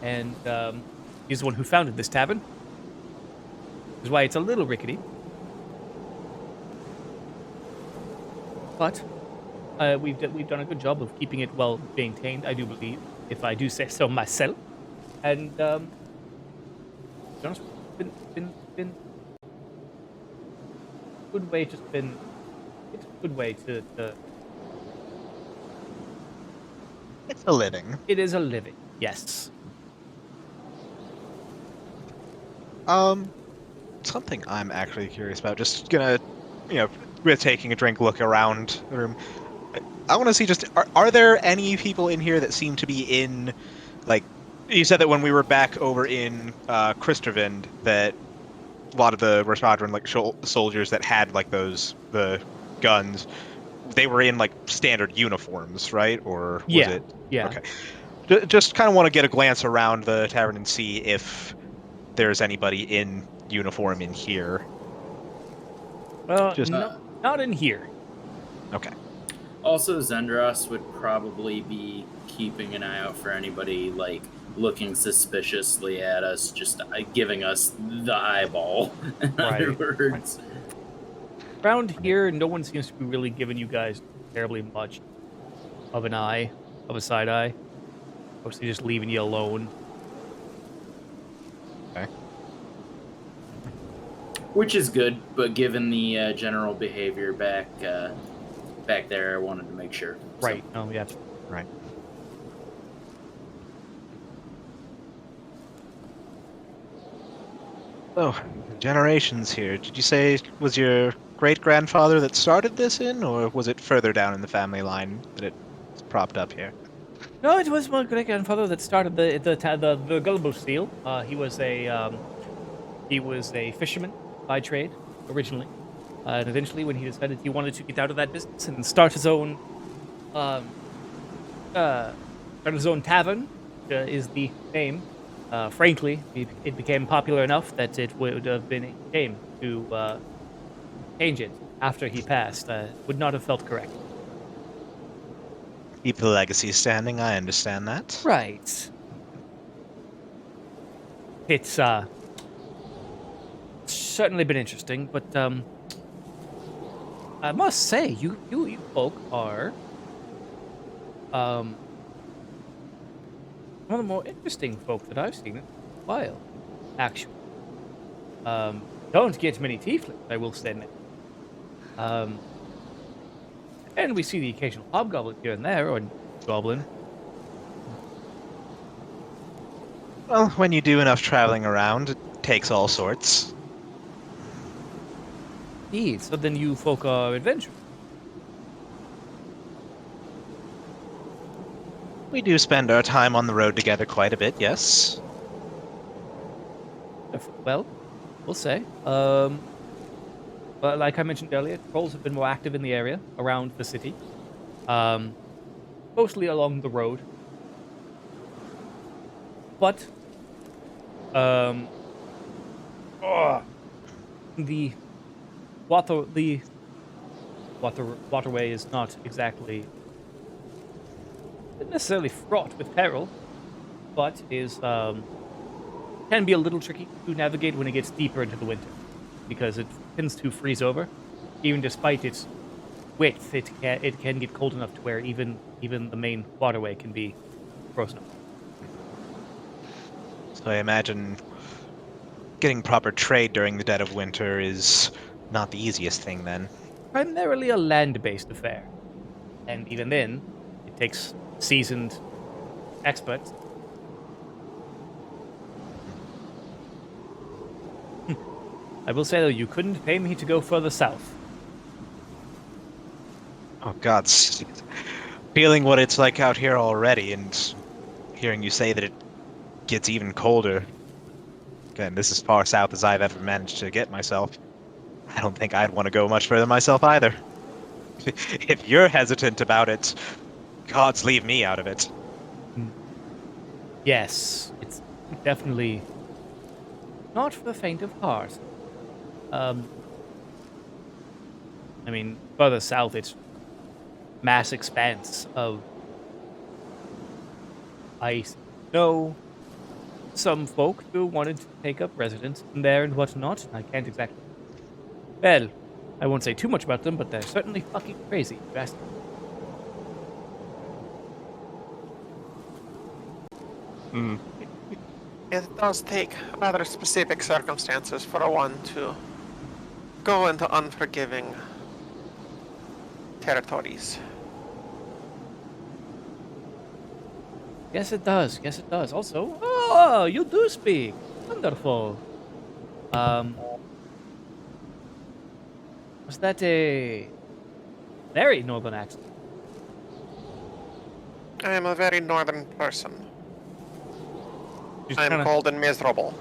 and he's the one who founded this tavern. Which is why it's a little rickety. But we've done a good job of keeping it well maintained, I do believe, if I do say so myself. And to be honest, been good way. Just been it's a good way to. It's a living. It is a living, yes. Something I'm actually curious about. Just gonna, we're taking a drink, look around the room. I want to see are there any people in here that seem to be in, like, you said that when we were back over in Christervind that a lot of the Raspadran like soldiers that had like the guns, they were in like standard uniforms, right? Or was it? Yeah. Okay. Just kind of want to get a glance around the tavern and see if there's anybody in uniform in here. Well, Just- not in here. Okay. Also, Zendros would probably be keeping an eye out for anybody like looking suspiciously at us, just giving us the eyeball. In other words, Around here, no one seems to be really giving you guys terribly much of an eye, of a side eye. Mostly just leaving you alone. Okay. which is good, but given the general behavior back there, I wanted to make sure. Right. Oh, yeah. Right. Oh, generations here. Did you say it was your great-grandfather that started this in, or was it further down in the family line that it's propped up here? No, it was my great grandfather that started the gullible seal. He was a fisherman by trade originally, and eventually, when he decided he wanted to get out of that business and start his own tavern, is the name. Frankly, it became popular enough that it would have been a shame to change it after he passed. Would not have felt correct. Keep the legacy standing, I understand that. Right. It's certainly been interesting, but I must say, you folk are one of the more interesting folk that I've seen in a while, actually. Don't get many tieflings, I will say that. And we see the occasional hobgoblin here and there, or goblin. Well, when you do enough traveling around, it takes all sorts. Indeed, so then you folk are adventurers. We do spend our time on the road together quite a bit, yes. Well, we'll say. But like I mentioned earlier, trolls have been more active in the area around the city, mostly along the road. But the waterway is not exactly necessarily fraught with peril, but is can be a little tricky to navigate when it gets deeper into the winter, because it tends to freeze over. Even despite its width, it can get cold enough to where even the main waterway can be frozen up. So I imagine getting proper trade during the dead of winter is not the easiest thing then. Primarily a land-based affair, and even then, it takes seasoned experts. I will say though, you couldn't pay me to go further south. Oh god, feeling what it's like out here already and hearing you say that it gets even colder. again, this is as far south as I've ever managed to get myself. I don't think I'd want to go much further myself either. If you're hesitant about it, gods leave me out of it. Yes, it's definitely not for the faint of heart. I mean, further south, it's mass expanse of ice. No, some folk who wanted to take up residence there and whatnot. I can't exactly. Well, I won't say too much about them, but they're certainly fucking crazy. If you ask me. It does take rather specific circumstances for one to go into unforgiving territories. Yes, it does. Yes, it does. Also, oh, you do speak. Wonderful. Was that a very northern accent? I am a very northern person. She's I am kinda- cold and miserable.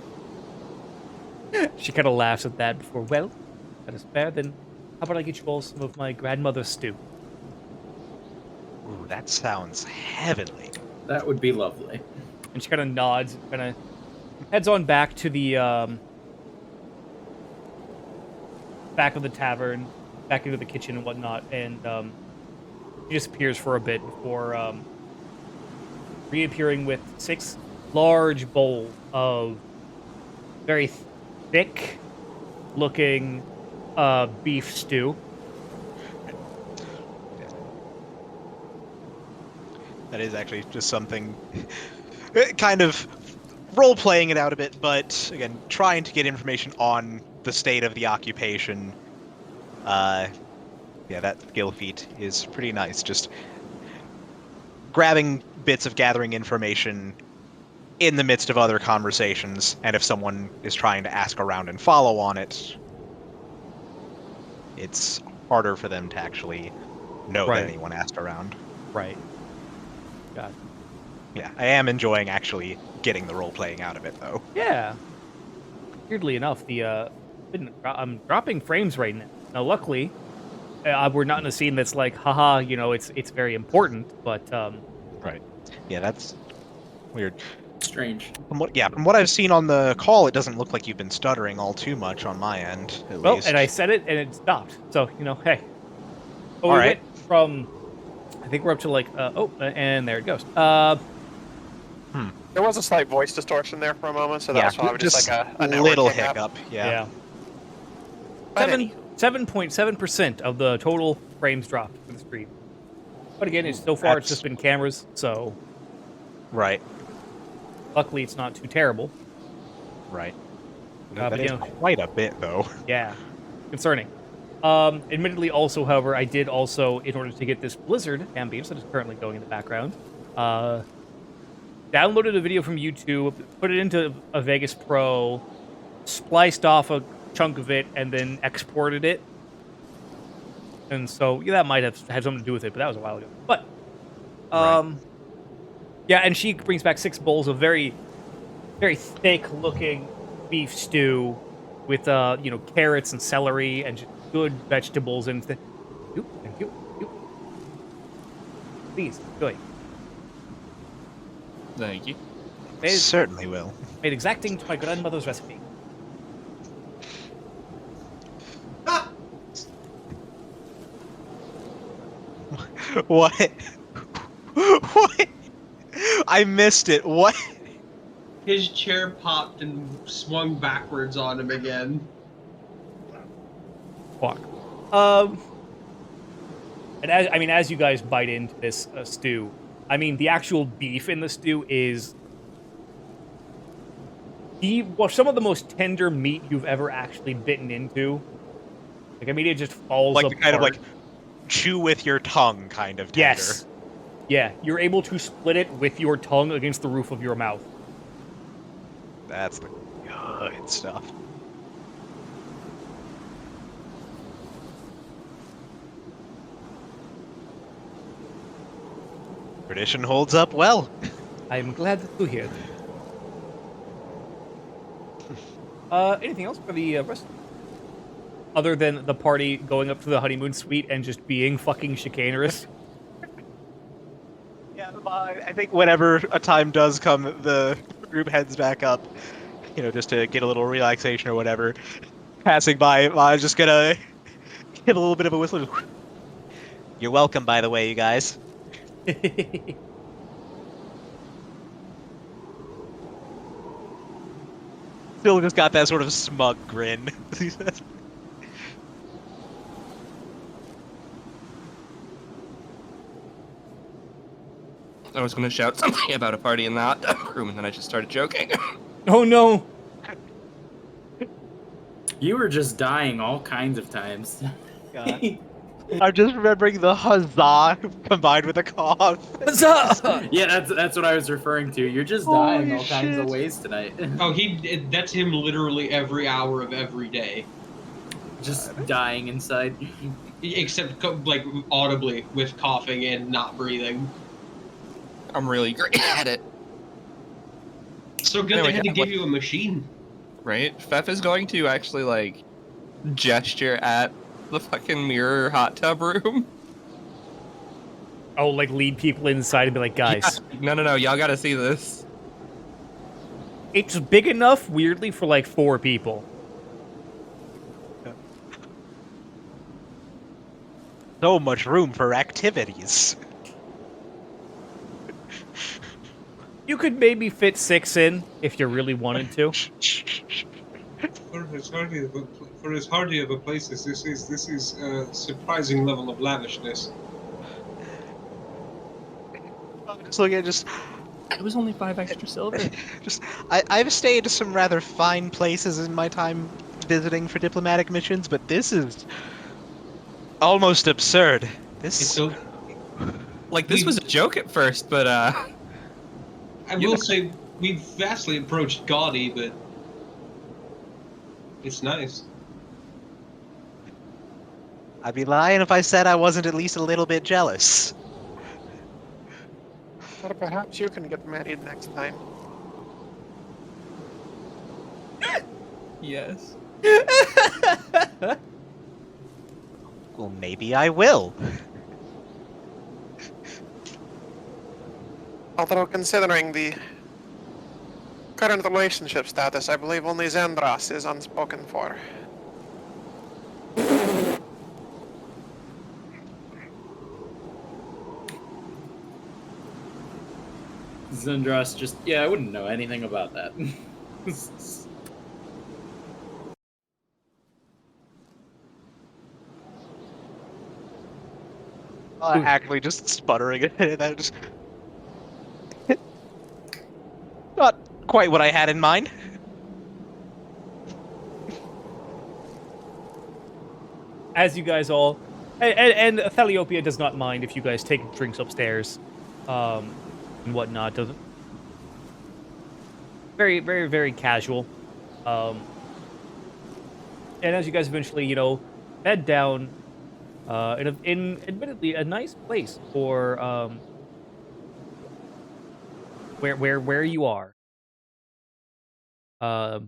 She kind of laughs at that before. Well, that is fair. Then, how about I get you all some of my grandmother's stew? Ooh, that sounds heavenly. That would be lovely. And she kind of nods, kind of heads on back to the back of the tavern, back into the kitchen and whatnot, and she disappears for a bit before reappearing with 6 large bowls of very thick-looking beef stew. That is actually just something kind of role-playing it out a bit, but again, trying to get information on the state of the occupation. Yeah, that skill feat is pretty nice. Just grabbing bits of gathering information in the midst of other conversations, and if someone is trying to ask around and follow on it, it's harder for them to actually know Right. that anyone asked around. Right. God. Yeah, I am enjoying actually getting the role-playing out of it, though. Yeah. Weirdly enough, I'm dropping frames right now. Now, luckily, we're not in a scene that's like, haha, you know, it's very important, but Right. Yeah, that's weird. Strange. From what I've seen on the call, it doesn't look like you've been stuttering all too much on my end, at well, least. and I said it and it stopped. So you know, hey. Oh, All we right. went from. I think we're up to like. And there it goes. There was a slight voice distortion there for a moment, so that yeah, was probably just like a little network hiccup. hiccup. Yeah. But 7.7% of the total frames dropped for the stream. But again, it's so far it's just been cameras, so Right. luckily it's not too terrible. Right. but, That you is know- quite a bit, though. Yeah, concerning. Admittedly, also, however, I did also, in order to get this Blizzard ambience that is currently going in the background, downloaded a video from YouTube, put it into a Vegas Pro, spliced off a chunk of it, and then exported it. And so, yeah, that might have had something to do with it, but that was a while ago. But, yeah, and she brings back 6 bowls of very, very thick-looking beef stew with, you know, carrots and celery and just good vegetables and thank you. Please, enjoy. Thank you. Made, Certainly will. made exacting to my grandmother's recipe. What? What? I missed it. What? His chair popped and swung backwards on him again. Fuck. And as you guys bite into this stew, I mean, the actual beef in the stew is some of the most tender meat you've ever actually bitten into. Like, I mean, it just falls Like apart. the kind of like chew with your tongue kind of tender. Yes. Yeah, you're able to split it with your tongue against the roof of your mouth. That's the good stuff. Tradition holds up well. I'm glad to hear that. Anything else for the rest? Other than the party going up to the honeymoon suite and just being fucking chicanerous. Yeah, I think whenever a time does come, the group heads back up, just to get a little relaxation or whatever. Passing by, I'm just gonna give a little bit of a whistle. You're welcome, by the way, you guys. Still just got that sort of smug grin. I was going to shout something about a party in that room, and then I just started joking. Oh no! You were just dying all kinds of times. God. I'm just remembering the huzzah combined with a cough. Huzzah! Yeah, that's what I was referring to. You're just dying Holy all kinds of shit. ways tonight. Oh, that's him literally every hour of every day. Just dying inside. Except, like, audibly with coughing and not breathing. I'm really great at it. So good Anyway, they had to yeah, give like- you a machine. Right? Fef is going to actually, like, gesture at the fucking mirror hot tub room. Oh, like lead people inside and be like, guys, Yeah. No, y'all gotta see this. it's big enough, weirdly, for like 4 people. So much room for activities. You could maybe fit 6 in if you really wanted to. For as hardy of a place as this is a surprising level of lavishness. Just looking at It was only 5 extra silver. I've stayed at some rather fine places in my time visiting for diplomatic missions, but this is almost absurd. Like, this was a joke at first, but, I will say we've vastly approached gaudy, but it's nice. I'd be lying if I said I wasn't at least a little bit jealous. Or perhaps you can get married next time. yes. Well, maybe I will. Although considering the current relationship status, I believe only Zandras is unspoken for. Zendros just, yeah, I wouldn't know anything about that. Actually just sputtering it. That just... Not quite what I had in mind. As you guys all... And Thaliopia does not mind if you guys take drinks upstairs. And whatnot. Doesn't... Very, very, very casual. And as you guys eventually, bed down... in admittedly a nice place for where you are. Fall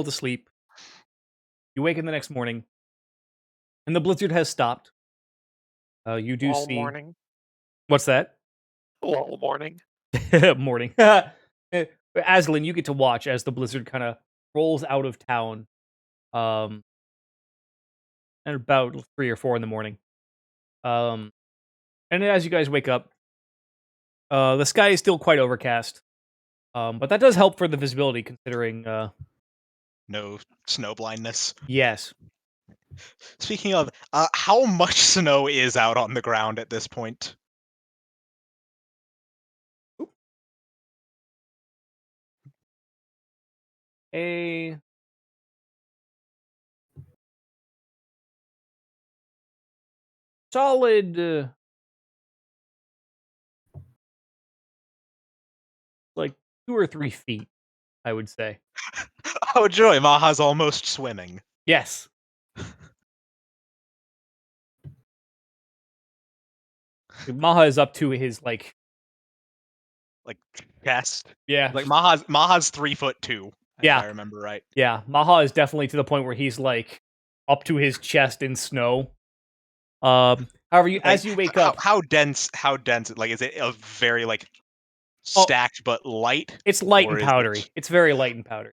to sleep. You wake in the next morning, and the blizzard has stopped. You do All see. morning. What's that? All morning. Morning. Aslan, you get to watch as the blizzard kind of rolls out of town. At about 3 or 4 in the morning. And as you guys wake up, the sky is still quite overcast. But that does help for the visibility, considering. No snow blindness. Yes. Speaking of, how much snow is out on the ground at this point? A solid, like 2 or 3 feet, I would say. Oh joy, Maha's almost swimming. Yes. Maha is up to his, like, like chest. Yeah. Like Maha's 3'2", Yeah. if I remember right. Yeah, Maha is definitely to the point where he's like up to his chest in snow. However, as you wake up, how dense? Like, is it a very like Oh, stacked but light? it's light or and is it- powdery. It's very light and powdery.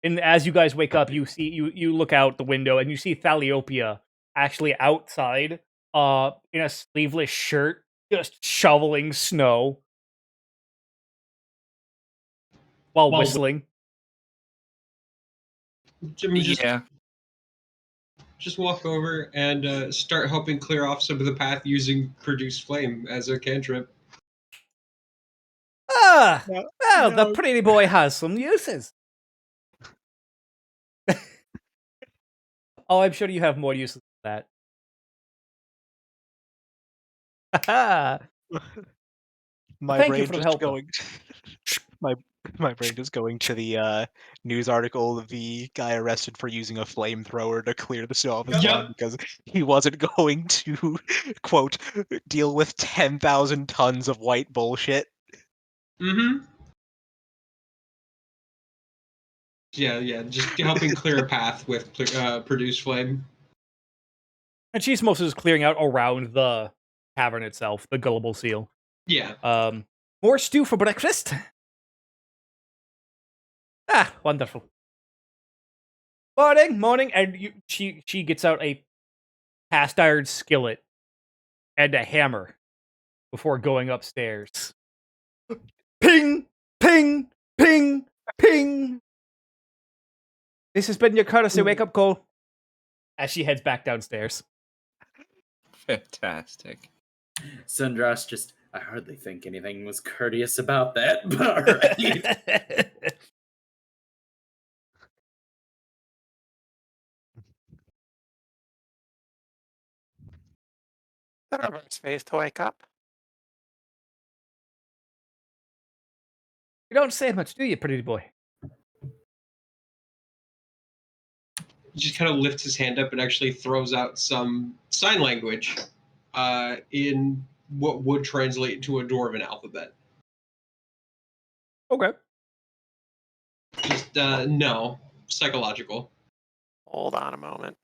And as you guys wake up, you see you look out the window and you see Thaliopia actually outside, in a sleeveless shirt, just shoveling snow while whistling. Yeah. Just walk over and start helping clear off some of the path using produce flame as a cantrip. Ah, No, well, the no. pretty boy has some uses. Oh, I'm sure you have more uses than that. My Thank you brain for the just help, though. going. My brain just going to the news article of the guy arrested for using a flamethrower to clear the snow off his lawn because he wasn't going to quote deal with 10,000 tons of white bullshit. Mm-hmm. Yeah, just helping clear a path with produce flame. And she's mostly just clearing out around the cavern itself, the gullible seal. Yeah. More stew for breakfast. Ah, wonderful. Morning, and she gets out a cast iron skillet and a hammer before going upstairs. Ping, ping, ping, ping. This has been your courtesy wake-up call. As she heads back downstairs. Fantastic. Sundras just, I hardly think anything was courteous about that, but alright. The reverse phase to wake up. You don't say much, do you, pretty boy? He just kind of lifts his hand up and actually throws out some sign language in what would translate to a dwarven alphabet. Okay. Just no, psychological. Hold on a moment.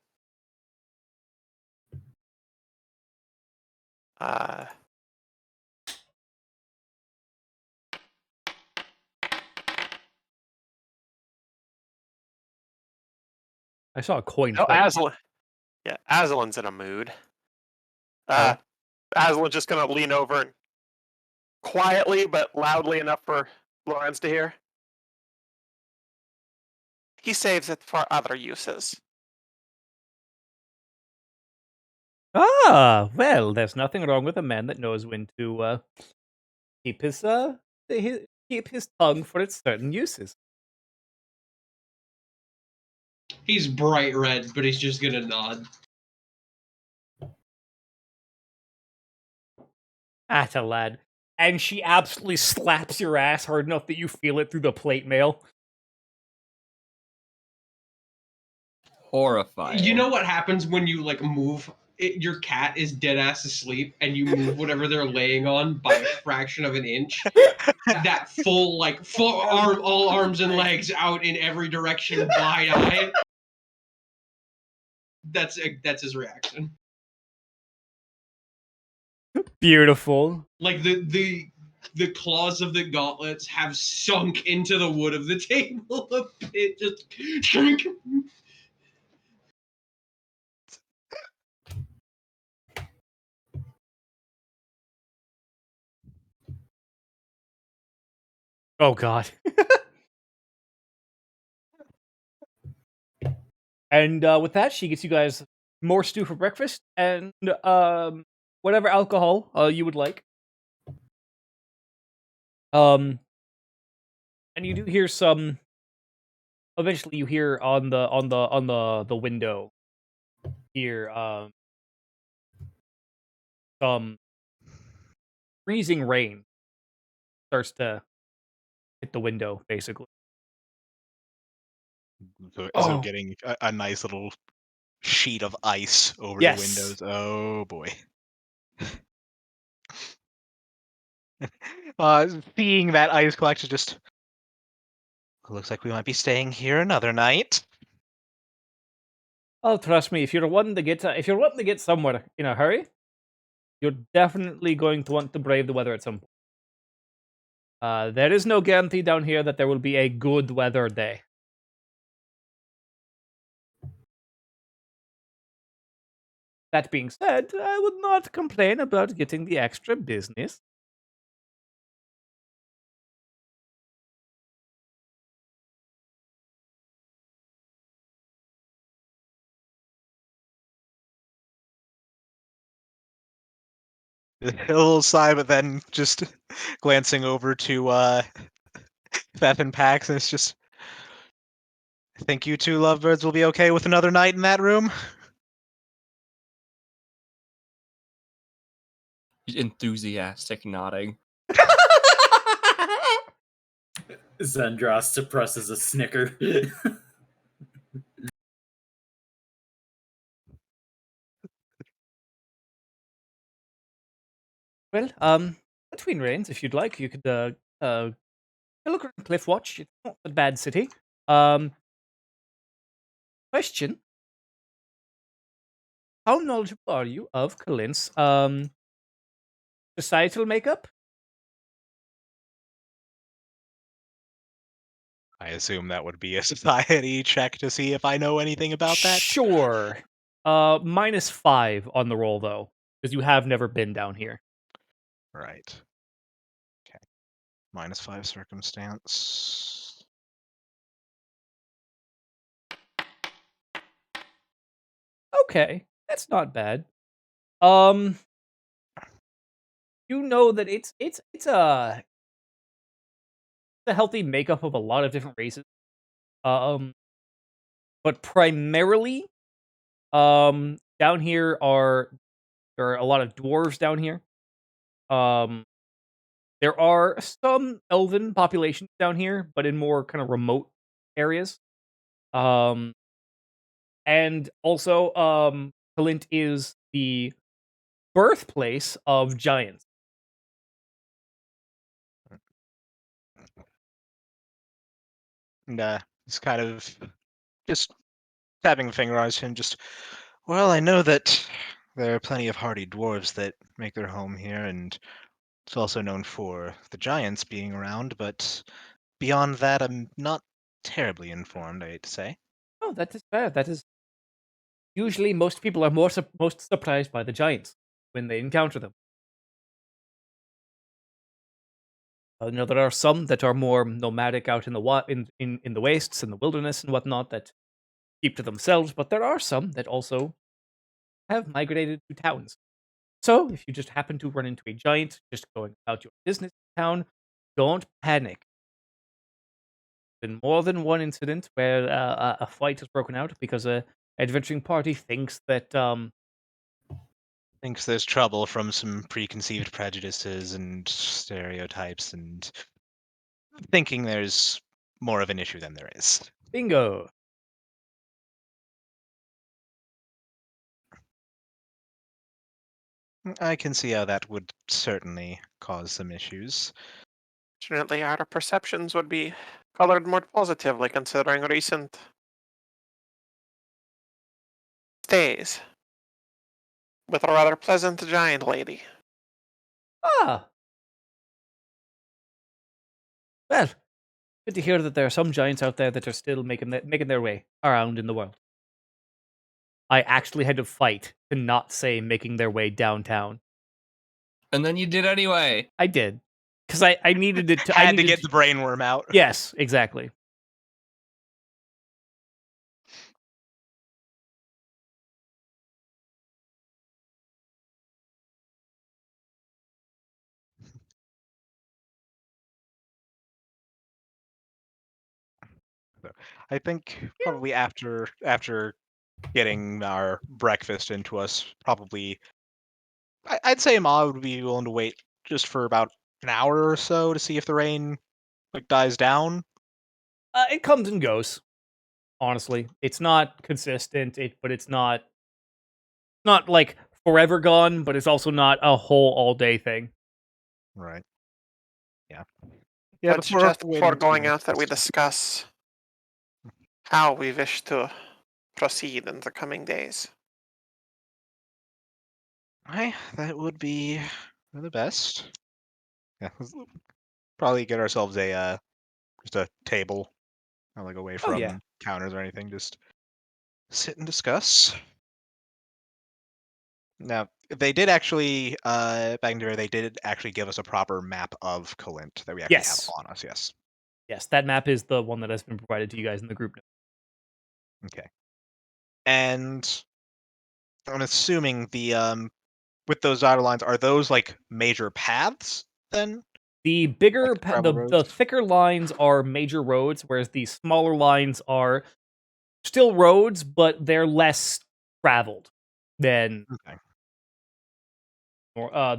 I saw a coin Oh, flip. Aslan. Yeah, Aslan's in a mood. Aslan's just gonna lean over and quietly but loudly enough for Lorenz to hear. He saves it for other uses. Ah, well, there's nothing wrong with a man that knows when to keep his tongue for its certain uses. He's bright red, but he's just gonna nod. Atta lad. And she absolutely slaps your ass hard enough that you feel it through the plate mail. Horrifying. You know what happens when you like move? Your cat is dead ass asleep, and you move whatever they're laying on by a fraction of an inch. That full arm, all arms and legs out in every direction, wide eye. That's his reaction. Beautiful. Like the claws of the gauntlets have sunk into the wood of the table. It just shrink. Oh god. And with that, she gets you guys more stew for breakfast and whatever alcohol you would like. And you do hear some. Eventually, you hear on the window here some freezing rain starts to hit the window, basically. So getting a nice little sheet of ice over Yes. the windows. Oh boy. Seeing that ice collector, just looks like we might be staying here another night. Oh, trust me, if you're wanting to get somewhere in a hurry, you're definitely going to want to brave the weather at some point. There is no guarantee down here that there will be a good weather day. That being said, I would not complain about getting the extra business. A little sigh, but then just glancing over to Theth and Pax, and it's just, I think you two lovebirds will be okay with another night in that room. Enthusiastic nodding. Zendros suppresses a snicker. Well, between rains, if you'd like, you could look around Cliffwatch. It's not a bad city. Question: how knowledgeable are you of Kalint's societal makeup? I assume that would be a society check to see if I know anything about that. Sure. -5 on the roll though, because you have never been down here. Right. Okay. -5 circumstance. Okay, that's not bad. You know that it's a healthy makeup of a lot of different races. Um, but primarily, down here there are a lot of dwarves down here. Um, there are some elven populations down here, but in more kind of remote areas. Um, and also, Kalint is the birthplace of giants. And it's kind of just tapping a finger on his chin, just, well, I know that there are plenty of hardy dwarves that make their home here, and it's also known for the giants being around, but beyond that, I'm not terribly informed, I hate to say. Oh, that is fair. That is usually most people are most surprised by the giants when they encounter them. There are some that are more nomadic out in in the wastes and the wilderness and whatnot that keep to themselves, but there are some that also have migrated to towns. So if you just happen to run into a giant just going about your business in town, don't panic. Been more than one incident where a fight has broken out because a adventuring party thinks that Thinks there's trouble from some preconceived prejudices and stereotypes, and thinking there's more of an issue than there is. bingo. I can see how that would certainly cause some issues. Fortunately, our perceptions would be colored more positively considering recent stays with a rather pleasant giant lady. Ah, well, good to hear that there are some giants out there that are still making their way around in the world. I actually had to fight to not say making their way downtown. And then you did anyway. I did. Because I needed it to. Had to get the brainworm out. Yes, exactly. I think probably after getting our breakfast into us, probably I'd say Ma would be willing to wait just for about an hour or so to see if the rain dies down. It comes and goes. Honestly, it's not consistent. But it's not like forever gone. But it's also not a whole all day thing. Right. Yeah, I'd suggest before going Wind out that we discuss how we wish to proceed in the coming days. That would be the best. Yeah, probably get ourselves a just a table, not like away Oh, yeah. from counters or anything. Just sit and discuss. Now, they did actually, back in the day, they did actually give us a proper map of Kalint that we actually have Yes. on us. Yes. Yes, that map is the one that has been provided to you guys in the group note. Okay. And I'm assuming with those dotted lines, are those like major paths then? The bigger, Like gravel the roads? thicker lines are major roads, whereas the smaller lines are still roads, but they're less traveled than Okay.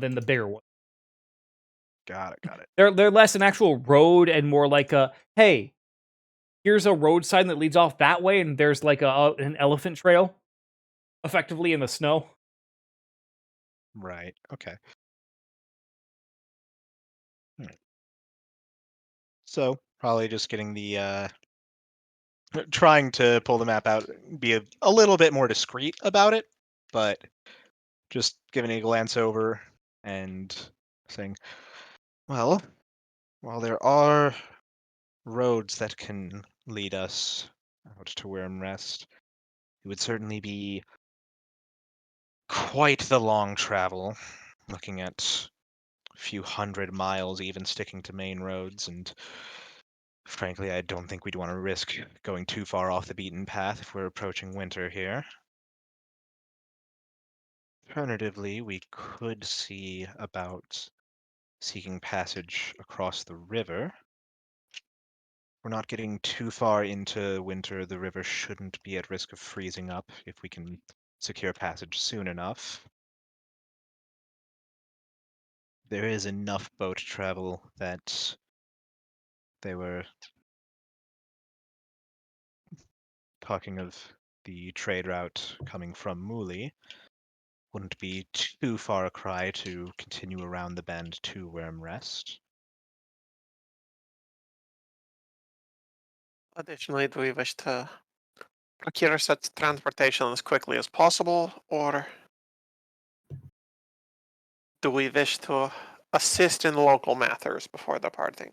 than the bigger one. Got it. They're less an actual road and more like a, hey, here's a road sign that leads off that way, and there's like an elephant trail, effectively in the snow. Right. Okay. So probably just getting the trying to pull the map out, be a little bit more discreet about it, but just giving it a glance over and saying, well, while there are roads that can lead us out to Worm Rest, it would certainly be quite the long travel, looking at a few hundred miles even sticking to main roads, and frankly, I don't think we'd want to risk going too far off the beaten path if we're approaching winter here. Alternatively, we could see about seeking passage across the river. We're not getting too far into winter. The river shouldn't be at risk of freezing up if we can secure passage soon enough. There is enough boat travel that they were talking of the trade route coming from Muli. Wouldn't be too far a cry to continue around the bend to Worm Rest. Additionally, do we wish to procure such transportation as quickly as possible, or do we wish to assist in local matters before departing?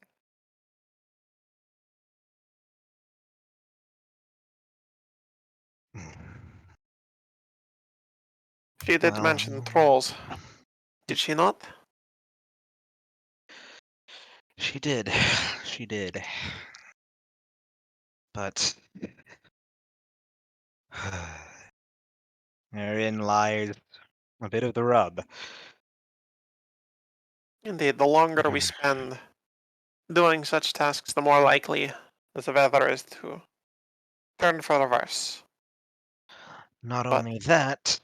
She did Well, mention trolls, did she not? she did. She did. But therein lies a bit of the rub. Indeed, the longer we spend doing such tasks, the more likely the weather is to turn for the worse. Not But only that,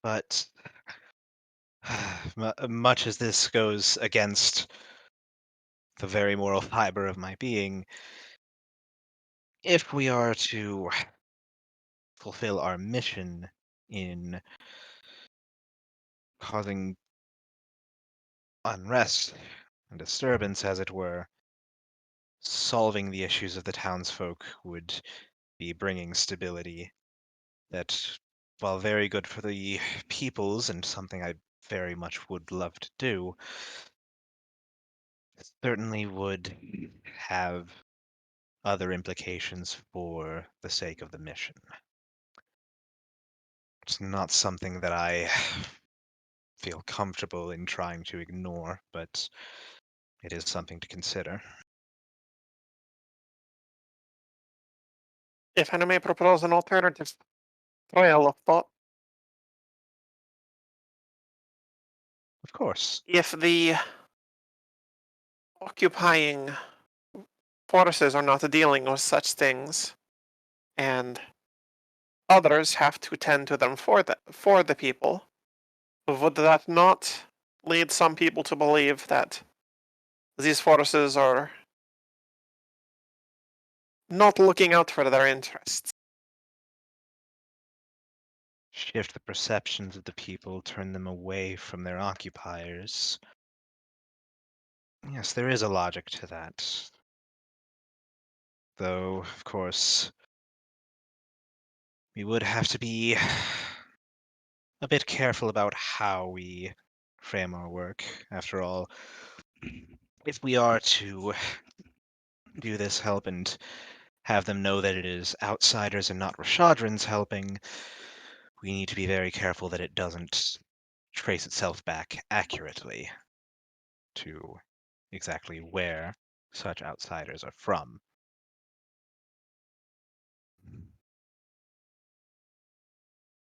but much as this goes against the very moral fiber of my being, if we are to fulfill our mission in causing unrest and disturbance, as it were, solving the issues of the townsfolk would be bringing stability that, while very good for the peoples and something I very much would love to do, certainly would have other implications for the sake of the mission. It's not something that I feel comfortable in trying to ignore, but it is something to consider. if I may propose an alternative trail of thought, Of course. if the occupying forces are not dealing with such things, and others have to tend to them for the people, would that not lead some people to believe that these forces are not looking out for their interests? Shift the perceptions of the people, turn them away from their occupiers. Yes, there is a logic to that. Though, of course, we would have to be a bit careful about how we frame our work. After all, if we are to do this help and have them know that it is outsiders and not Rashadrans helping, we need to be very careful that it doesn't trace itself back accurately to exactly where such outsiders are from.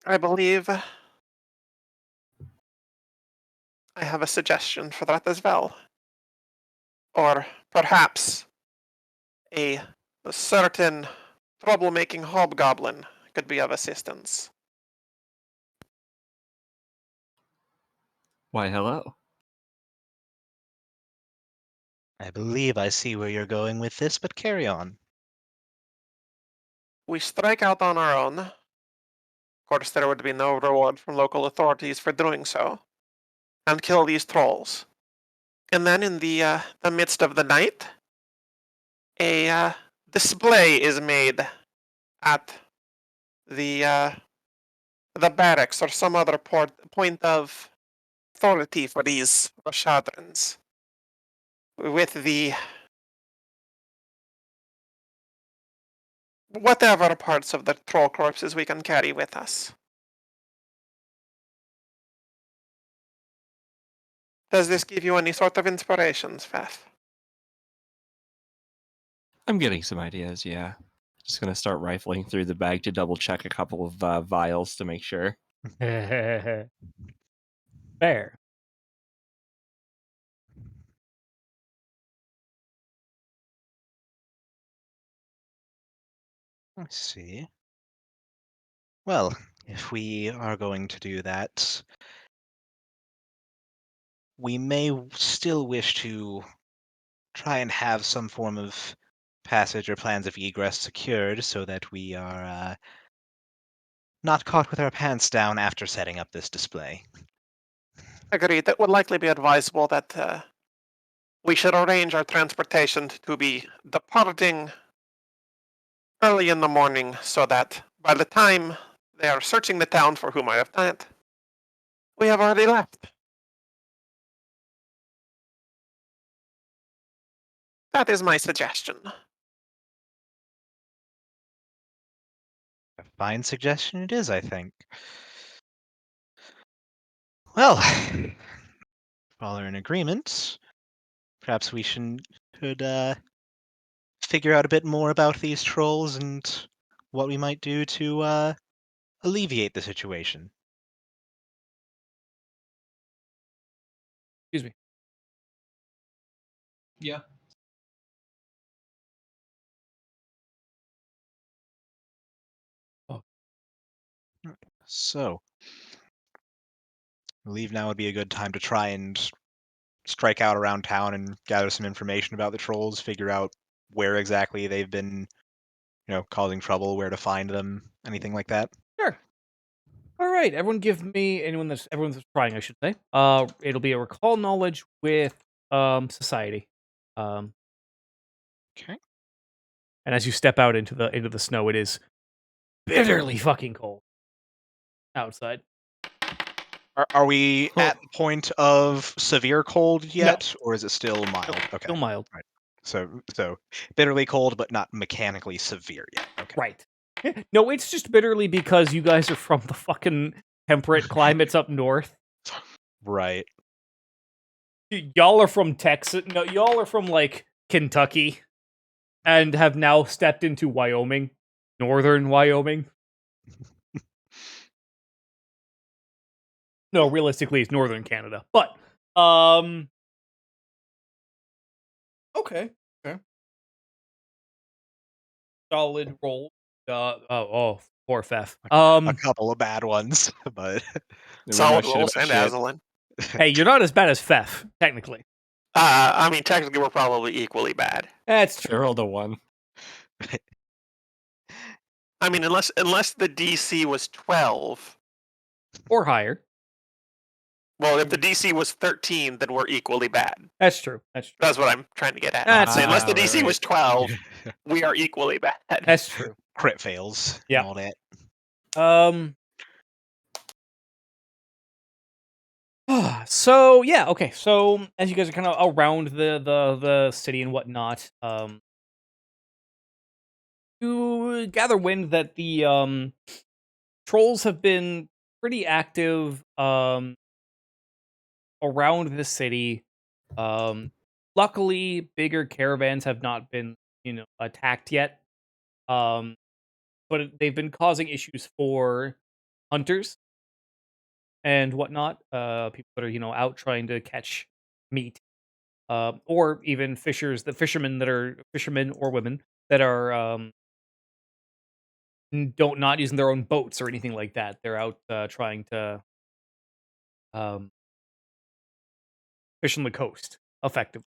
I believe I have a suggestion for that as well. Or perhaps a certain troublemaking hobgoblin could be of assistance. Why, hello. I believe I see where you're going with this, but carry on. We strike out on our own. Of course, there would be no reward from local authorities for doing so. And kill these trolls. And then in the midst of the night, a display is made at the barracks or some other point of authority for these Rashadrans. With the whatever parts of the troll corpses we can carry with us. Does this give you any sort of inspirations, Feth? I'm getting some ideas, yeah. Just gonna start rifling through the bag to double check a couple of vials to make sure. Fair. I see. Well, if we are going to do that, we may still wish to try and have some form of passage or plans of egress secured so that we are not caught with our pants down after setting up this display. Agreed. It would likely be advisable that we should arrange our transportation to be departing early in the morning so that by the time they are searching the town for whom I have done it, we have already left. That is my suggestion. A fine suggestion it is, I think. Well, if all are in agreement, perhaps we could figure out a bit more about these trolls and what we might do to alleviate the situation. Excuse me. Yeah. So, I believe now would be a good time to try and strike out around town and gather some information about the trolls, figure out where exactly they've been, causing trouble, where to find them, anything like that. Sure. All right, everyone, give me everyone that's trying, I should say. It'll be a recall knowledge with society. Okay. And as you step out into the snow, it is bitterly fucking cold outside. Are we at the point of severe cold yet, or is it still mild? Nope, Okay. still mild. Right. So bitterly cold, but not mechanically severe yet. Okay. Right. No, it's just bitterly because you guys are from the fucking temperate climates up north. Right. Y'all are from Texas. No, y'all are from like Kentucky, and have now stepped into Wyoming, northern Wyoming. No, realistically, it's northern Canada. But, okay. Solid roll. Poor Fef. A couple of bad ones, but Solid rolls and Azalin. Hey, you're not as bad as Fef, technically. I mean, technically, we're probably equally bad. That's true. I rolled a 1. I mean, unless the DC was 12. Or higher. Well, if the DC was 13, then we're equally bad. That's true. That's true. That's what I'm trying to get at. That's So unless the right, DC right. was 12, we are equally bad. That's true. Crit fails Yeah. and all that. So yeah, okay. So as you guys are kind of around the city and whatnot, you gather wind that the trolls have been pretty active around the city. Luckily, bigger caravans have not been attacked yet. Um, but they've been causing issues for hunters and whatnot. People that are out trying to catch meat, or even fishermen or women that are don't not using their own boats or anything like that. They're out trying to um, fish on the coast, effectively,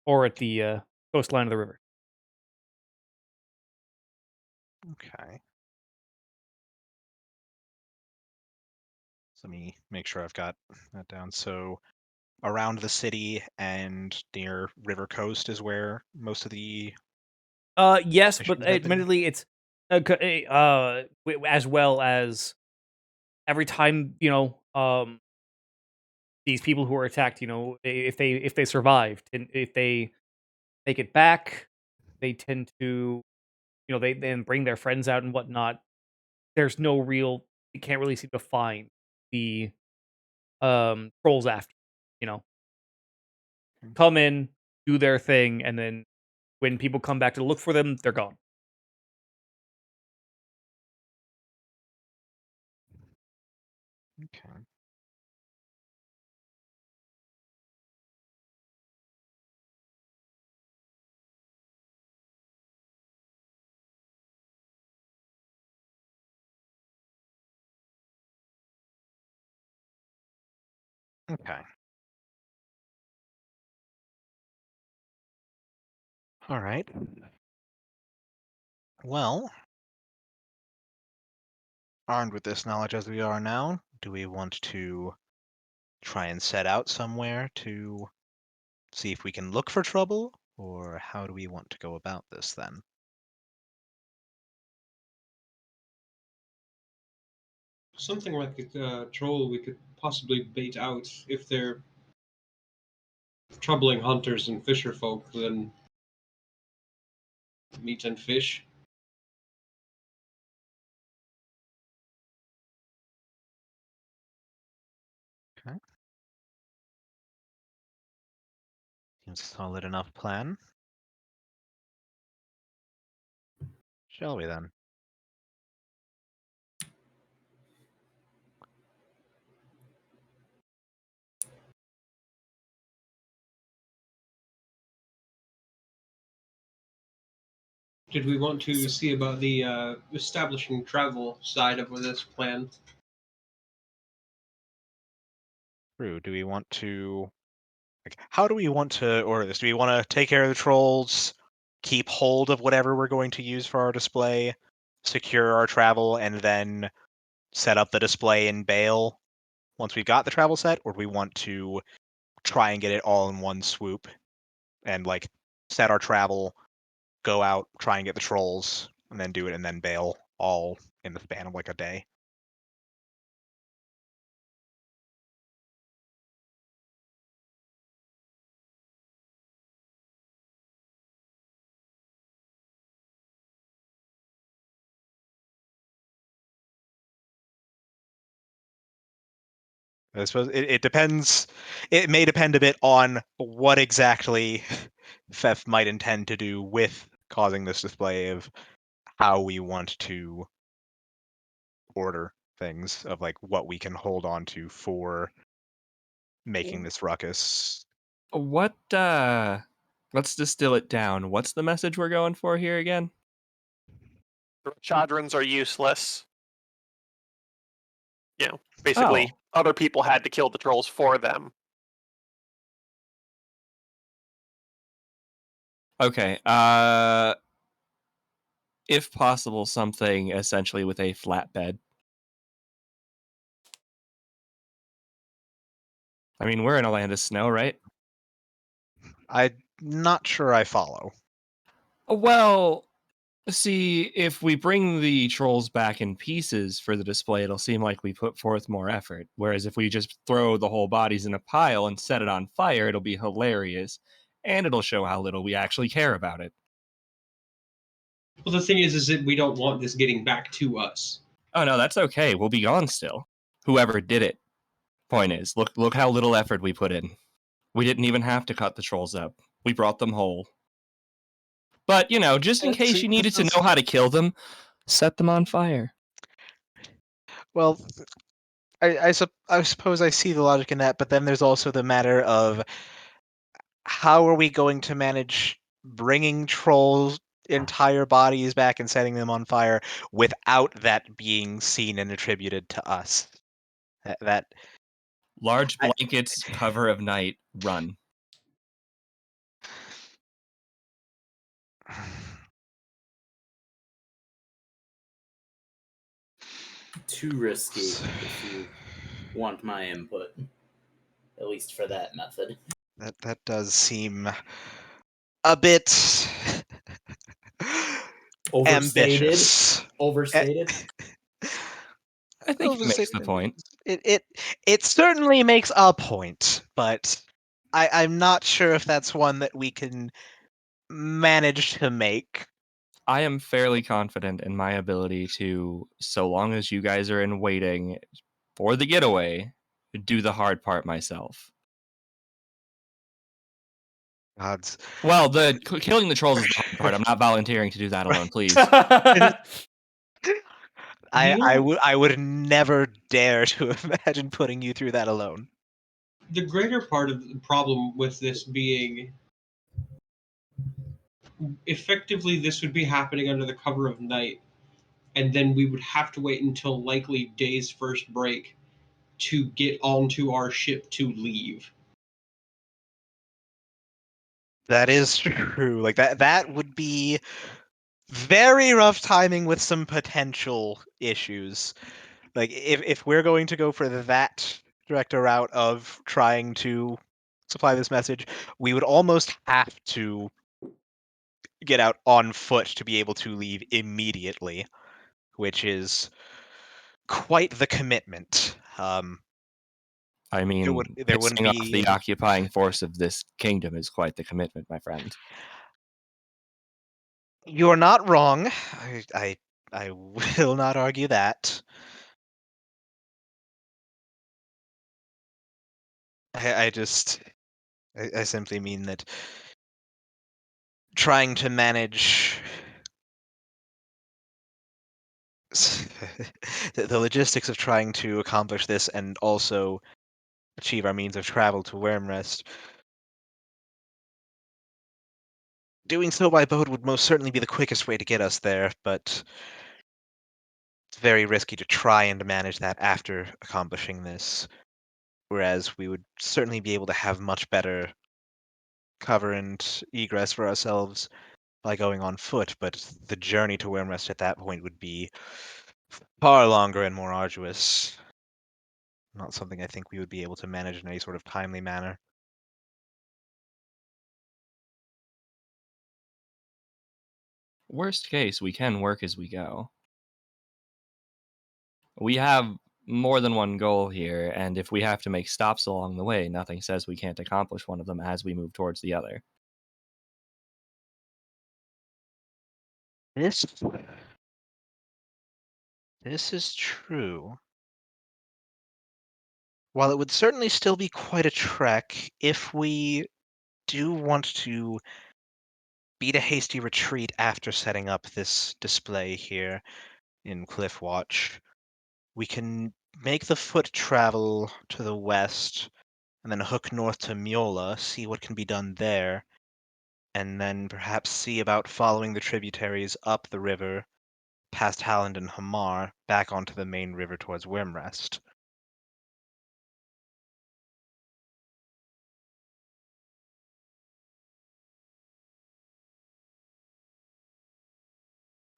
or at the coastline of the river. Okay. So let me make sure I've got that down. So around the city and near River Coast is where most of the Yes, but missions have been. admittedly, it's as well as every time these people who are attacked, if they survived and if they make it back, they tend to they then bring their friends out and whatnot. There's no real you can't really seem to find the trolls after you know come in, do their thing, and then when people come back to look for them, they're gone. Okay. Okay. All right. Well, armed with this knowledge as we are now, do we want to try and set out somewhere to see if we can look for trouble, or how do we want to go about this then? Something like a troll we could possibly bait out if they're troubling hunters and fisher folk, then meat and fish. Okay. Seems a solid enough plan. Shall we then? Did we want to see about the establishing travel side of this plan? True. Do we want to how do we want to order this? Do we want to take care of the trolls, keep hold of whatever we're going to use for our display, secure our travel, and then set up the display and bail once we've got the travel set, or do we want to try and get it all in one swoop and set our travel, go out, try and get the trolls, and then do it and then bail all in the span of a day? I suppose it depends. It may depend a bit on what exactly Fef might intend to do with causing this display of how we want to order things of what we can hold on to for making this ruckus. What let's distill it down. What's the message we're going for here again? The Chadrons are useless. Basically, Oh. other people had to kill the trolls for them. Okay. If possible, something essentially with a flatbed. I mean, we're in a land of snow, right? I'm not sure I follow. Well, see, if we bring the trolls back in pieces for the display, it'll seem like we put forth more effort. Whereas if we just throw the whole bodies in a pile and set it on fire, it'll be hilarious. And it'll show how little we actually care about it. Well, the thing is that we don't want this getting back to us. Oh no, that's okay. We'll be gone still. Whoever did it. Point is, look how little effort we put in. We didn't even have to cut the trolls up. We brought them whole. But, just in case you needed to know how to kill them, set them on fire. Well, I suppose I see the logic in that, but then there's also the matter of how are we going to manage bringing trolls' entire bodies back and setting them on fire without that being seen and attributed to us? That Large I- blankets, cover of night, run. Too risky if you want my input. At least for that method. that does seem a bit Overstated. ambitious. Overstated. I think he makes the point. It certainly makes a point, but I'm not sure if that's one that we can manage to make. I am fairly confident in my ability to, so long as you guys are in waiting for the getaway, do the hard part myself. Gods. Well, killing the trolls is the hard part. I'm not volunteering to do that alone, please. I would never dare to imagine putting you through that alone. The greater part of the problem with this being effectively this would be happening under the cover of night, and then we would have to wait until likely day's first break to get onto our ship to leave. That is true. Like that would be very rough timing with some potential issues. Like if we're going to go for that direct a route of trying to supply this message, we would almost have to get out on foot to be able to leave immediately, which is quite the commitment. I mean, there wouldn't pissing off be. the occupying force of this kingdom is quite the commitment, my friend. You're not wrong. I will not argue that. I just I simply mean that trying to manage the logistics of trying to accomplish this and also achieve our means of travel to Wormrest. Doing so by boat would most certainly be the quickest way to get us there, but it's very risky to try and manage that after accomplishing this. Whereas we would certainly be able to have much better cover and egress for ourselves by going on foot, but the journey to Wormrest at that point would be far longer and more arduous. Not something I think we would be able to manage in any sort of timely manner. Worst case, we can work as we go. We have more than one goal here, and if we have to make stops along the way, nothing says we can't accomplish one of them as we move towards the other. This is true. While it would certainly still be quite a trek, if we do want to beat a hasty retreat after setting up this display here in Cliffwatch, we can make the foot travel to the west and then hook north to Miola, see what can be done there, and then perhaps see about following the tributaries up the river, past Halland and Hamar, back onto the main river towards Wormrest.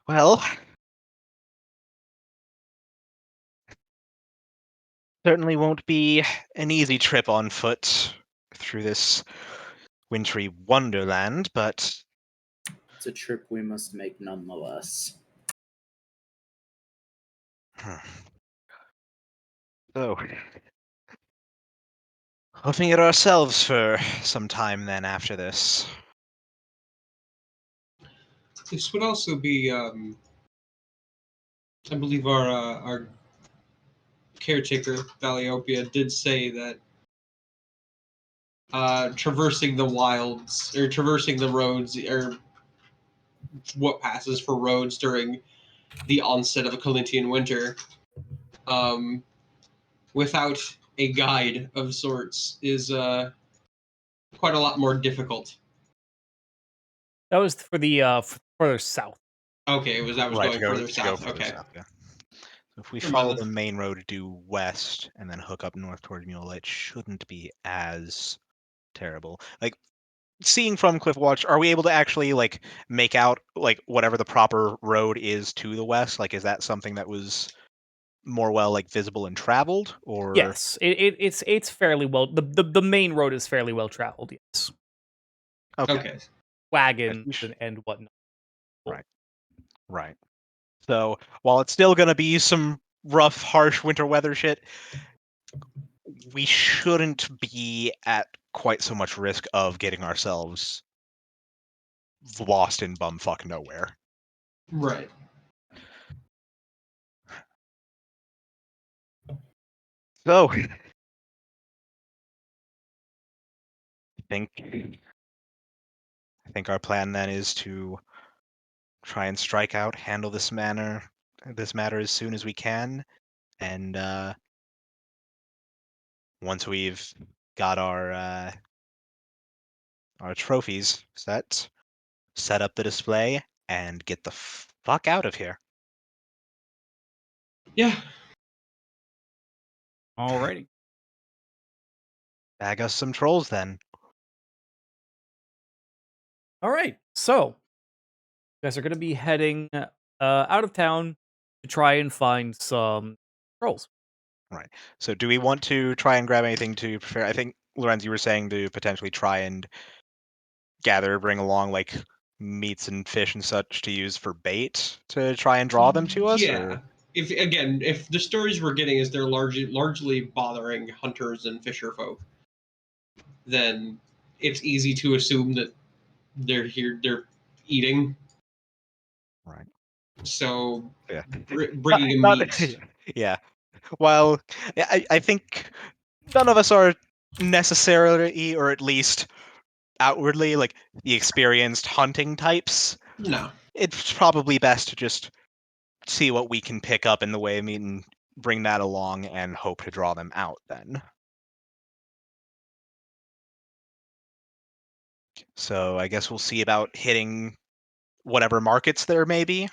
Well, Certainly won't be an easy trip on foot through this wintry wonderland, but It's a trip we must make nonetheless. so hoofing it ourselves for some time then after this. This would also be, I believe our caretaker Valiopia did say that traversing the wilds or traversing the roads or what passes for roads during the onset of a Kalintian winter, without a guide of sorts, is quite a lot more difficult. That was for the further south. Okay, that was Right, going further south. Okay. south, yeah. So if we Never mind follow then. the main road due west and then hook up north toward Mule, it shouldn't be as terrible. Like, seeing from Cliffwatch, are we able to actually like make out like whatever the proper road is to the west? Like, is that something that was more well like visible and traveled, or Yes, it's fairly well. The main road is fairly well traveled. Yes, Okay. wagons and whatnot. Right. Right. So while it's still gonna be some rough, harsh winter weather shit, we shouldn't be at quite so much risk of getting ourselves lost in bumfuck nowhere. Right. So think I think our plan then is to try and strike out, handle this matter as soon as we can, and once we've got our trophies set up the display, and get the fuck out of here. Yeah. Alrighty. Bag us some trolls then. All right. So you guys are going to be heading out of town to try and find some trolls. Right. So do we want to try and grab anything to prepare? I think, Lorenz, you were saying to potentially try and bring along like meats and fish and such to use for bait to try and draw them to us? Yeah. Or? If the stories we're getting is they're largely bothering hunters and fisher folk, then it's easy to assume that they're eating. Right. So Yeah. bringing in meat. Yeah. Well, I think none of us are necessarily, or at least outwardly, like the experienced hunting types. No. It's probably best to just see what we can pick up in the way of meat and bring that along and hope to draw them out then. So I guess we'll see about hitting whatever markets there may be.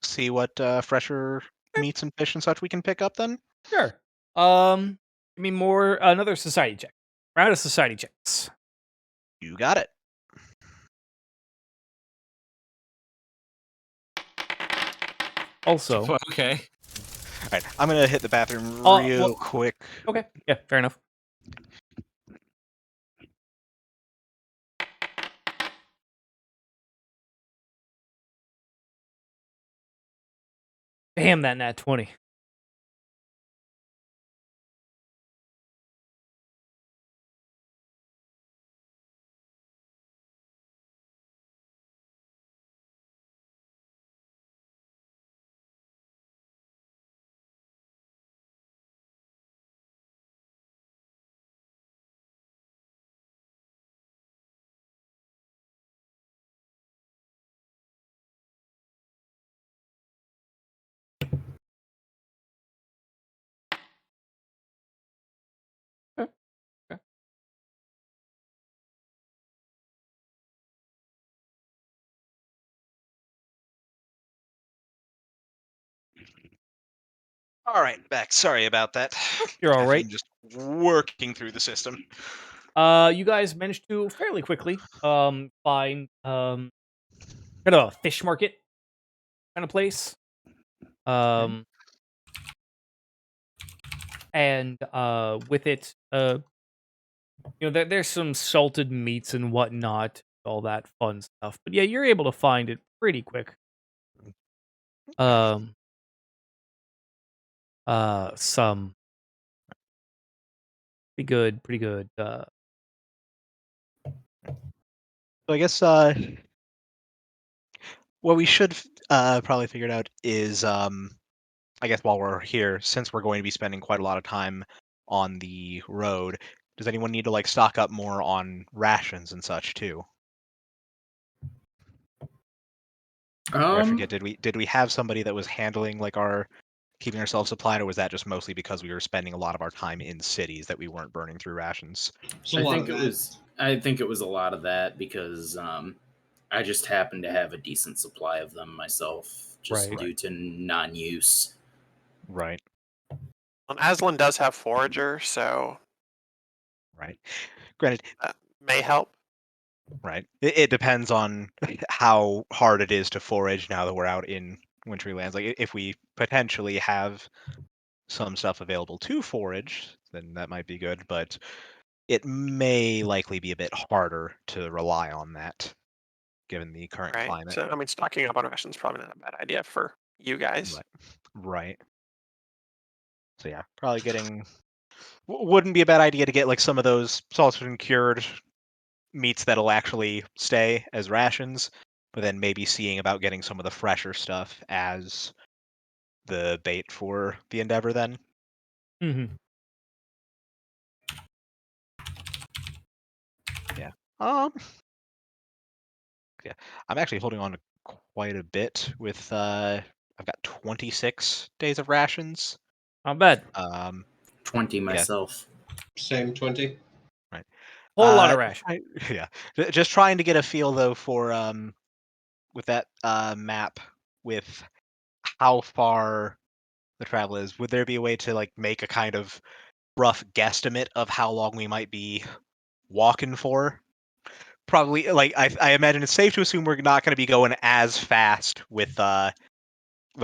See what fresher meats and fish and such we can pick up then. Sure. Give me more another society check. Round of society checks. You got it. Also, Okay. All right, I'm gonna hit the bathroom real quick. Okay. Yeah. Fair enough. Damn that nat 20. Okay. Okay. All right, back. Sorry about that. You're all Caffeine right. just working through the system. You guys managed to fairly quickly find kind of a fish market kind of place. and with it, there's some salted meats and whatnot, all that fun stuff. But yeah, you're able to find it pretty quick. Um, some pretty good. So I guess what we should probably figure out is I guess while we're here, since we're going to be spending quite a lot of time on the road, does anyone need to like stock up more on rations and such too? Or I forget, did we have somebody that was handling like our keeping ourselves supplied, or was that just mostly because we were spending a lot of our time in cities that we weren't burning through rations? I think it was a lot of that because I just happened to have a decent supply of them myself, just Right. due to non-use. Right. Well, Aslan does have forager, so Right. Granted, that may help. right. It depends on how hard it is to forage now that we're out in wintry lands. Like if we potentially have some stuff available to forage, then that might be good, but it may likely be a bit harder to rely on that given the current Right. climate. So I mean, stocking up on rations is probably not a bad idea for you guys. Right. Right. So yeah, probably getting wouldn't be a bad idea to get like some of those salted and cured meats that'll actually stay as rations, but then maybe seeing about getting some of the fresher stuff as the bait for the endeavor then. Mm-hmm. Yeah. Yeah. I'm actually holding on to quite a bit with I've got 26 days of rations. Not bad. 20 yeah. myself. Same 20. Right. Whole lot of rations. Yeah. Just trying to get a feel though for with that map with how far the travel is. Would there be a way to like make a kind of rough guesstimate of how long we might be walking for? Probably like I imagine it's safe to assume we're not going to be going as fast with the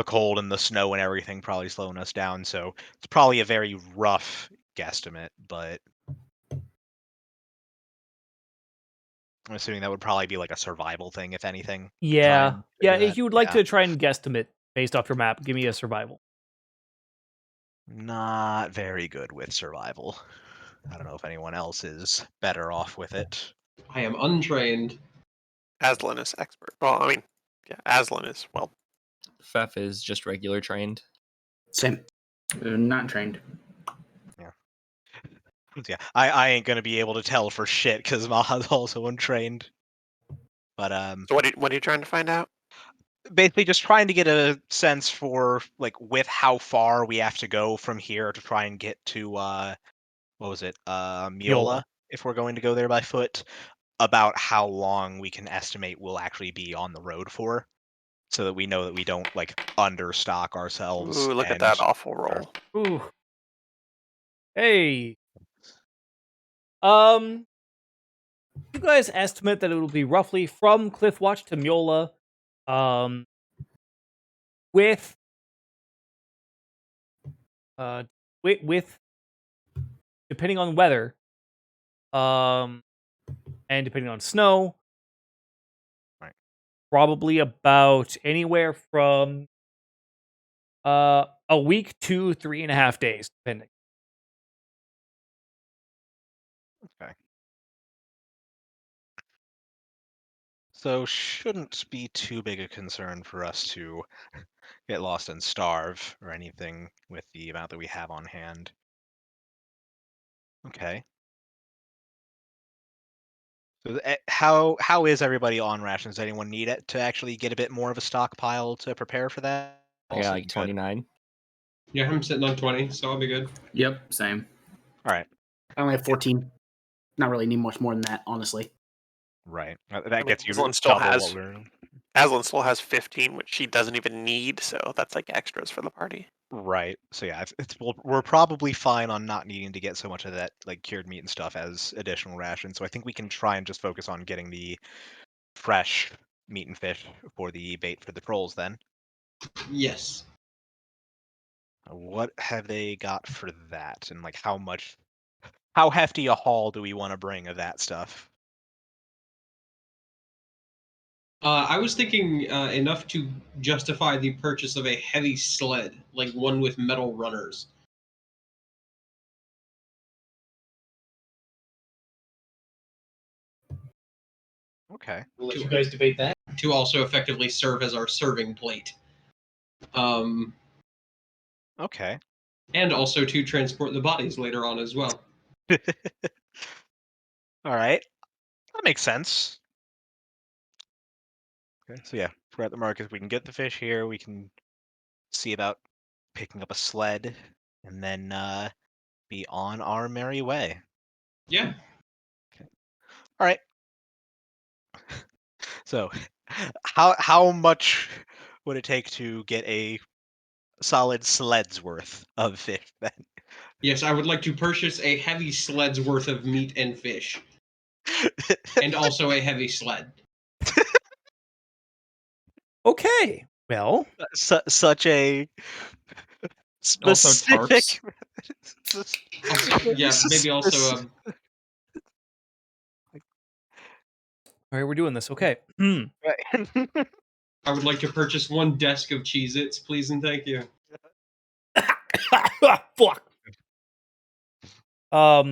cold and the snow and everything probably slowing us down. So it's probably a very rough guesstimate, but I'm assuming that would probably be like a survival thing, if anything. to try Yeah. and Yeah. figure If that. you would like Yeah. to try and guesstimate based off your map, give me a survival. Not very good with survival. I don't know if anyone else is better off with it. I am untrained. Aslan is expert. Well, I mean, yeah, Aslan is well. Fef is just regular trained. Same. Not trained. Yeah, I ain't gonna be able to tell for shit because Maha's also untrained. But So what are you trying to find out? basically just trying to get a sense for like with how far we have to go from here to try and get to what was it? Miola, if we're going to go there by foot, about how long we can estimate we'll actually be on the road for. So that we know that we don't like understock ourselves. Ooh, look at that awful roll. Ooh. Hey. You guys estimate that it will be roughly from Cliffwatch to Miola, with with depending on weather, and depending on snow, Right. probably about anywhere from a week to 3.5 days, depending. Okay. So shouldn't be too big a concern for us to get lost and starve or anything with the amount that we have on hand. Okay. So how is everybody on rations? Does anyone need it to actually get a bit more of a stockpile to prepare for that? I got like 29. Yeah, I'm sitting on 20, so I'll be good. Yep, same. All right. I only have 14. Not really need much more than that, honestly. Right. That I mean, gets you Aslan still double has what we're. Aslan still has 15, which she doesn't even need, so that's like extras for the party. Right. So yeah, we're probably fine on not needing to get so much of that like cured meat and stuff as additional rations. So I think we can try and just focus on getting the fresh meat and fish for the bait for the trolls then. Yes. What have they got for that? And like how hefty a haul do we want to bring of that stuff? I was thinking enough to justify the purchase of a heavy sled, like one with metal runners. Okay. We'll let you guys debate that. To also effectively serve as our serving plate. Okay. And also to transport the bodies later on as well. All right. That makes sense. Okay, so yeah, we're at the market. We can get the fish here. We can see about picking up a sled and then be on our merry way. Yeah. All right. So, how much would it take to get a solid sled's worth of fish then? Yes, I would like to purchase a heavy sled's worth of meat and fish. And also a heavy sled. Okay. Well, Such a Also specific. Yeah, maybe also all right, we're doing this. Okay. Hmm. I would like to purchase one desk of Cheez-Its, please and thank you. Fuck. Huh.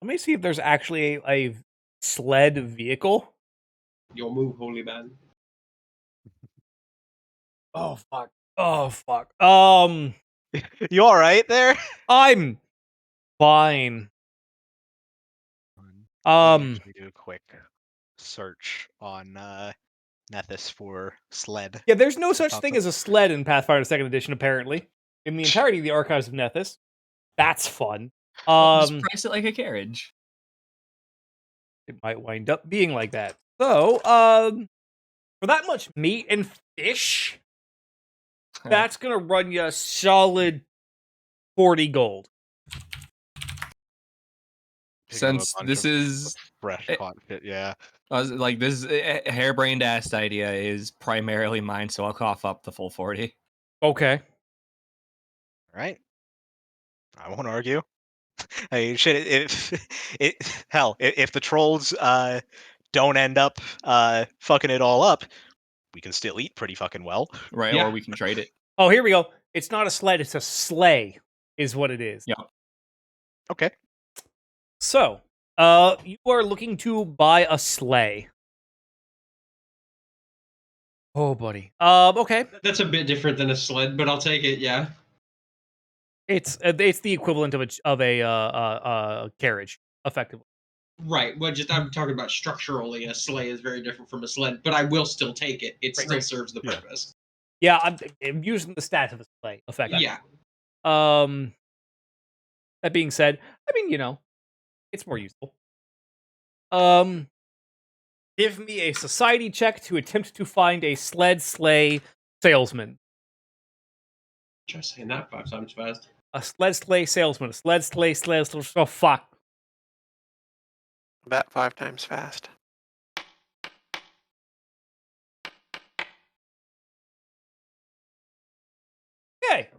Let me see if there's actually a sled vehicle. You'll move, holy man. Oh fuck. Oh fuck. You all right there? I'm fine. Let me actually do a quick search on Nethys for sled. Yeah, there's no such thing as a sled in Pathfinder 2nd Edition, apparently. In the entirety of the Archives of Nethys. That's fun. Just price it like a carriage. It might wind up being like that. So, for that much meat and fish, that's gonna run you a solid 40 gold. Since this is fresh caught fit, yeah. I was like, this harebrained ass idea is primarily mine, so I'll cough up the full 40. Okay. All right. I won't argue. I mean, shit. If the trolls don't end up fucking it all up, we can still eat pretty fucking well, right? Yeah. Or we can trade it. Oh, here we go. It's not a sled; it's a sleigh, is what it is. Yeah. Okay. So, you are looking to buy a sleigh. Oh, buddy. Okay. That's a bit different than a sled, but I'll take it, yeah. It's the equivalent of a carriage, effectively. Right. Well, just I'm talking about structurally, a sleigh is very different from a sled, but I will still take it. It still serves the purpose. Yeah, I'm using the stats of a sleigh, effectively. Yeah. That being said, I mean, it's more useful. Give me a society check to attempt to find a sleigh salesman. Try saying that 5 times fast. A sleigh salesman. A sleigh. Oh, fuck. That 5 times fast. Okay.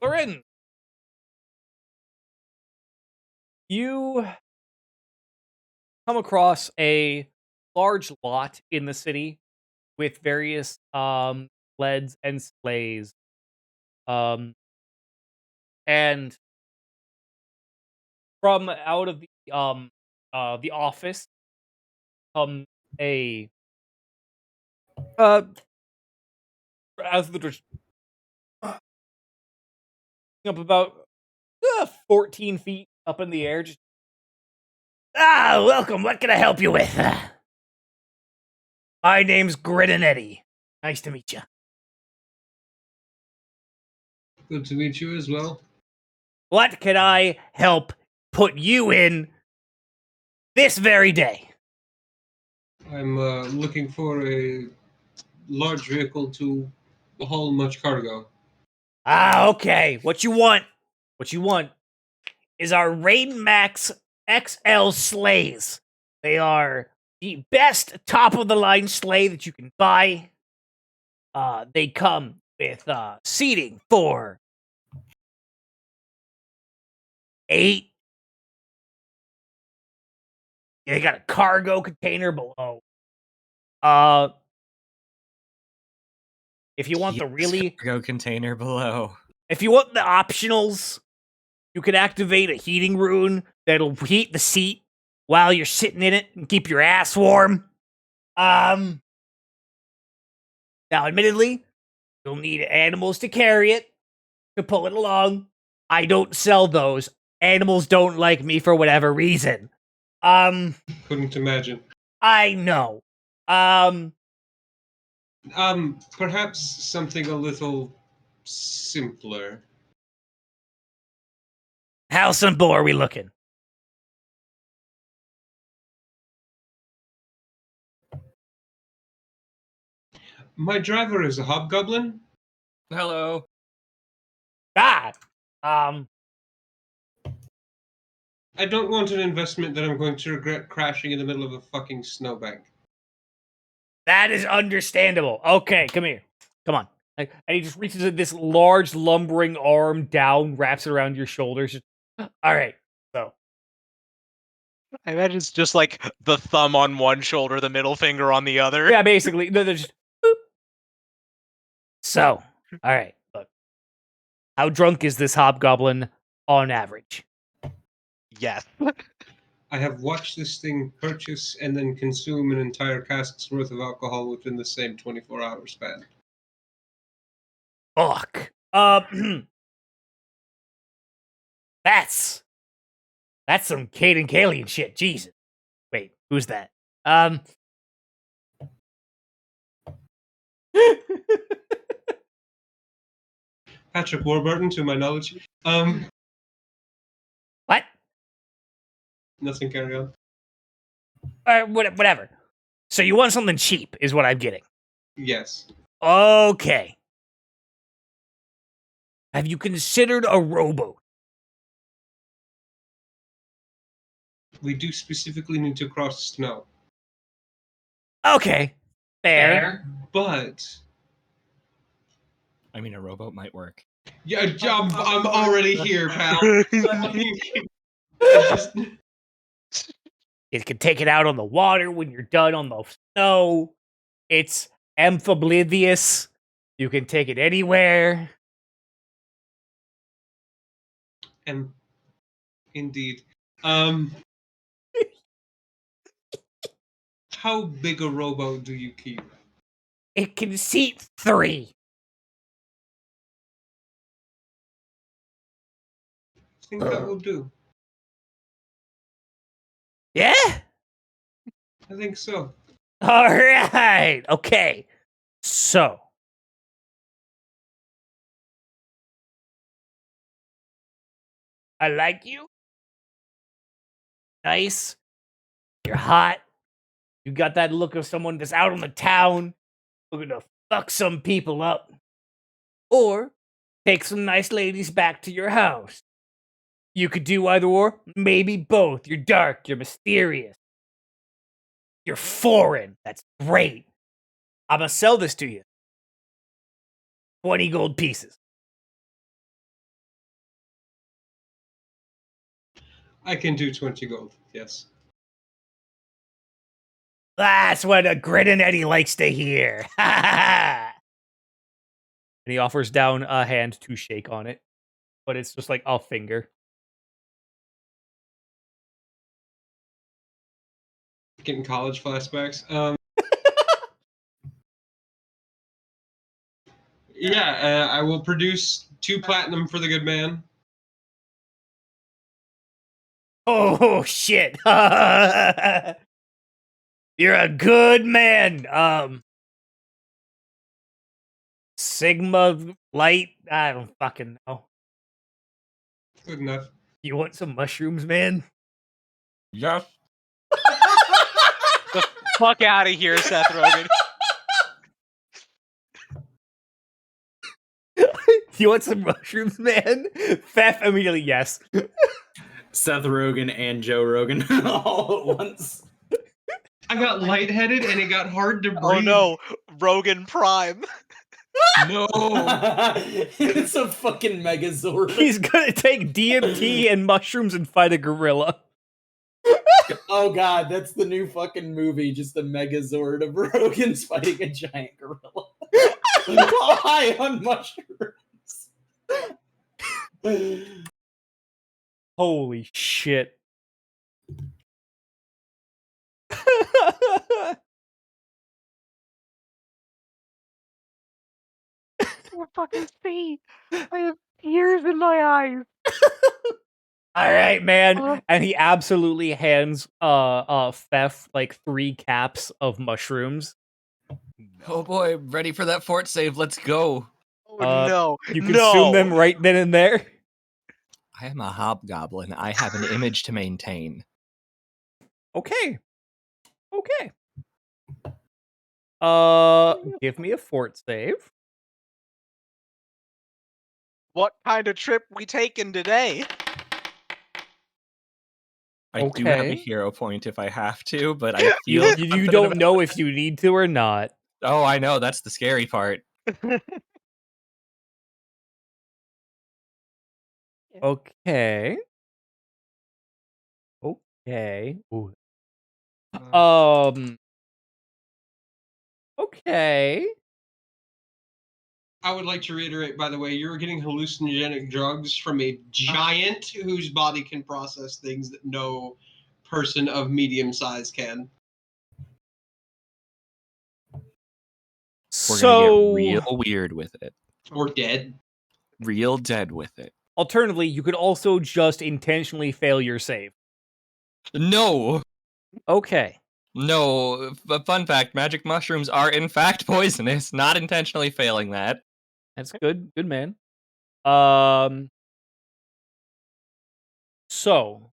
Lorin. You come across a large lot in the city with various sleds and sleighs. And from out of the office come a as the up about 14 feet up in the air. Just, welcome. What can I help you with? My name's Gridinetti. Nice to meet you. Good to meet you as well. What can I help put you in this very day? I'm looking for a large vehicle to haul much cargo. Okay. What you want is our Rain Max XL sleighs. They are the best top of the line sleigh that you can buy. They come with seating for 8. They got a cargo container below. If you want the really cargo container below. If you want the optionals, you can activate a heating rune that'll heat the seat while you're sitting in it and keep your ass warm. Now, admittedly, you'll need animals to carry it, to pull it along. I don't sell those. Animals don't like me for whatever reason. Couldn't imagine. I know. Perhaps something a little simpler. How simple are we looking? My driver is a hobgoblin. Hello. Ah, I don't want an investment that I'm going to regret crashing in the middle of a fucking snowbank. that is understandable. Okay, come here. Come on. And he just reaches this large, lumbering arm down, wraps it around your shoulders. All right, so. I imagine it's just like the thumb on one shoulder, the middle finger on the other. Yeah, basically. They're just. Boop. So, all right, look. How drunk is this hobgoblin on average? Yes. I have watched this thing purchase and then consume an entire cask's worth of alcohol within the same 24-hour span. Fuck. That's some Cade and Kalient shit. Jesus. Wait, who's that? Patrick Warburton, to my knowledge. What? Nothing, carry on. Whatever. So you want something cheap, is what I'm getting. Yes. Okay. Have you considered a rowboat? We do specifically need to cross snow. Okay. Fair. But I mean, a rowboat might work. yeah, I'm already here, pal. It can take it out on the water when you're done on the snow. It's amphibious. You can take it anywhere. And indeed. How big a rowboat do you keep? It can seat 3. I think that will do. Yeah? I think so. All right. Okay. So. I like you. Nice. You're hot. You got that look of someone that's out on the town looking to fuck some people up. Or take some nice ladies back to your house. You could do either or, maybe both. You're dark, you're mysterious. You're foreign. That's great. I'm gonna sell this to you. 20 gold pieces. I can do 20 gold, yes. That's what a Grit and Eddie likes to hear. And he offers down a hand to shake on it. But it's just like a finger. Getting college flashbacks. Yeah, I will produce 2 platinum for the good man. Oh, shit. You're a good man. Sigma light? I don't fucking know. Good enough. You want some mushrooms, man? Yes. The fuck out of here, Seth Rogen. You want some mushrooms, man? Pfeff immediately, yes. Seth Rogen and Joe Rogan all at once. I got lightheaded and it got hard to breathe. Oh no, Rogan Prime. No. It's a fucking Megazord. He's gonna take DMT and mushrooms and fight a gorilla. Oh god, that's the new fucking movie. Just a Megazord of Rogan's fighting a giant gorilla. High on mushrooms. Holy shit. You fucking see. I have tears in my eyes. All right, man. Uh. And he absolutely hands Fef like 3 caps of mushrooms. Oh boy, ready for that fort save. Let's go. Oh no. You consume them No. right then and there. I am a hobgoblin. I have an image to maintain. Okay. Give me a fort save. What kind of trip we taking today? I do have a Okay. hero point if I have to, but I You, feel you confident don't about know it. if you need to or not. Oh, I know. That's the scary part. Okay. Ooh. Okay. I would like to reiterate, by the way, you're getting hallucinogenic drugs from a giant whose body can process things that no person of medium size can. We're gonna get So, real weird with it. Or dead. Real dead with it. alternatively, you could also just intentionally fail your save. No! Okay. No, fun fact, magic mushrooms are in fact poisonous, not intentionally failing that. That's good. Good man. So,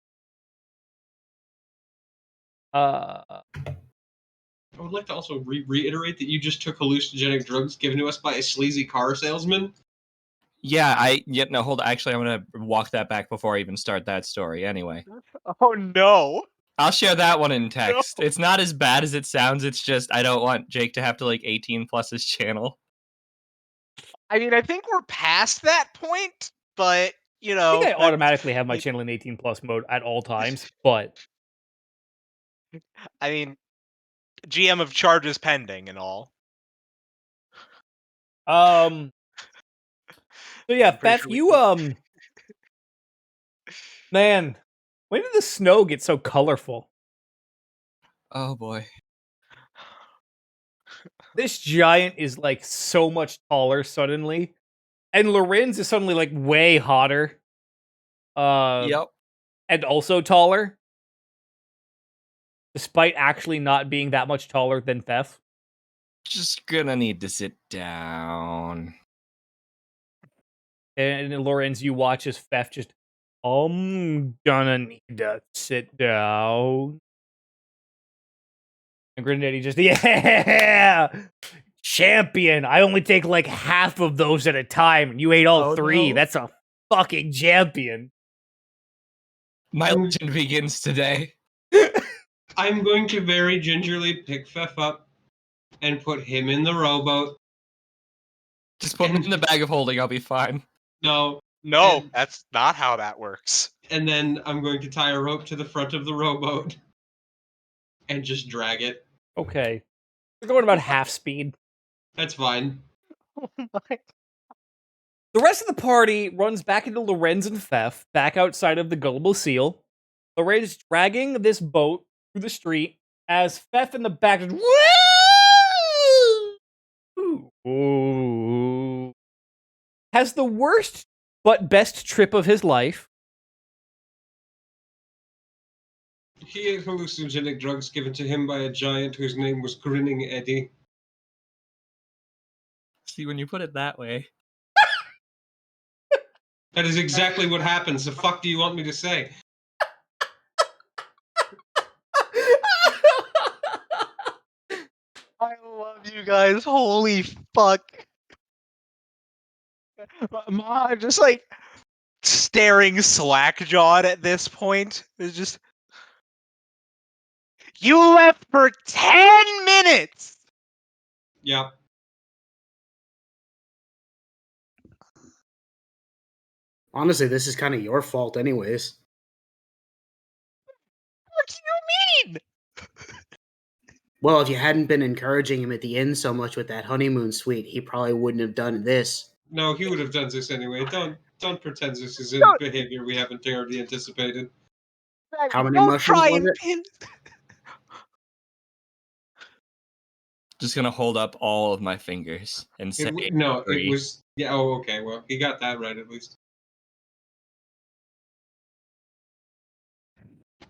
I would like to also reiterate that you just took hallucinogenic drugs given to us by a sleazy car salesman. Yeah, no, hold on. Actually, I'm gonna walk that back before I even start that story. Anyway, Oh no. I'll share that one in text. No. It's not as bad as it sounds. It's just I don't want Jake to have to like 18 plus his channel. I mean, I think we're past that point, but you I know, think I that's- automatically have my channel in 18 plus mode at all times, but I mean, GM of charges pending and all. so yeah, I'm pretty Beth, sure we you can- man, when did the snow get so colorful? Oh boy. This giant is like so much taller suddenly, and Lorenz is suddenly like way hotter. Yep. And also taller, despite actually not being that much taller than Thef. Just gonna need to sit down. And Lorenz, you watch as Thef just, I'm gonna need to sit down. And Grenadier just, yeah, champion. I only take like half of those at a time, and you ate all Oh, 3. no. That's a fucking champion. My legend begins today. I'm going to very gingerly pick Fef up and put him in the rowboat. Just put me in the bag of holding. I'll be fine. No. No, And- that's not how that works. And then I'm going to tie a rope to the front of the rowboat and just drag it. Okay. We're going about half speed. That's fine. Oh my. The rest of the party runs back into Lorenz and Thef, back outside of the Gullible Seal. Lorenz dragging this boat through the street as Thef in the back just, woo! Ooh. Has the worst but best trip of his life. He ate hallucinogenic drugs given to him by a giant whose name was Grinning Eddie. See, when you put it that way. That is exactly what happens. The fuck do you want me to say? I love you guys. Holy fuck. I'm just like staring slack-jawed at this point. It's just You left for 10 minutes! Yeah. Honestly, this is kind of your fault, anyways. What do you mean? Well, if you hadn't been encouraging him at the end so much with that honeymoon suite, he probably wouldn't have done this. No, he would have done this anyway. Don't pretend this is a Don't- behavior we haven't already anticipated. How many Don't mushrooms try was and it? pin. Just gonna hold up all of my fingers and say No, it 3. was. Yeah. Oh, okay. Well, he got that right at least.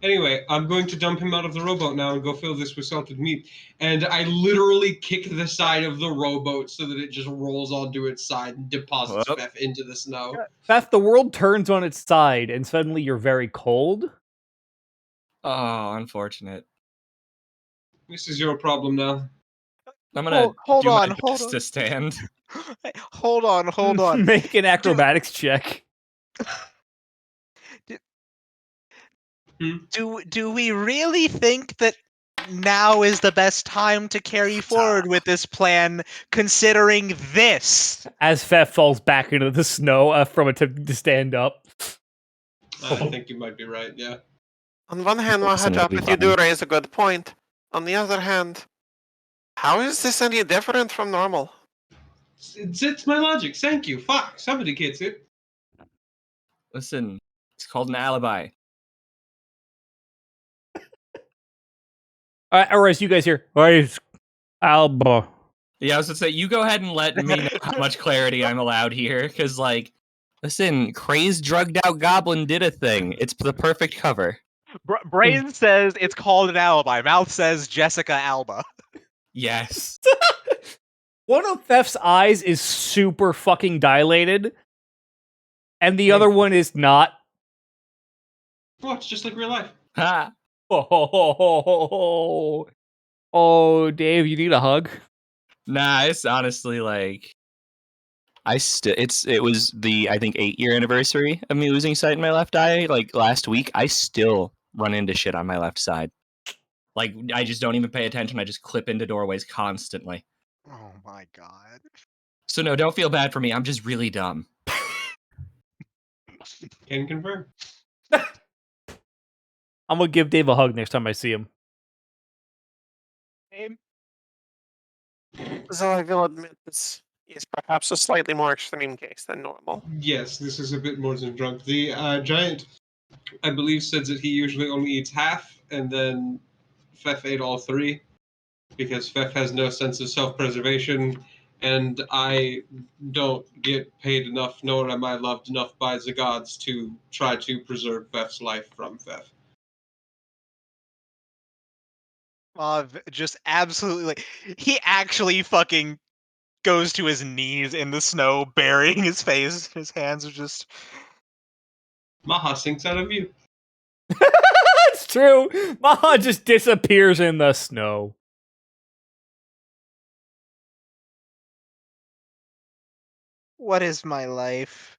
Anyway, I'm going to dump him out of the rowboat now and go fill this with salted meat. And I literally kick the side of the rowboat so that it just rolls onto its side and deposits Whoop. Beth into the snow. Beth, the world turns on its side, and suddenly you're very cold. Oh, unfortunate. This is your problem now. I'm gonna Hold do on, my hold best on. to stand. Hold on. Make an acrobatics check. Do we really think that now is the best time to carry forward with this plan, considering this? As Fef falls back into the snow from attempting to stand up. I think you might be right, yeah. On one hand, Listen, it'll be Mahajop, you do fine. raise a good point. On the other hand, how is this any different from normal? It's my logic. Thank you. Fuck. Somebody gets it. Listen, it's called an alibi. Or as you guys hear, where's Alba? Yeah, I was gonna say, you go ahead and let me know how much clarity I'm allowed here, because, like, listen, crazed, drugged out goblin did a thing. It's the perfect cover. Brain says it's called an alibi. Mouth says Jessica Alba. Yes. One of Fef's eyes is super fucking dilated, and the other one is not. Oh, it's just like real life. Ha! Oh, Dave, you need a hug? Nah, it's honestly like it was the I think 8-year anniversary of me losing sight in my left eye like last week. I still run into shit on my left side. Like I just don't even pay attention. I just clip into doorways constantly. Oh my god. So no, don't feel bad for me. I'm just really dumb. Can confirm. I'm gonna give Dave a hug next time I see him. So I will admit this is perhaps a slightly more extreme case than normal. Yes, this is a bit more than drunk. The giant, I believe, said that he usually only eats half, and then Fef ate all 3, because Fef has no sense of self-preservation, and I don't get paid enough, nor am I loved enough by the gods to try to preserve Fef's life from Fef. Just absolutely, like, he actually fucking goes to his knees in the snow, burying his face. His hands are just. Maha sinks out of view. It's true. Maha just disappears in the snow. What is my life?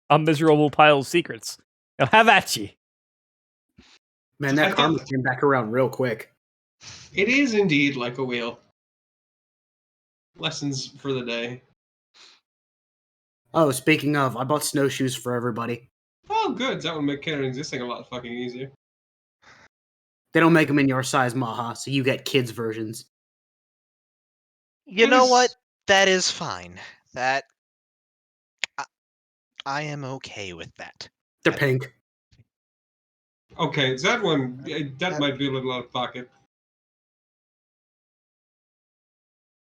A miserable pile of secrets. Now have at ye. Man, that karma came back around real quick. It is indeed like a wheel. Lessons for the day. Oh, speaking of, I bought snowshoes for everybody. Oh, good. That would make carrying this thing a lot fucking easier. They don't make them in your size, Maha, so you get kids' versions. You know what? That is fine. That. I am okay with that. They're pink. Okay, that one, that might be a little out of pocket.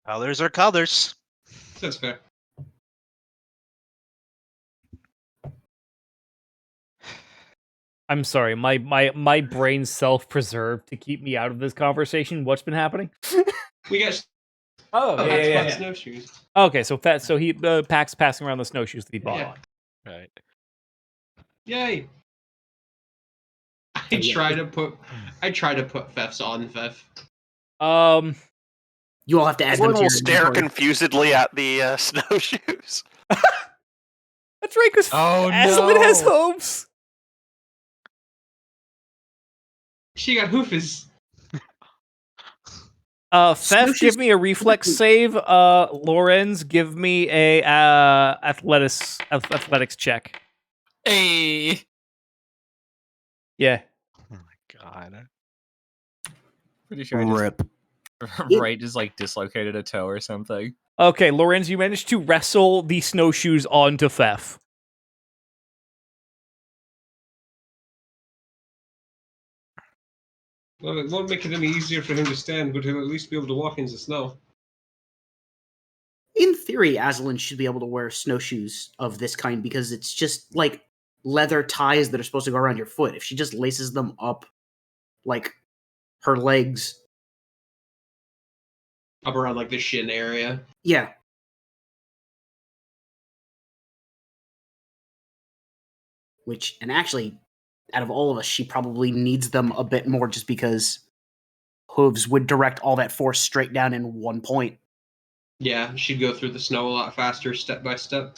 Colors are colors. That's fair. I'm sorry, my brain's self-preserved to keep me out of this conversation. What's been happening? We got yeah. snowshoes. Okay, so he Pax passing around the snowshoes that he bought. Yeah. Right. Yay! I try to put Fefs on Fef. You all have to add them Everyone to will your stare inventory. confusedly at the snowshoes. That's right, because Oh Aslan has no! hopes. She got hoofers. Fef, Snowshoes give me a reflex save. Lorenz, give me a athletics check. Hey. Yeah. Oh my god. Pretty sure I just Rip. right just like dislocated a toe or something. Okay, Lorenz, you managed to wrestle the snowshoes onto Fef. Well, it won't make it any easier for him to stand, but he'll at least be able to walk in the snow. In theory, Aslan should be able to wear snowshoes of this kind because it's just like leather ties that are supposed to go around your foot. If she just laces them up like her legs, Up around like the shin area. yeah. Which, and actually, out of all of us, she probably needs them a bit more just because hooves would direct all that force straight down in one point. Yeah, she'd go through the snow a lot faster, step by step.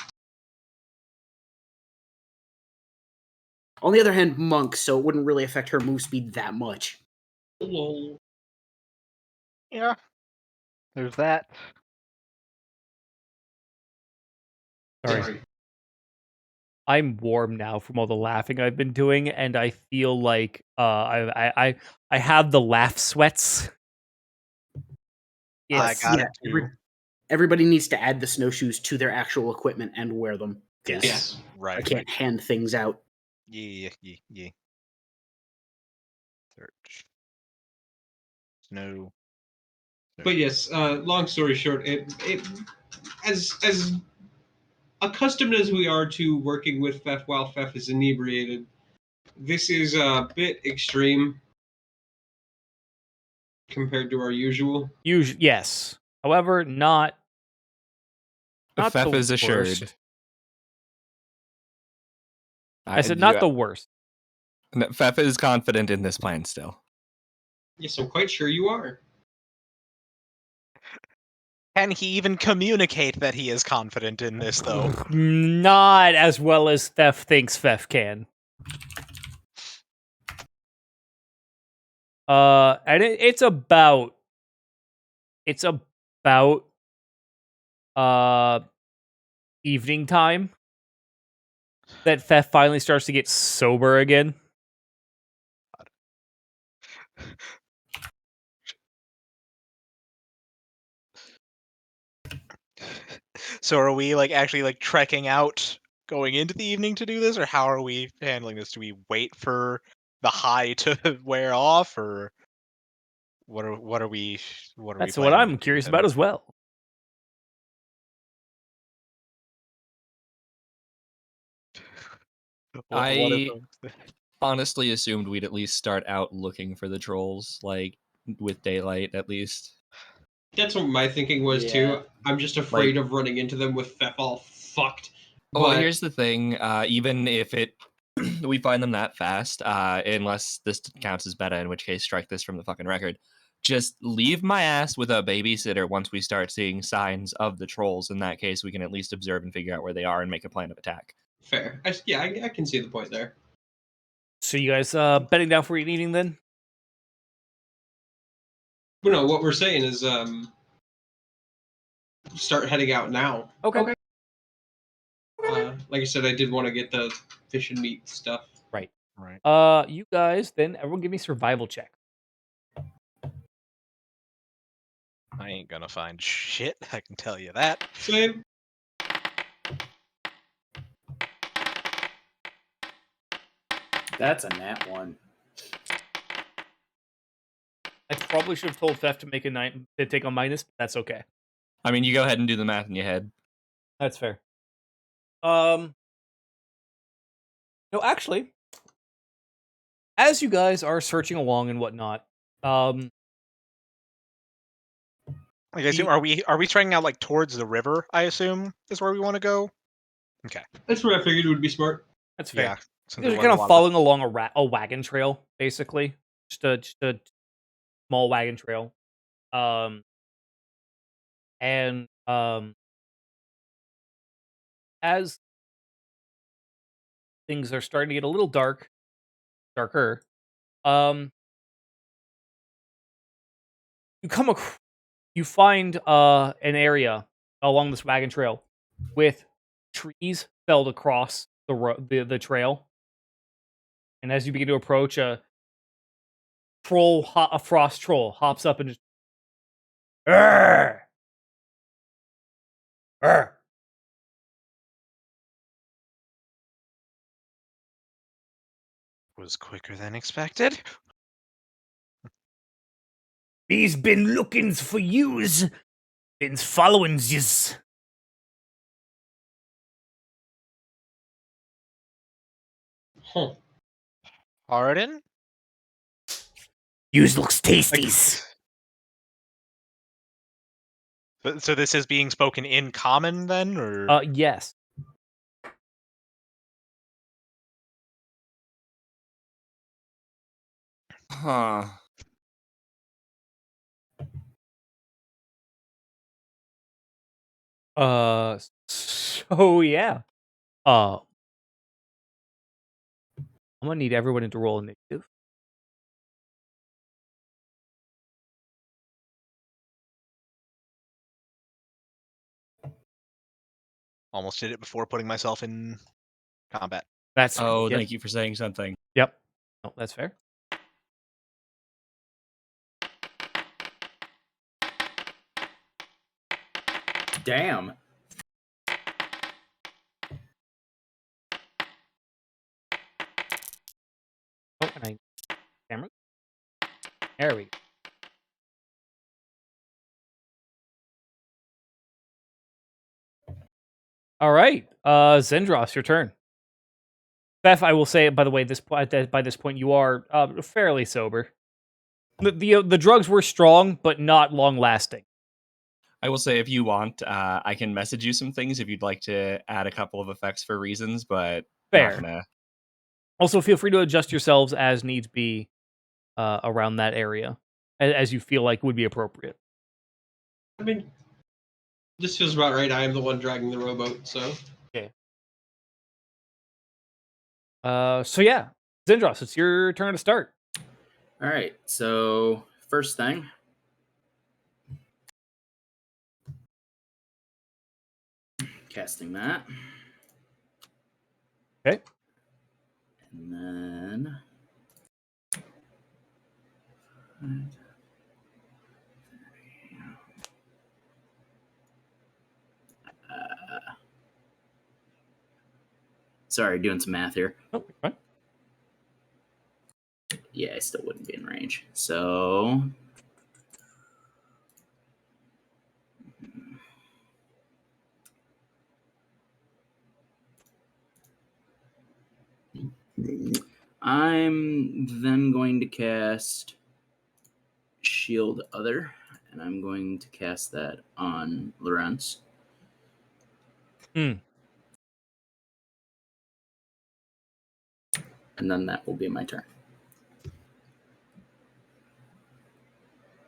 On the other hand, monk, so it wouldn't really affect her move speed that much. Lol. Yeah. There's that. Sorry. I'm warm now from all the laughing I've been doing, and I feel like I have the laugh sweats. I Yes. got it too. Everybody needs to add the snowshoes to their actual equipment and wear them. 'Cause Yes. I Right. can't hand things out. Yeah. Search. Snow. But yes, long story short, it as accustomed as we are to working with Fef while Fef is inebriated, this is a bit extreme compared to our usual. Yes. However, not Fef the is assured. worst. I said not the worst. Fef is confident in this plan still. Yes, I'm quite sure you are. Can he even communicate that he is confident in this, though? Not as well as Fef thinks Fef can. And it's about evening time that Fef finally starts to get sober again. So are we like actually like trekking out going into the evening to do this, or how are we handling this? Do we wait for the high to wear off, or what are we That's what planning to I'm do curious then? about as well. What is I honestly assumed we'd at least start out looking for the trolls, like with daylight at least. That's what my thinking was Yeah. too. I'm just afraid of running into them with Fef all fucked. Well, But here's the thing. Even if we find them that fast, unless this counts as beta, in which case strike this from the fucking record. Just leave my ass with a babysitter once we start seeing signs of the trolls. In that case, we can at least observe and figure out where they are and make a plan of attack. fair. I can see the point there. So you guys bedding down for eating then? But no, what we're saying is start heading out now. Okay. Like I said, I did want to get the fish and meat stuff. Right. Right. You guys then everyone give me survival check. I ain't gonna find shit, I can tell you that. Same. That's a nat one. I probably should have told Fef to make to take a minus, but that's okay. I mean, you go ahead and do the math in your head. That's fair. No, actually, as you guys are searching along and whatnot, Like I assume, are we trekking out like towards the river? I assume is where we want to go. Okay. That's what I figured would be smart. that's fair. Yeah. Since You're there kind was a of lot of following along a wagon trail, basically, just a small wagon trail, and as things are starting to get a little darker, you find an area along this wagon trail with trees felled across the trail, and as you begin to approach, a frost troll hops up and just "Arr! Arr!" Was quicker than expected. He's been looking for yous, been following yous. Huh. Pardon? Yous looks tasties. So this is being spoken in common then, or? Yes. Huh. So yeah. I'm gonna need everyone to roll initiative. Almost did it before putting myself in combat. That's Oh, yep. thank you for saying something. Yep. No, that's fair. Damn. Oh, and camera. There we go. All right, Zendros, your turn. Beth, I will say, by the way, by this point, you are fairly sober. The drugs were strong, but not long lasting. I will say, if you want, I can message you some things if you'd like to add a couple of effects for reasons, but Fair. not gonna. Also, feel free to adjust yourselves as needs be around that area, as you feel like would be appropriate. I mean, this feels about right. I am the one dragging the rowboat, so. Okay. So yeah, Zendros, it's your turn to start. All right. So first thing, casting that. Okay. And then sorry, doing some math here. Oh, fine. Yeah, I still wouldn't be in range. So I'm then going to cast Shield Other, and I'm going to cast that on Lorenz. Hmm. And then that will be my turn.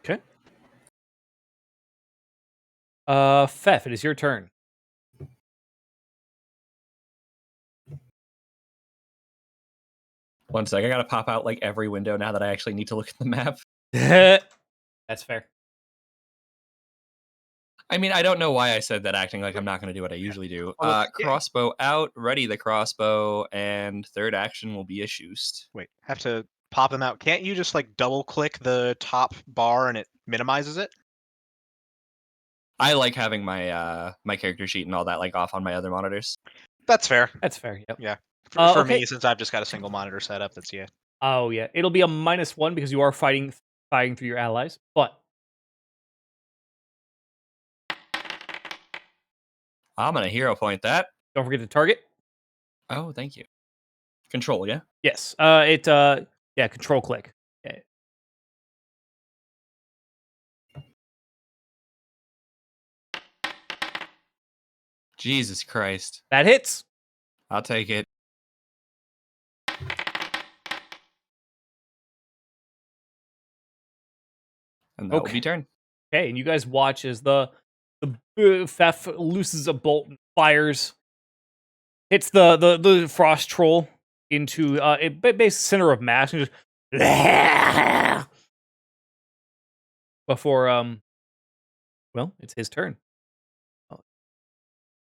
Okay. Fef, it is your turn. One sec, I gotta pop out like every window now that I actually need to look at the map. That's fair. I mean, I don't know why I said that acting like I'm not going to do what I usually do. Crossbow out, ready the crossbow, and third action will be a shoost. Wait, have to pop them out. Can't you just like double click the top bar and it minimizes it? I like having my my character sheet and all that like off on my other monitors. That's fair. That's fair. Yep. Yeah. For Okay. me, since I've just got a single monitor setup, that's yeah. Oh yeah, it'll be a -1 because you are fighting through your allies, but I'm gonna hero point that. don't forget to target. Oh, thank you. Control, yeah. Yes. Yeah, control click. Okay. Jesus Christ. That hits. I'll take it. And that will be turn. Okay, and you guys watch as the Fef looses a bolt and fires, hits the frost troll into base center of mass, and just before well, it's his turn. Oh,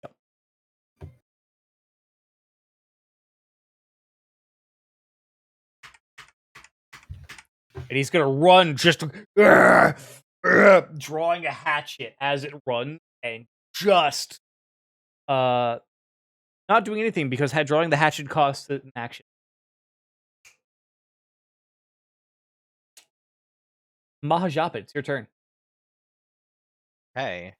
yep. And he's gonna run, just drawing a hatchet as it runs, and just not doing anything because drawing the hatchet costs an action. Mahajapit, it's your turn. Hey.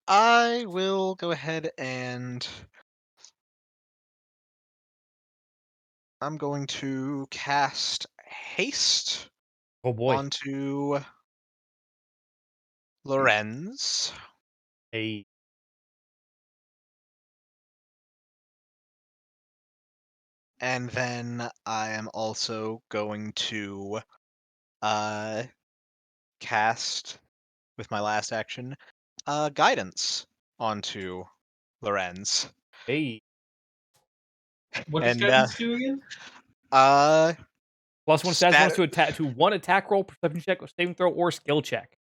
I will go ahead and I'm going to cast Haste Oh boy. onto Lorenz. Hey. And then I am also going to cast, with my last action, Guidance onto Lorenz. Hey. What does And guidance do again? +1 stat bonus Stat- to one attack roll, perception check, saving throw, or skill check.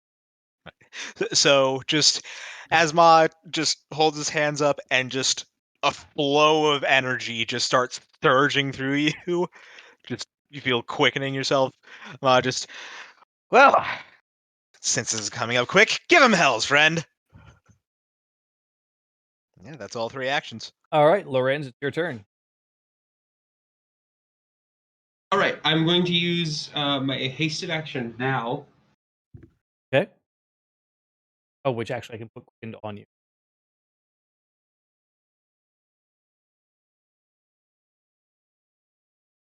So just Asma just holds his hands up and just a flow of energy just starts surging through you. Just you feel quickening yourself. Well, since this is coming up quick, give him hells, friend. Yeah, that's all 3 actions. All right, Lorenz, it's your turn. All right, I'm going to use my hasted action now. Okay. Oh, which actually I can put into on you.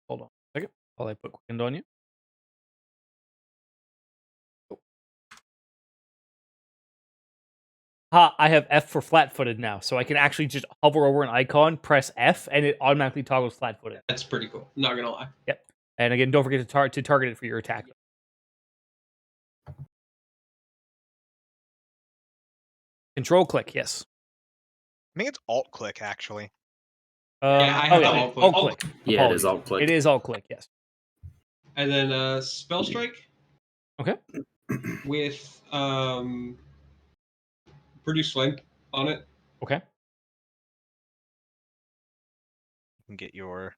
Hold on a second while I put Quicken on you. Oh. Ha, I have F for flat-footed now, so I can actually just hover over an icon, press F, and it automatically toggles flat-footed. That's pretty cool. Not gonna lie. Yep. And again, don't forget to target it for your attack. Control click, yes. I think it's alt click actually. Yeah, I have the alt click. Alt click. Yeah, it is alt click. It is alt click, yes. And then spell strike. Okay. With produce flame on it. Okay. You can get your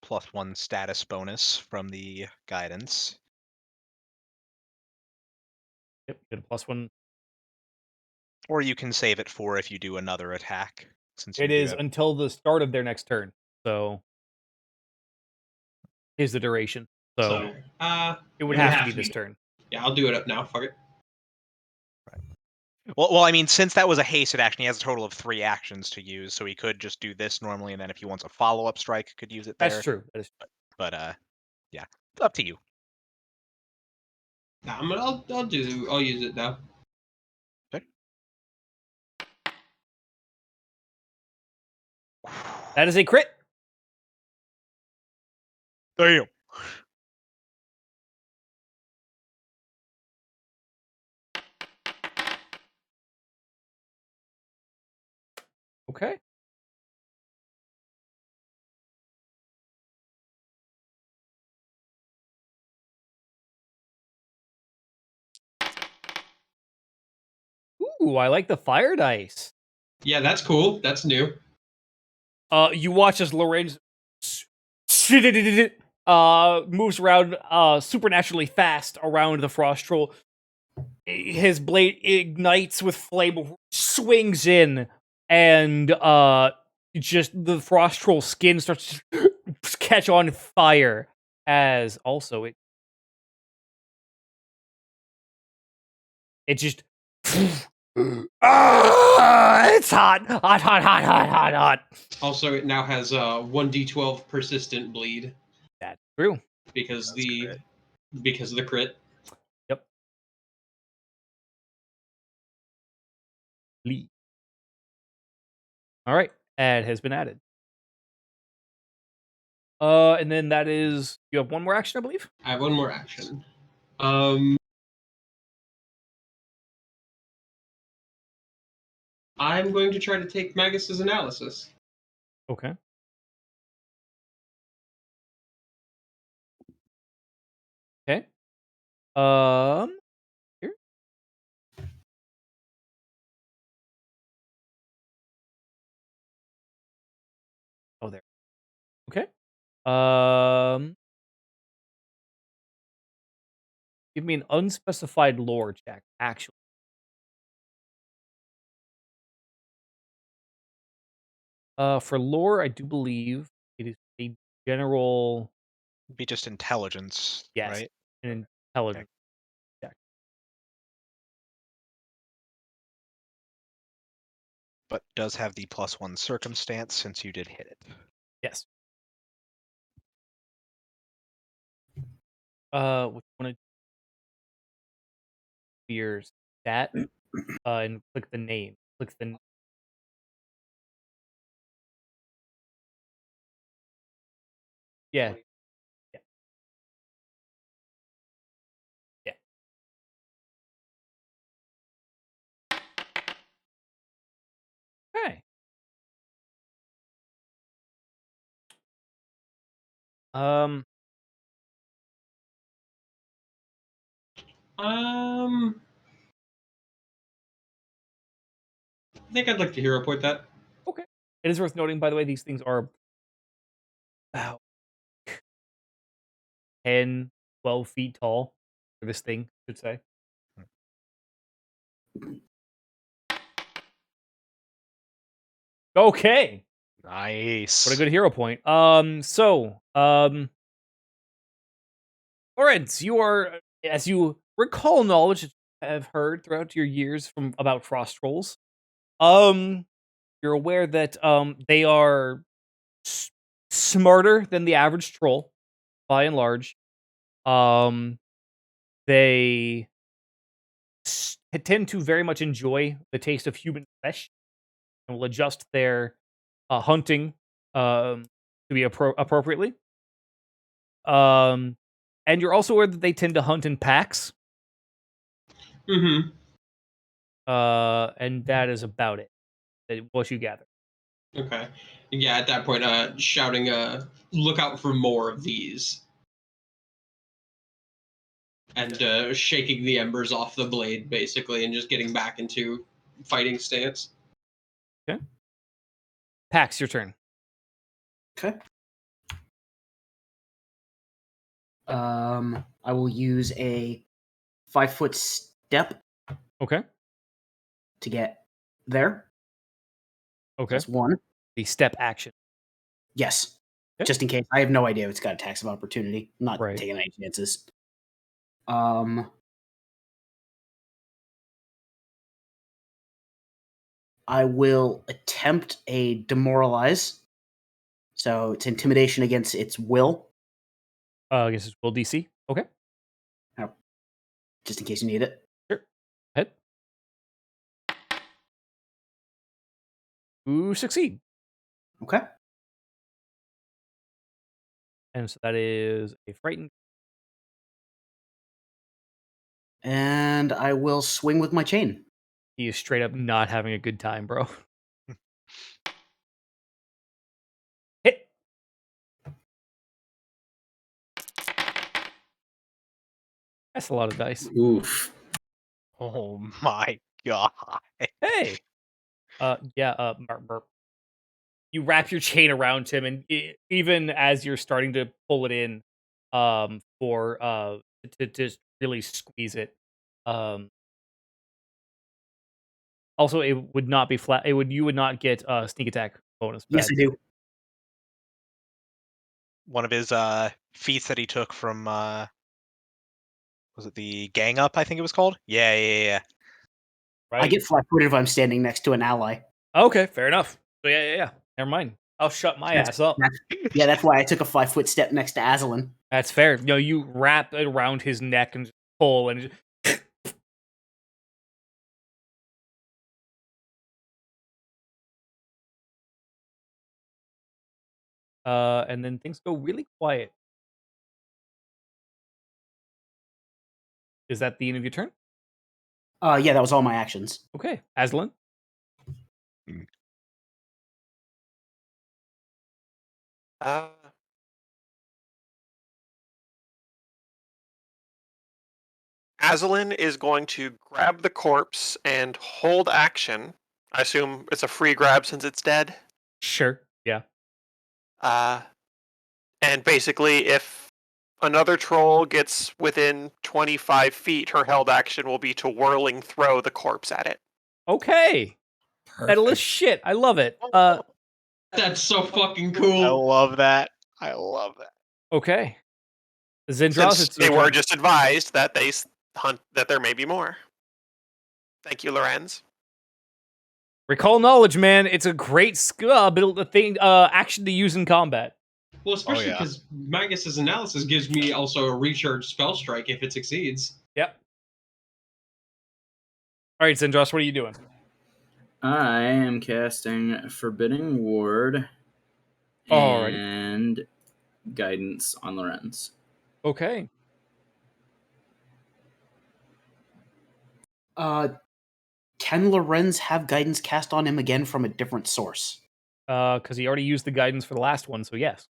+1 status bonus from the guidance. Yep, get a +1. Or you can save it for if you do another attack. Since It is until the start of their next turn. So is the duration. So it would have to be this turn. Yeah, I'll do it up now. Fuck it. Well, I mean, since that was a hasted action, he has a total of 3 actions to use, so he could just do this normally, and then if he wants a follow-up strike, could use it there. That's true. That is true. But yeah, it's up to you. Nah, I'll use it now. Okay. That is a crit. Damn. Okay. Ooh, I like the fire dice. Yeah, that's cool. That's new. You watch as Lorenz moves around supernaturally fast around the frost troll. His blade ignites with flame, swings in, and just the frost troll skin starts to catch on fire. As also it just it's hot. Also, it now has 1d12 persistent bleed. That's true. Because of the crit. Yep. Lee. All right, add has been added. And then that is you have one more action, I believe. I have one more action. Um, I'm going to try to take Magus's analysis. Okay. Okay. Here. Oh, there. Okay. Give me an unspecified lore check. Actually, for lore, I do believe it is a general Be just intelligence, yes, right? an intelligence check. But does have the +1 circumstance since you did hit it. Yes. Which one of your stat? And click the name. Click the yeah. Yeah. Yeah. Okay. Um. I think I'd like to hero point that. Okay. It is worth noting, by the way, these things are about 10, 12 feet tall for this thing, I should say. Okay. Nice. What a good hero point. Lawrence, you are, as you recall knowledge that you have heard throughout your years from about frost trolls. You're aware that they are smarter than the average troll, by and large. Um, they tend to very much enjoy the taste of human flesh and will adjust their hunting to be appropriately. Um, and you're also aware that they tend to hunt in packs. Mm-hmm. And that is about it. What you gather. Okay. Yeah, at that point, shouting, look out for more of these. And shaking the embers off the blade, basically, and just getting back into fighting stance. Okay. Pax, your turn. Okay. I will use a 5-foot step Okay. to get there. Okay. That's one. The step action. Yes. Okay. Just in case. I have no idea if it's got a tax of opportunity. I'm not Right. taking any chances. I will attempt a demoralize. So it's intimidation against its will. I guess it's will DC. Okay. Just in case you need it. Sure. Head. Ooh, succeed. Okay. And so that is a frightened. And I will swing with my chain. He is straight up not having a good time, bro. Hit. That's a lot of dice. Oof. Oh my god. Hey. Yeah. You wrap your chain around him, and even as you're starting to pull it in, for to just really squeeze it. Also, it would not be flat. You would not get a sneak attack bonus. For Yes, that. I do. One of his feats that he took from was it the gang up, I think it was called? Yeah. Right. I get flat-footed if I'm standing next to an ally. Okay, fair enough. So yeah. Never mind. I'll shut my ass up. That's why I took a 5-foot step next to Azalin. That's fair. No, you wrap it around his neck and just pull, and and then things go really quiet. Is that the end of your turn? Yeah, that was all my actions. Okay, Aslan. Azalin is going to grab the corpse and hold action. I assume it's a free grab since it's dead. Sure. Yeah. And basically, if another troll gets within 25 feet, her held action will be to whirling throw the corpse at it. Okay. That'll is shit. I love it. That's so fucking I cool. love that. I love that. Okay. Zendros, Since it's your they were turn. just advised that they hunt that there may be more. Thank you, Lorenz. Recall knowledge, man. It's a great action to use in combat. Well, especially yeah. because Magus's analysis gives me also a recharge spell strike if it succeeds. Yep. All right, Zendros, what are you doing? I am casting Forbidding Ward Alrighty. and Guidance on Lorenz. Okay. Can Lorenz have guidance cast on him again from a different source? Because he already used the guidance for the last one, so yes.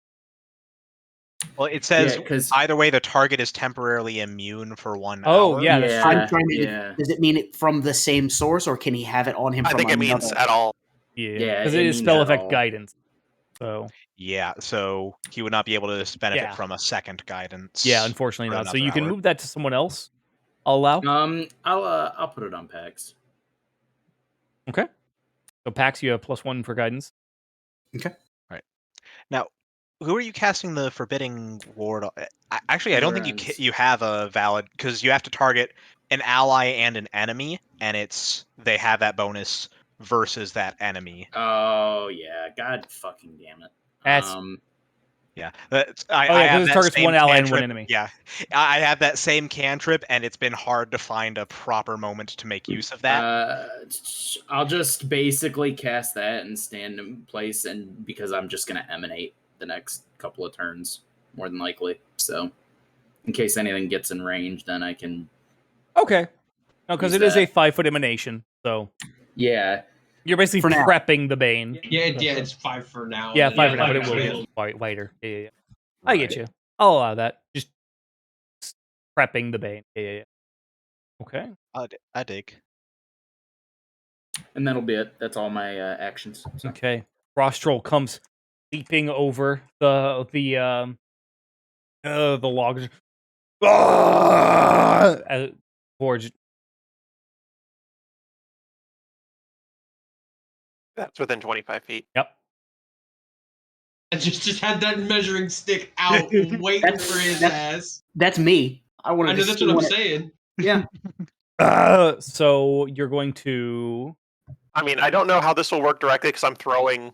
Well, it says Yeah, 'cause- either way, the target is temporarily immune for 1 Oh, hour. yeah, that's true. I'm trying to. Does it mean it from the same source, or can he have it on him? I from think it another? means at all. Yeah, Yeah, because it it is means spell at effect all. guidance. So Yeah, so he would not be able to benefit Yeah. from a second guidance. yeah, unfortunately for not. So another you can hour. move that to someone else. I'll allow. I'll put it on Pax. Okay. So Pax, you have +1 for guidance. Now, who are you casting the forbidding ward on? Actually, I don't think Lorenz. you have a valid, because you have to target an ally and an enemy, and they have that bonus versus that enemy. Oh yeah, god fucking damn it. That's- Yeah, Oh, I yeah, 'cause have it that targets same one ally and one cantrip. enemy. Yeah, I have that same cantrip, and it's been hard to find a proper moment to make use of that. I'll just basically cast that and stand in place, and because I'm just gonna emanate the next couple of turns, more than likely. So, in case anything gets in range, then I can. Okay. No, because Use it is a that. 5-foot emanation, so Yeah, you're basically For now. prepping the bane. Yeah, it's 5 for now. Yeah, and 5 then for now, but it will get wider. Yeah. I get you. I'll allow that. Just prepping the bane. Yeah. Okay. I dig. and that'll be it. That's all my actions. So. Okay. Rostral comes leaping over the logs. Forge. That's within 25 feet. Yep. I just had that measuring stick out, waiting for his ass. That's me. I wanted I know to that's see what I'm when it- saying. Yeah. So you're going to. I mean, I don't know how this will work directly because I'm throwing.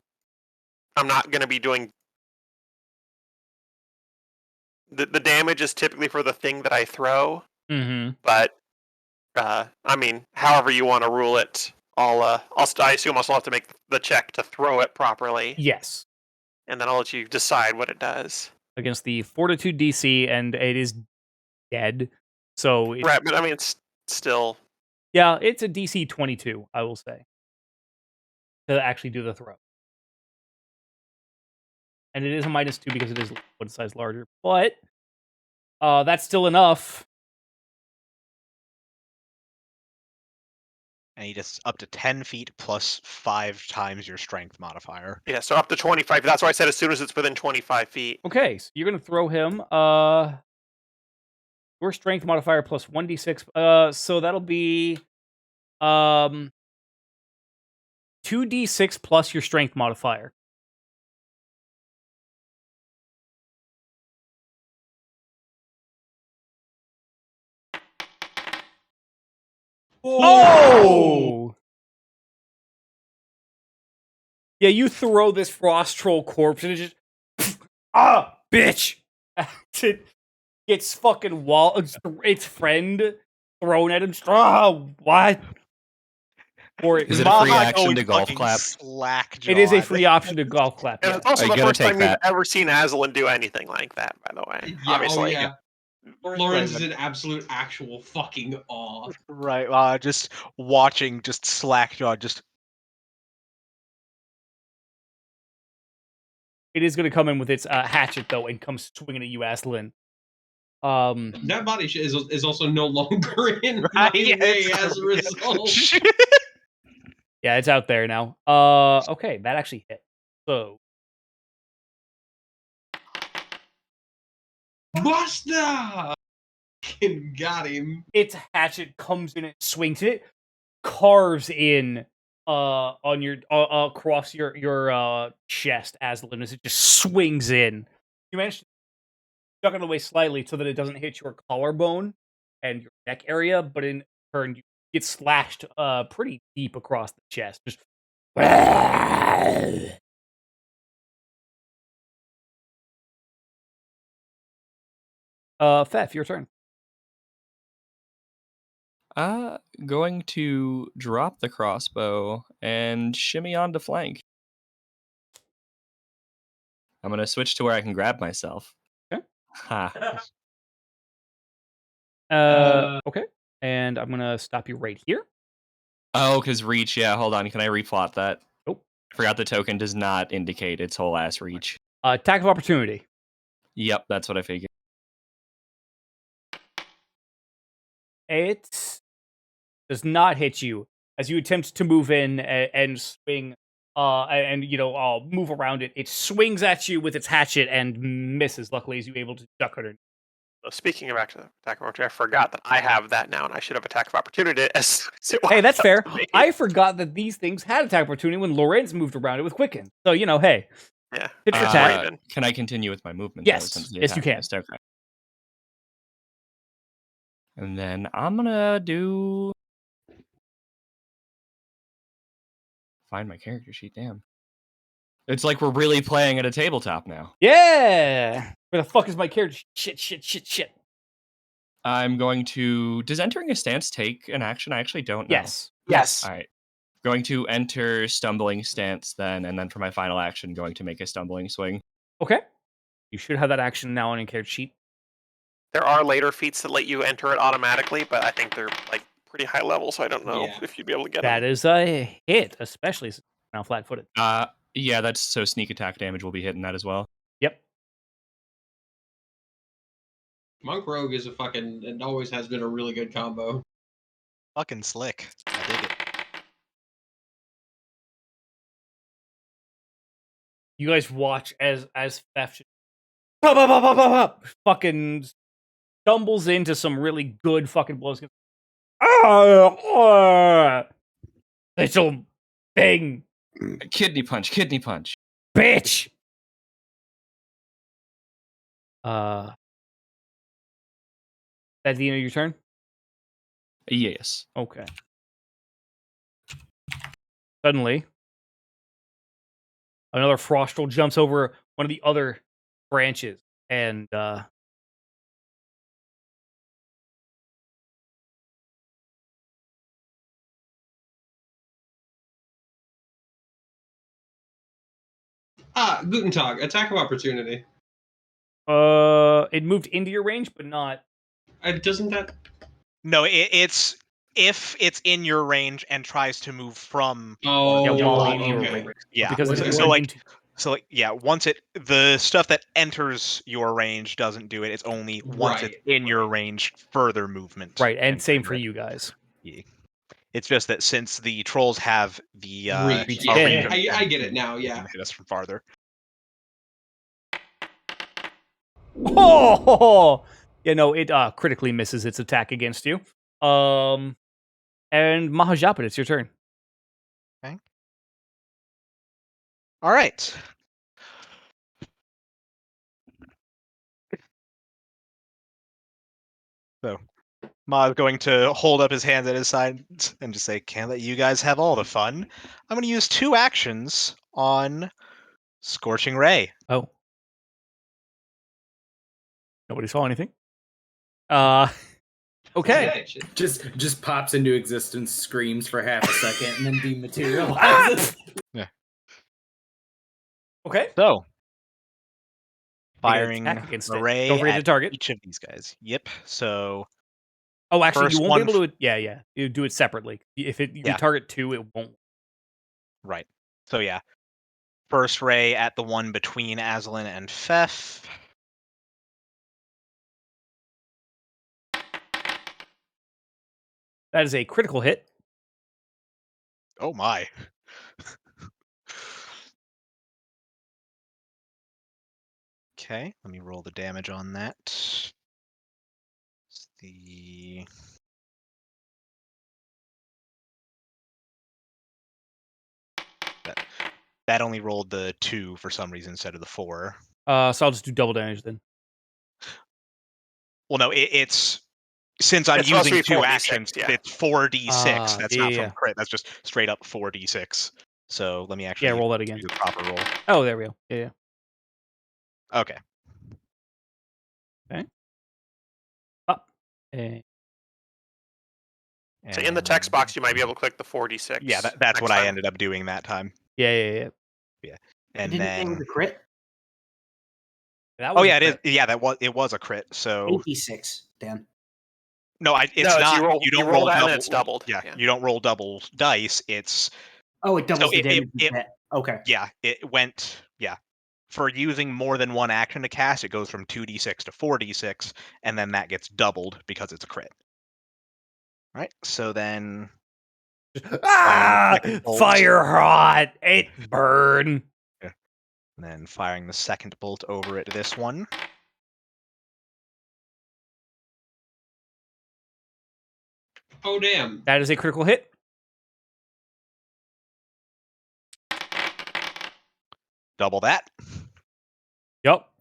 I'm not going to be doing. The damage is typically for the thing that I throw, Mm-hmm. but I mean, however you want to rule it, I assume I'll still have to make the check to throw it properly, Yes. and then I'll let you decide what it does. Against the Fortitude DC, and it is dead. So Right, but I mean, it's still. yeah, it's a DC 22, I will say, to actually do the throw. And it is a -2 because it is one size larger. But that's still enough. And he just up to 10 feet plus 5 times your strength modifier. Yeah, so up to 25. That's why I said as soon as it's within 25 feet. Okay, so you're going to throw him. Your strength modifier plus 1d6. So that'll be 2d6 plus your strength modifier. Oh! Yeah, you throw this frost troll corpse and it just bitch! It gets fucking its friend thrown at him. What? Or Is it a free action to golf clap? It is a free option to golf clap. And Yeah. it's also you the gotta first take time that. you've ever seen Aslan do anything like that, by the way. Yeah, Obviously. oh, yeah. Lawrence is in absolute actual fucking awe. Right, just watching, just slack-jawed, just... It is going to come in with its hatchet, though, and come swinging at you, Aslan. That body is also no longer in Right, my yeah, way it's as a result. Yeah, it's out there now. Okay, that actually hit. So, Buster! Got him. its hatchet comes in and swings it, carves in on your across your chest, Aslan, as it just swings in. You managed to duck it away slightly so that it doesn't hit your collarbone and your neck area, but in turn you get slashed pretty deep across the chest. Just Fef, your turn. Going to drop the crossbow and shimmy onto flank. I'm gonna switch to where I can grab myself. Okay. Ha. Okay. And I'm gonna stop you right here. Oh, because reach, yeah, hold on. Can I replot that? Nope. I forgot the token does not indicate its whole ass reach. Attack of opportunity. Yep, that's what I figured. It does not hit you as you attempt to move in and swing, and move around it. It swings at you with its hatchet and misses. Luckily, as you able to duck under. So speaking of attack of opportunity, I forgot that I have that now, and I should have attack of opportunity as soon as it Hey, that's walked fair. up to me. I forgot that these things had attack opportunity when Lorenz moved around it with Quicken. So hey, Yeah. tit for tat. Raven. Can I continue with my movement? Yes. Though, since the Yes, you attack can. missed? Okay. And then I'm gonna do... Find my character sheet, damn. It's like we're really playing at a tabletop now. Yeah. Where the fuck is my character? Shit. I'm going to... Does entering a stance take an action? I actually don't know. Yes. All right. Going to enter stumbling stance then, and then for my final action, going to make a stumbling swing. Okay. You should have that action now on your character sheet. There are later feats that let you enter it automatically, but I think they're like pretty high level, so I don't know if you'd be able to get That them. is a hit, especially since it's now flat-footed. Yeah, that's so sneak attack damage will be hitting that as well. Yep. Monk Rogue is it always has been a really good combo. Fucking slick. I dig it. You guys watch as Theft fucking stumbles into some really good fucking blows. Little thing, Kidney punch. bitch. At the end of your turn? Yes. Okay. Suddenly, another frostral jumps over one of the other branches and Guten Tag, attack of opportunity. it moved into your range, but not. Doesn't that? No, it's if it's in your range and tries to move from. While in okay. your range. Yeah. Because it's So going like, into... once the stuff that enters your range doesn't do it. It's only once it's in your range, further movement. Right, and same for you guys. Yeah. It's just that since the trolls have the Reach. Yeah. range of I get it now. they Yeah. can hit us from farther. Oh, yeah, no, it critically misses its attack against you. And Mahajapit, it's your turn. Okay. All right. So, Ma's going to hold up his hands at his sides and just say, "Can't let you guys have all the fun. I'm going to use 2 actions on Scorching Ray." Oh. Nobody saw anything. Okay. Just pops into existence, screams for half a second, and then dematerializes. Yeah. Okay. So, firing attack against it. array Don't forget to at target. each of these guys. Yep. So Oh, actually, you first won't be one able to. Yeah. You do it separately. If you Yeah. target 2, it won't. right. So yeah, first ray at the one between Aslan and Fef. That is a critical hit. Oh my. Okay, let me roll the damage on that. It's that only rolled the 2 for some reason instead of the 4. So I'll just do double damage then. Well, no, it's since I'm It's supposed to using be 2 4d6, actions, yeah. it's 4d6. That's not yeah. from crit. That's just straight up 4d6. So let me actually Yeah, roll that again. do the proper roll. Oh, there we go. Yeah. Okay. Up. And So in the text box, you might be able to click the 4d6. Yeah, that's next what I time. ended up doing that time. yeah. And Didn't then it was a crit? That was oh a yeah, it is. crit. Yeah, it was a crit. So 86, Dan. no, it's No, not. you don't roll that and double. then it's doubled. Yeah, you don't roll double dice. It's Oh, it doubles the damage. it Okay. yeah, it went for using more than one action to cast. It goes from 2d6 to 4d6, and then that gets doubled because it's a crit. Right. So then second bolt. Fire hot. It burn. and then firing the second bolt over at this one. Oh damn! That is a critical hit. Double that. Yup.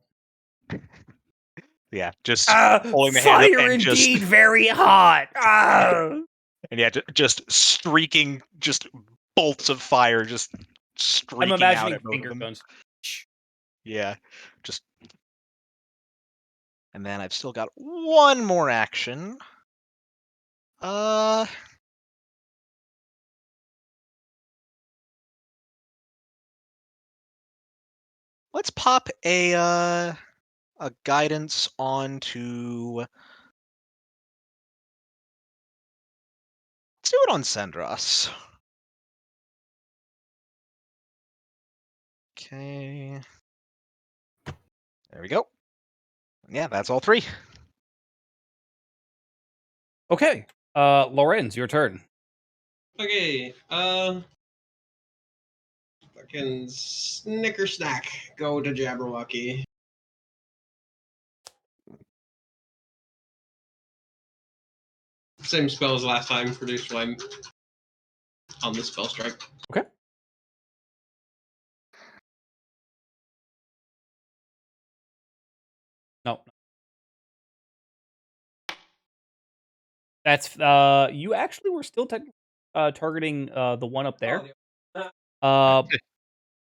Yeah, just pulling the hand up Fire and just indeed very hot. and yeah, just streaking, just bolts of fire, just streaking I'm out imagining at both finger of them. guns. Yeah, just. And then I've still got one more action. Let's pop a guidance onto. Let's do it on Sendros. Okay. There we go. Yeah, that's all 3. Okay. Lorenz, your turn. Okay, fucking snicker snack. Go to Jabberwocky. Same spell as last time. Produce flame on the spell strike. Okay. No. That's you actually were still targeting the one up there.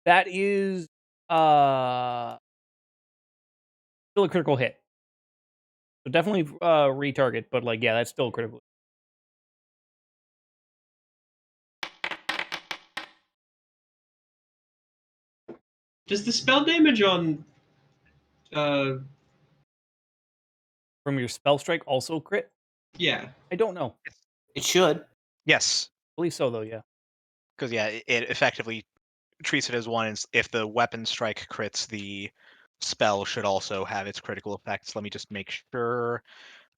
That is still a critical hit. So definitely retarget, but like yeah, that's still a critical. Does the spell damage on From your spell strike also crit? yeah. I don't know. It should. Yes, I believe so though, yeah. because yeah, it effectively treats it as one. If the weapon strike crits, the spell should also have its critical effects. Let me just make sure.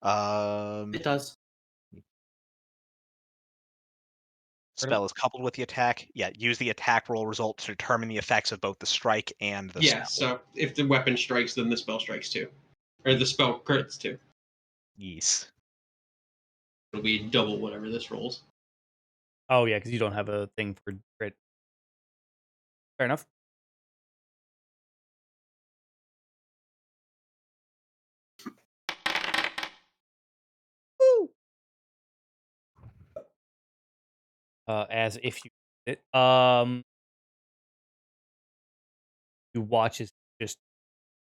It does. Spell is coupled with the attack. Yeah, use the attack roll result to determine the effects of both the strike and the Yeah, spell. so if the weapon strikes, then the spell strikes too. Or the spell crits too. Yes. It'll be double whatever this rolls. Oh yeah, because you don't have a thing for crit. Fair enough. Woo! As if you it. You watch as just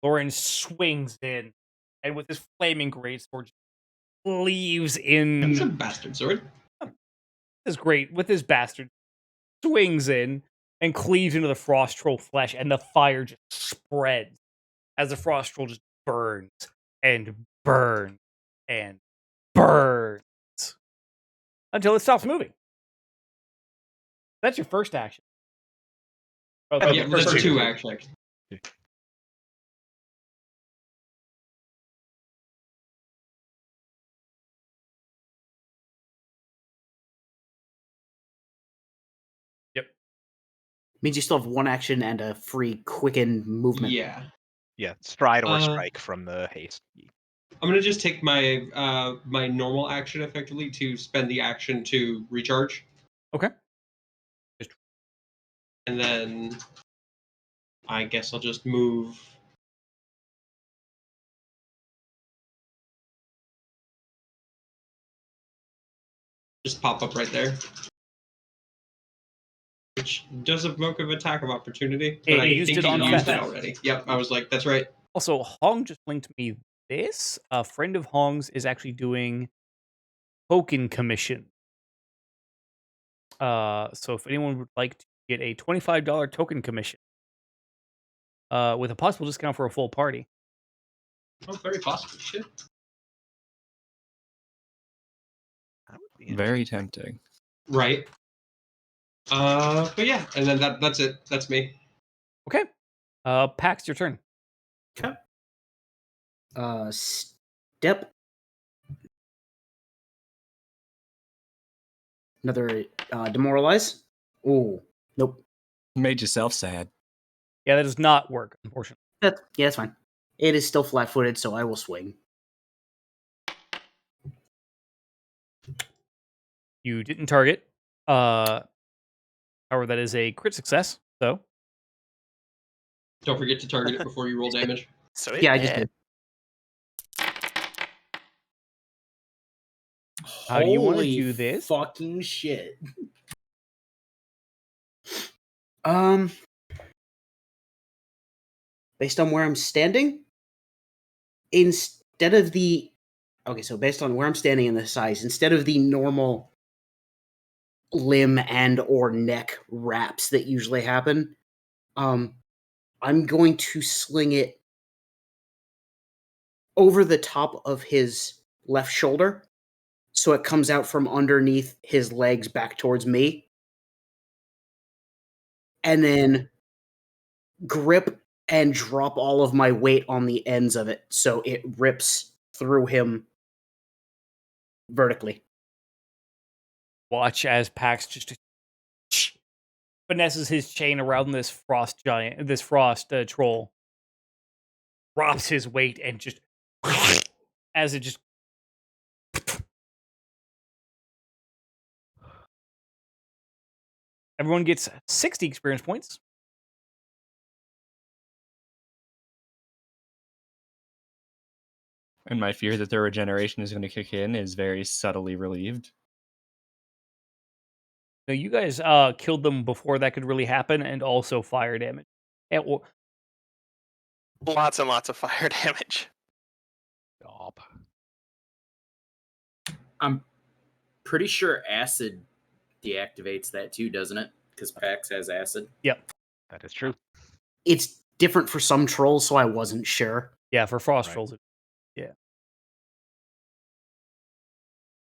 Lauren swings in, and with his flaming greatsword, leaves That's a in. bastard sword. Is great with his bastard swings in and cleaves into the frost troll flesh, and the fire just spreads as the frost troll just burns and burns and burns until it stops moving. That's your first action. Oh, Yeah, that's two actually. Yep. Means you still have one action and a free quicken movement. Yeah. Yeah, stride or strike from the haste. I'm gonna just take my my normal action effectively to spend the action to recharge. Okay. And then I guess I'll just move. Just pop up right there. Which does evoke an attack of opportunity. But I used think it he on used Fetch. it already. Yep, I was like, that's right. Also, Hong just linked me this. A friend of Hong's is actually doing token commission. So if anyone would like to get a $25 token commission, with a possible discount for a full party. Oh, very possible. Shit. Very tempting. Right. But yeah, and then that's it. That's me. Okay. Pax, your turn. Okay. Step. Another demoralize. Ooh, nope. Made yourself sad. Yeah, that does not work, unfortunately. Yeah, that's fine. It is still flat-footed, so I will swing. You didn't target. However, that is a crit success, so. Don't forget to target it before you roll damage. So Yeah, I just did. How do you want to Holy do this? fucking shit. Based on where I'm standing, instead of the so based on where I'm standing and the size, instead of the normal limb and or neck wraps that usually happen, I'm going to sling it over the top of his left shoulder, so it comes out from underneath his legs back towards me, and then grip and drop all of my weight on the ends of it, so it rips through him vertically. Watch as Pax just finesses his chain around this frost troll, drops his weight, and just as it just everyone gets 60 experience points. And my fear that their regeneration is going to kick in is very subtly relieved. Now, you guys killed them before that could really happen, and also fire damage. Lots and lots of fire damage. Stop. I'm pretty sure acid deactivates that too, doesn't it? Because Pax has acid. Yep. That is true. It's different for some trolls, so I wasn't sure. Yeah, for frost trolls. Yeah.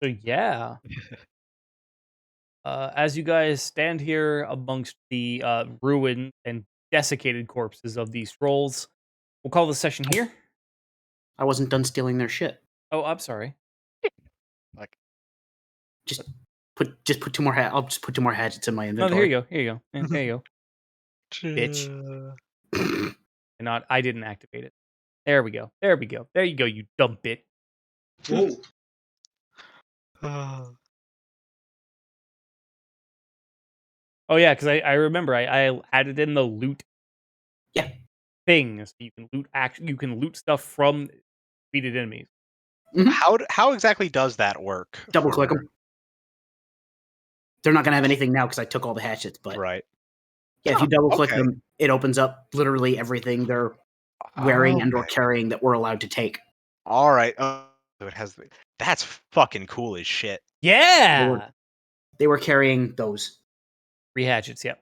So yeah. As you guys stand here amongst the ruined and desiccated corpses of these trolls, we'll call the session here. I wasn't done stealing their shit. Oh, I'm sorry. Like, just put two more. I'll just put two more hatchets in my No, inventory. here you go. Here you go. There you go. Bitch. And I didn't activate it. There we go. There we go. There you go, you dumb bit. Whoa. Oh yeah, because I remember I added in the loot. Yeah. Things you can loot. You can loot stuff from defeated enemies. How exactly does that work? Double click them. They're not gonna have anything now because I took all the hatchets. But right. Yeah, if you double click okay. them, it opens up literally everything they're wearing and or carrying that we're allowed to take. All right. It has. That's fucking cool as shit. Yeah. They were carrying those 3 hatchets. Yep.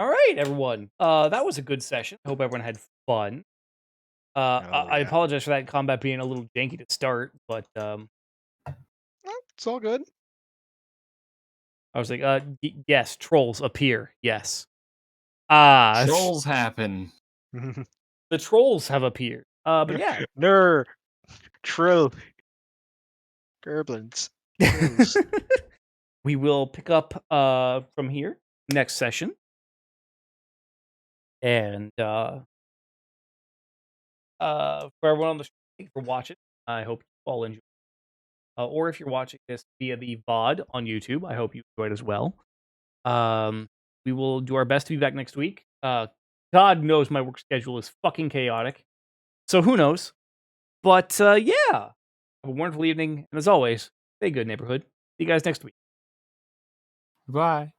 All right, everyone. That was a good session. I hope everyone had fun. I yeah. apologize for that combat being a little janky to start, but It's all good. I was like, yes, trolls appear. Yes. Ah, Trolls happen. the trolls have appeared. But yeah. Ner. Trill. Gerblins. Trolls. We will pick up from here next session. And for everyone on the stream, thank you for watching. I hope you all enjoyed. Or if you're watching this via the VOD on YouTube, I hope you enjoyed as well. We will do our best to be back next week. God knows my work schedule is fucking chaotic. So who knows? But yeah. Have a wonderful evening. And as always, stay good, neighborhood. See you guys next week. Bye.